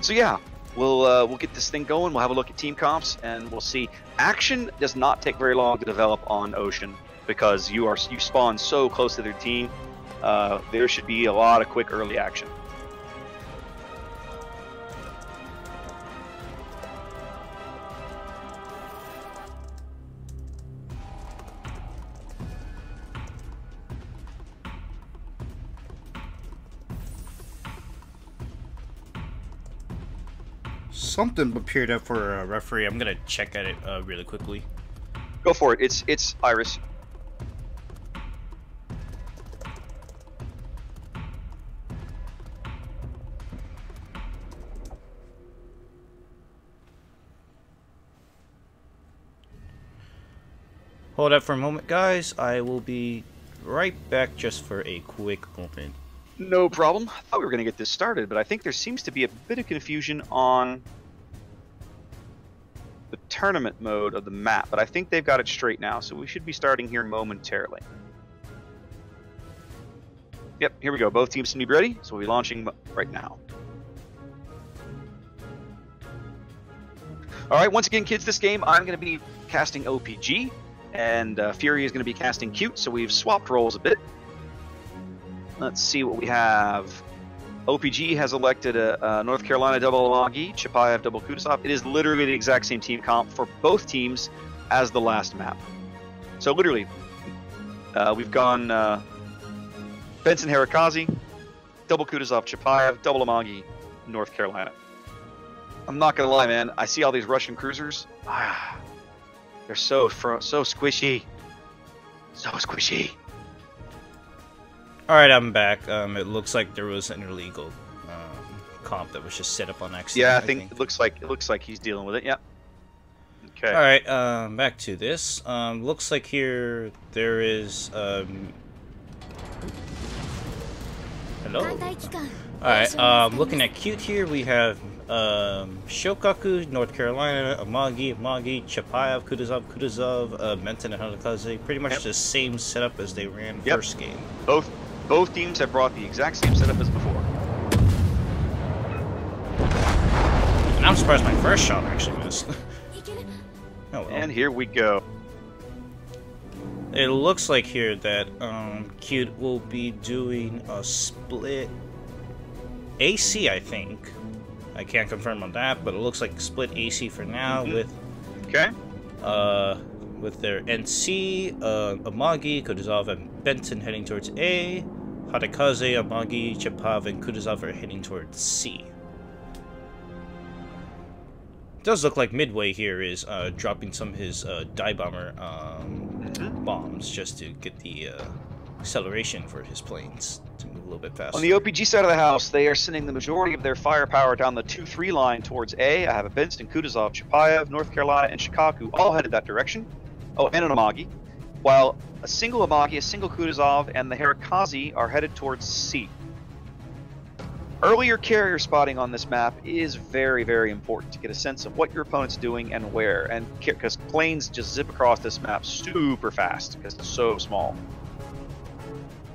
So yeah, we'll get this thing going. We'll have a look at team comps, and we'll see. Action does not take very long to develop on Ocean because you spawn so close to their team. there should be a lot of quick early action. Something appeared up for a referee. I'm gonna check at it really quickly. Go for it. It's Iris. Hold up for a moment, guys. I will be right back just for a quick moment. No problem. I thought we were going to get this started, but I think there seems to be a bit of confusion on the tournament mode of the map, but I think they've got it straight now, so we should be starting here momentarily. Yep, here we go. Both teams seem to be ready, so we'll be launching right now. Alright, once again, kids, this game I'm going to be casting OPG, and Fury is going to be casting Cute, so we've swapped roles a bit. Let's see what we have. OPG has elected a North Carolina double Amagi, Chapayev double Kutuzov. It is literally the exact same team comp for both teams as the last map. So literally, we've gone Benson Hata Khazi, double Kutuzov Chapayev, double Amagi, North Carolina. I'm not gonna lie, man. I see all these Russian cruisers. They're so squishy, so squishy. All right, I'm back. It looks like there was an illegal comp that was just set up on accident. Yeah, I think it looks like he's dealing with it. Yeah. Okay. All right, back to this. Looks like here there is. Hello. All right. Looking at Cute here, we have Shokaku, North Carolina, Amagi, Chapayev, Kutuzov, Benton, and Hata Khazi. Pretty much the same setup as they ran first game. Both teams have brought the exact same setup as before. And I'm surprised my first shot actually missed. Oh, well. And here we go. It looks like here that Cute will be doing a split AC, I think. I can't confirm on that, but it looks like split AC for now with their NC, Amagi, Kutuzov, and Benton heading towards A. Hata Khazi, Amagi, Chapayev, and Kutuzov are heading towards C. It does look like Midway here is dropping some of his dive bomber bombs just to get the acceleration for his planes to move a little bit faster. On the OPG side of the house, they are sending the majority of their firepower down the 2-3 line towards A. I have a Benson, Kutuzov, Chapayev, North Carolina, and Shikaku all headed that direction. Oh, and an Amagi. While a single Amagi, a single Kutuzov, and the Hata Khazi are headed towards C. Earlier carrier spotting on this map is very, very important to get a sense of what your opponent's doing and where, and because planes just zip across this map super fast because it's so small.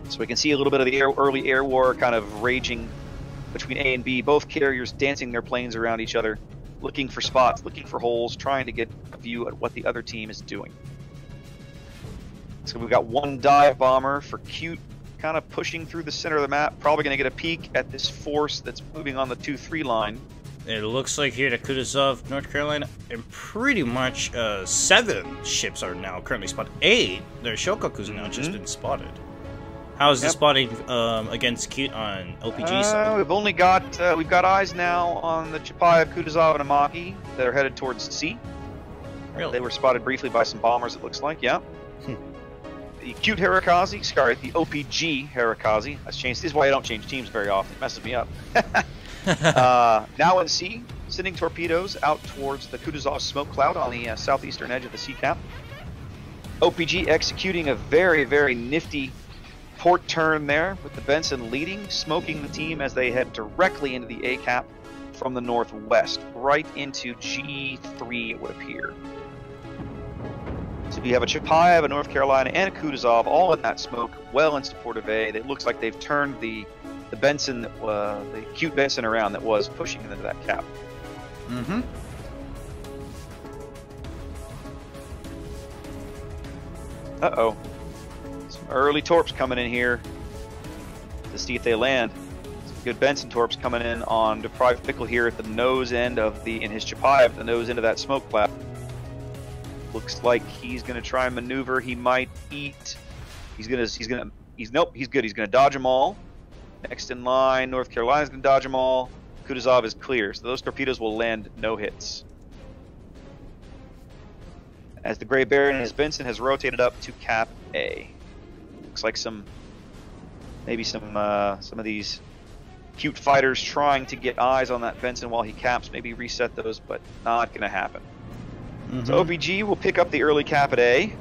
So we can see a little bit of the early air war kind of raging between A and B, both carriers dancing their planes around each other, looking for spots, looking for holes, trying to get a view at what the other team is doing. So we've got one dive bomber for Cute, kind of pushing through the center of the map, probably going to get a peek at this force that's moving on the 2-3 line. It looks like here that Kutuzov, North Carolina, and pretty much 7 ships are now currently spotted. 8, their Shokaku's now just been spotted. How is the spotting against Cute on OPG side? We've got eyes now on the Chapayev, Kutuzov, and Amagi that are headed towards C. Really? They were spotted briefly by some bombers, it looks like, yeah. The Cute Hata Khazi, sorry, the OPG Hata Khazi. That's changed. This is why I don't change teams very often. It messes me up. Now in C, sending torpedoes out towards the Kutuzov smoke cloud on the southeastern edge of the C cap. OPG executing a very, very nifty port turn there with the Benson leading, smoking the team as they head directly into the A cap from the northwest, right into G3 it would appear. So you have a Chapayev, a North Carolina, and a Kutuzov all in that smoke, well in support of A. It looks like they've turned the Benson, the Cute Benson around that was pushing into that cap. Mm-hmm. Uh-oh. Some early torps coming in here. to see if they land. Some good Benson torps coming in on Deprived Pickle here at the nose end of in his Chapayev, the nose end of that smoke cloud. Looks like he's gonna try and maneuver. He might eat. Nope, he's good. He's gonna dodge them all. Next in line, North Carolina's gonna dodge them all. Kutuzov is clear, so those torpedoes will land no hits. As the Gray Baron and his Benson has rotated up to Cap A. Looks like maybe some of these cute fighters trying to get eyes on that Benson while he caps, maybe reset those, but not gonna happen. So OPG will pick up the early cap at A,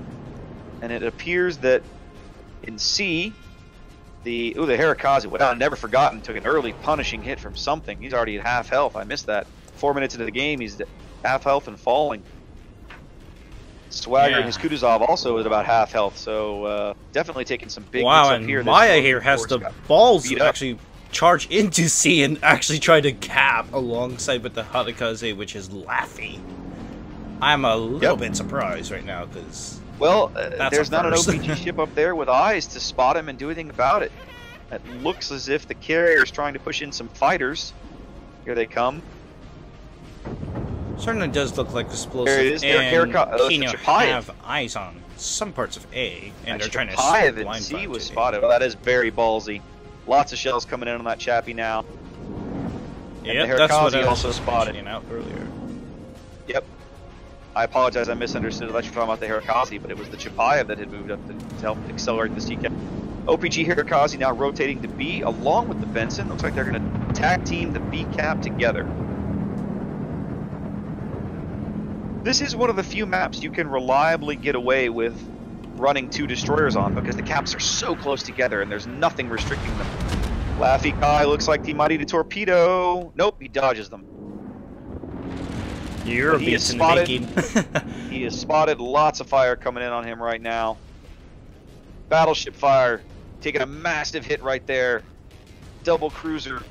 and it appears that in C, the Hata Khazi, what I've never forgotten, took an early punishing hit from something. He's already at half health. I missed that. 4 minutes into the game, he's at half health and falling. Swagger and his Kutuzov also is about half health, so definitely taking some big hits up here. Maya here has the balls to actually charge into C and actually try to cap alongside with the Hata Khazi, which is Laffy. I'm a little bit surprised right now because there's not an OPG ship up there with eyes to spot him and do anything about it. It looks as if the carrier is trying to push in some fighters. Here they come. Certainly does look like explosive. There it is. And Kino have eyes on some parts of A, and they're trying to blind C was spotted. Well, that is very ballsy. Lots of shells coming in on that Chappie now. Yeah, that's what I was also spotted out earlier. Yep. I apologize, I misunderstood. I thought you were talking about the Hata Khazi, but it was the Chapayev that had moved up to help accelerate the CCAP. OPG Hata Khazi now rotating to B along with the Benson. Looks like they're going to tag team the B cap together. This is one of the few maps you can reliably get away with running 2 destroyers on because the caps are so close together and there's nothing restricting them. Laffy Kai looks like he might eat a torpedo. Nope, he dodges them. You're a beast in the making. He has spotted lots of fire coming in on him right now. Battleship fire, taking a massive hit right there. Double cruiser.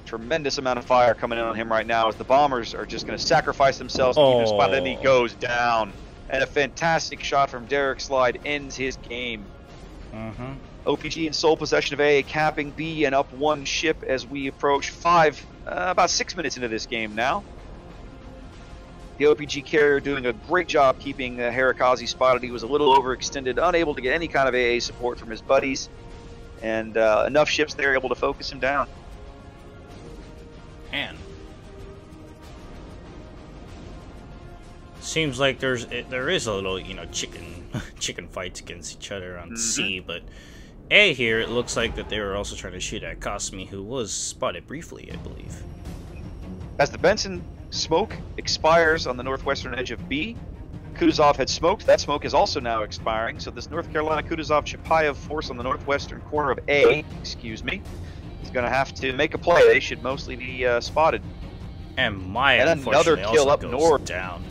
Tremendous amount of fire coming in on him right now as the bombers are just going to sacrifice themselves to keep him spotted, and he goes down. And a fantastic shot from Derek Slide ends his game. OPG in sole possession of A, capping B and up 1 ship as we approach about 6 minutes into this game now. The OPG carrier doing a great job keeping Hata Khazi spotted. He was a little overextended, unable to get any kind of AA support from his buddies, and enough ships there able to focus him down. Man. Seems like there is a little, chicken fights against each other on C, but A here, it looks like that they were also trying to shoot at Cosme, who was spotted briefly, I believe. As the Benson smoke expires on the northwestern edge of B, Kutuzov had smoked. That smoke is also now expiring, so this North Carolina Kutuzov Chapayev force on the northwestern corner of A, is going to have to make a play. They should mostly be spotted. And Maya, and another kill up north. Down.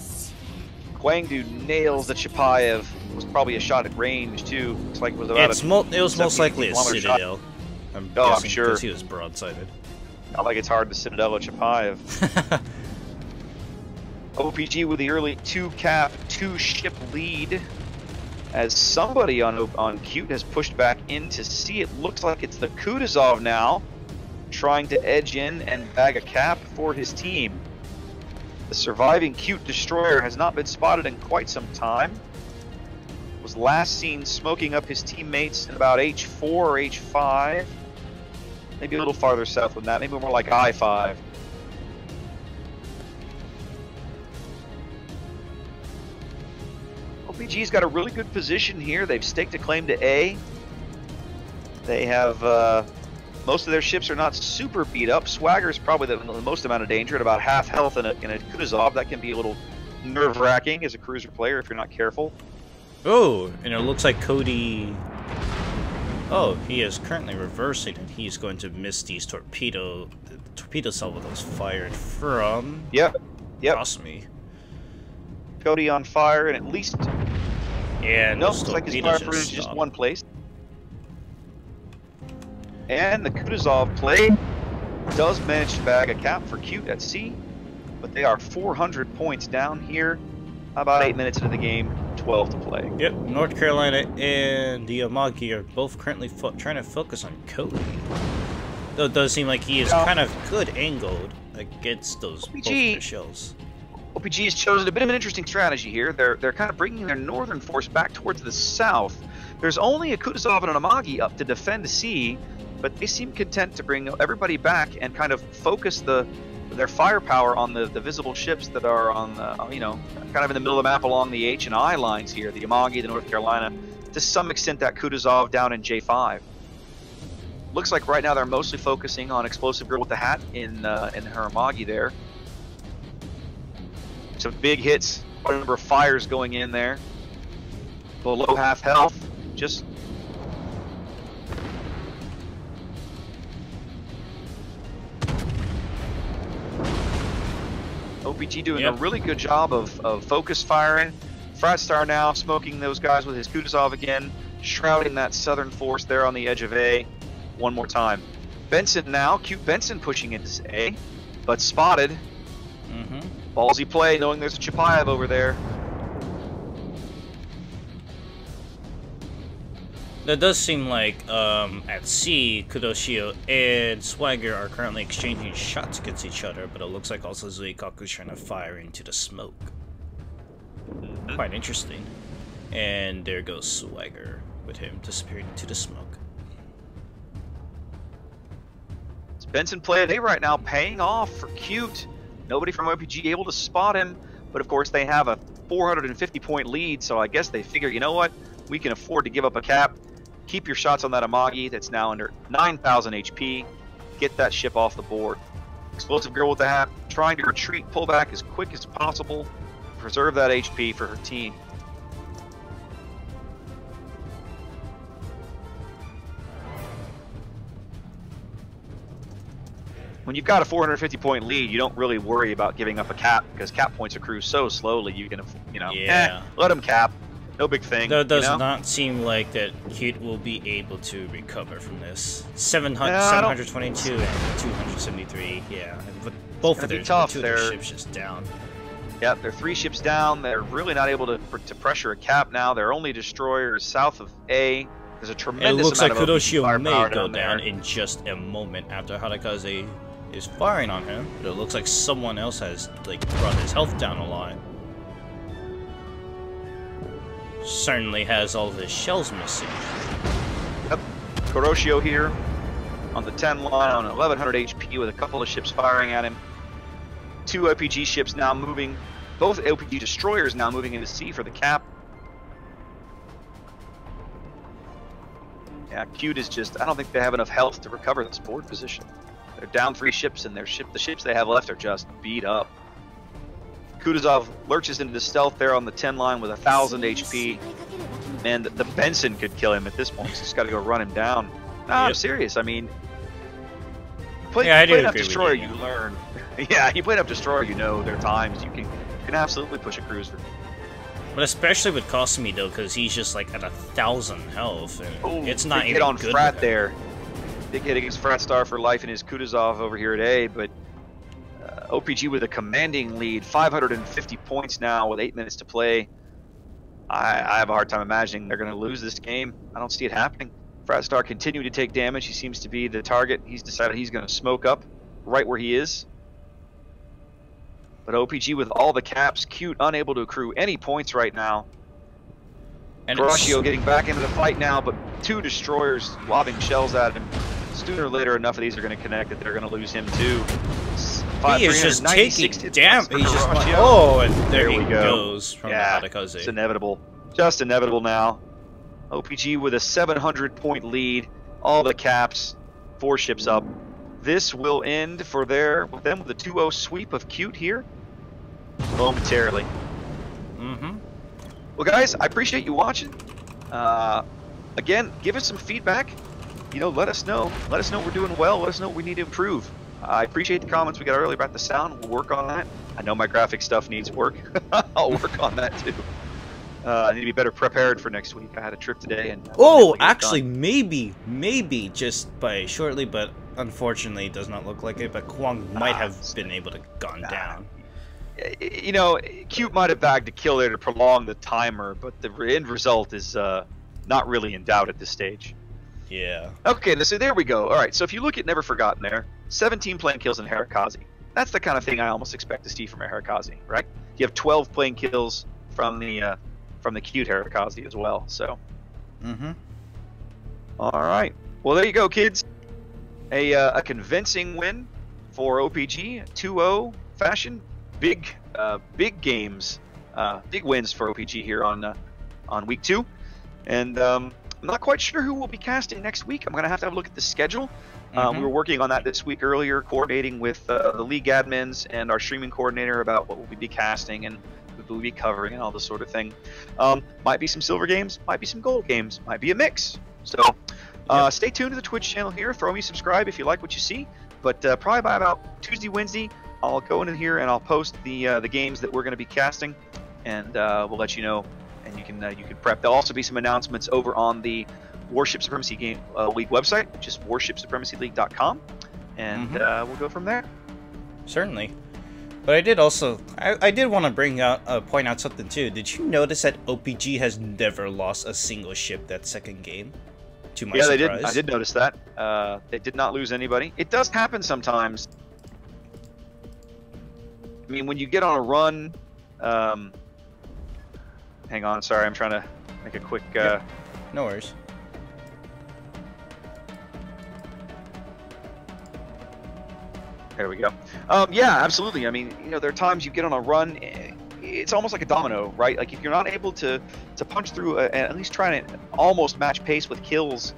Guangdu nails the Chapayev. Was probably a shot at range too. Looks like it was about it was most likely a Citadel. I'm sure because he was broadsided. Not like it's hard to Citadel a Chapayev. OPG with the early 2-cap, 2-ship lead. As somebody on Cute has pushed back into C, it looks like it's the Kutuzov now, trying to edge in and bag a cap for his team. The surviving Cute destroyer has not been spotted in quite some time. Was last seen smoking up his teammates in about H4 or H5. Maybe a little farther south than that, maybe more like I5. OPG's got a really good position here. They've staked a claim to A. They have, most of their ships are not super beat up. Swagger's probably the most amount of danger at about half health in a Kutuzov. That can be a little nerve-wracking as a cruiser player if you're not careful. Oh, and it looks like Cody... Oh, he is currently reversing and he's going to miss these torpedo salvo that was fired from... Yep. Cosme. Cody on fire, and at least... Yeah, no, looks like his fire is just one place. And the Kutuzov play does manage to bag a cap for Cute at C, but they are 400 points down here. About 8 minutes into the game, 12 to play. Yep, North Carolina and the Amagi are both currently trying to focus on Cody. Though it does seem like he is kind of good angled against those both their shells. OPG has chosen a bit of an interesting strategy here. They're kind of bringing their northern force back towards the south. There's only a Kutuzov and an Amagi up to defend C, but they seem content to bring everybody back and kind of focus their firepower on the visible ships that are on the, you know, kind of in the middle of the map along the H and I lines here. The Amagi, the North Carolina, to some extent that Kutuzov down in J5. Looks like right now they're mostly focusing on Explosive Girl with the Hat in her Amagi there. Some big hits, quite a number of fires going in there. Below half health, just OPG doing a really good job of focus firing. Fratstar now smoking those guys with his Kutuzov again, shrouding that southern force there on the edge of A. One more time. Benson now, cute Benson pushing into A, but spotted. Ballsy play, knowing there's a Chapayev over there. That does seem like at C, Kudoshio and Swagger are currently exchanging shots against each other, but it looks like also Zuikaku's trying to fire into the smoke. Quite interesting. And there goes Swagger with him disappearing into the smoke. It's Benson playing A right now, paying off for cute. Nobody from OPG able to spot him, but of course they have a 450-point lead, so I guess they figure, you know what, we can afford to give up a cap. Keep your shots on that Amagi that's now under 9,000 HP. Get that ship off the board. Explosive Girl with the Hat, trying to retreat, pull back as quick as possible, preserve that HP for her team. When you've got a 450-point lead, you don't really worry about giving up a cap because cap points accrue so slowly. You can, you know, let them cap. No big thing. Though it does not seem like that Cute will be able to recover from this. 722 and 273. Yeah, but both of their ships just down. Yep, they're 3 ships down. They're really not able to pressure a cap now. They're only destroyers south of A. There's a tremendous It looks like amount of Kudoshio may go down down in just a moment after Hata Khazi is firing on him. But it looks like someone else has like brought his health down a lot. Certainly has all of his shells missing. Yep, Kuroshio here on the 10 line on 1100 HP with a couple of ships firing at him. 2 OPG ships now moving, both OPG destroyers now moving into C for the cap. Yeah, Cute is just, I don't think they have enough health to recover this board position. They're down 3 ships and the ships they have left are just beat up. Kutuzov lurches into the stealth there on the 10 line with 1,000 HP. And the Benson could kill him at this point. He's just got to go run him down. No, I'm serious. I mean, play enough Destroyer, you learn. Yeah, you play enough Destroyer, you know their times. You can absolutely push a cruiser. But especially with Kosumi though, because he's just like at 1,000 health. And it's not big even hit on good Frat there. Big hit against Fratstar for life in his Kutuzov over here at A, but OPG with a commanding lead, 550 points now with 8 minutes to play. I have a hard time imagining they're going to lose this game. I don't see it happening. Fratstar continuing to take damage. He seems to be the target. He's decided he's going to smoke up right where he is. But OPG with all the caps, Cute unable to accrue any points right now. And Kuroshio getting back into the fight now, but 2 destroyers lobbing shells at him. Sooner or later, enough of these are going to connect that they're going to lose him too. He is just taking damage. He's just like, oh, and there he goes from the Hata Khazi. It's inevitable. Just inevitable now. OPG with a 700-point lead. All the caps. 4 ships up. This will end for them with a 2-0 sweep of Cute here momentarily. Well, guys, I appreciate you watching. Again, give us some feedback. You know, let us know. Let us know we're doing well. Let us know what we need to improve. I appreciate the comments we got earlier about the sound. We'll work on that. I know my graphic stuff needs work. I'll work on that too. I need to be better prepared for next week. I had a trip today, and actually, maybe just by shortly, but unfortunately, it does not look like it. But Kwang might have been able to gone down. you know, Cute might have bagged a kill there to prolong the timer, but the end result is not really in doubt at this stage. Yeah. Okay, so there we go. All right, so if you look at Never Forgotten there, 17 playing kills in Hata Khazi. That's the kind of thing I almost expect to see from a Hata Khazi, right? You have 12 playing kills from the Cute Hata Khazi as well. So. Mm-hmm. All right. Well, there you go, kids. A convincing win for OPG, 2-0 fashion. Big games, big wins for OPG here on week 2, and I'm not quite sure who we'll be casting next week. I'm gonna have to have a look at the schedule. We were working on that this week earlier, coordinating with the league admins and our streaming coordinator about what we'll be casting and what we'll be covering and all this sort of thing. Might be some silver games, might be some gold games, might be a mix. So stay tuned to the Twitch channel here. Throw me subscribe if you like what you see. But probably by about Tuesday, Wednesday, I'll go in here and I'll post the games that we're going to be casting, and we'll let you know. And you can prep. There'll also be some announcements over on the Warships Supremacy Game League website, which is warshipsupremacyleague.com, and we'll go from there. Certainly. But I did also, I did want to point out something too. Did you notice that OPG has never lost a single ship that second game? To my surprise. They did. I did notice that. They did not lose anybody. It does happen sometimes. I mean, when you get on a run, hang on, sorry, I'm trying to make a quick. No worries. There we go. Yeah, absolutely. I mean, you know, there are times you get on a run. It's almost like a domino, right? Like if you're not able to punch through and at least try to almost match pace with kills,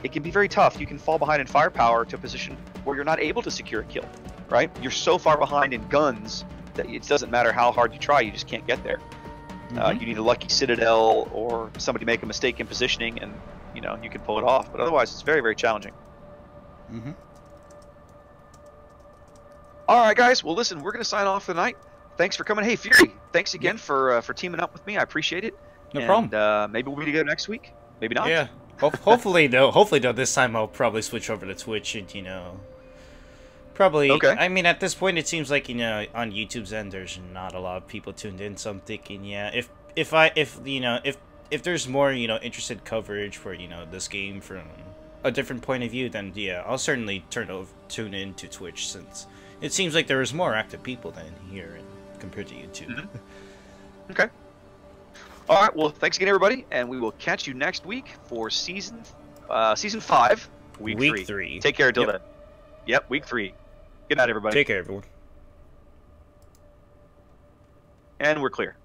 it can be very tough. You can fall behind in firepower to a position where you're not able to secure a kill, right? You're so far behind in guns that it doesn't matter how hard you try, you just can't get there. You need a lucky citadel or somebody make a mistake in positioning, and you know you can pull it off. But otherwise, it's very, very challenging. All right, guys. Well, listen, we're going to sign off for the night. Thanks for coming. Hey, Fury, thanks again for teaming up with me. I appreciate it. No problem. Maybe we'll be together next week. Maybe not. Yeah. Hopefully, though. Hopefully, though, this time I'll probably switch over to Twitch and, you know, probably. Okay. I mean, at this point, it seems like, you know, on YouTube's end, there's not a lot of people tuned in. So I'm thinking, yeah, if there's more, you know, interested coverage for, you know, this game from a different point of view, then yeah, I'll certainly tune in to Twitch, since it seems like there is more active people than here compared to YouTube. Okay. All right. Well, thanks again, everybody, and we will catch you next week for season 5, week 3. Take care until then. Yep, week 3. Good night, everybody. Take care, everyone. And we're clear.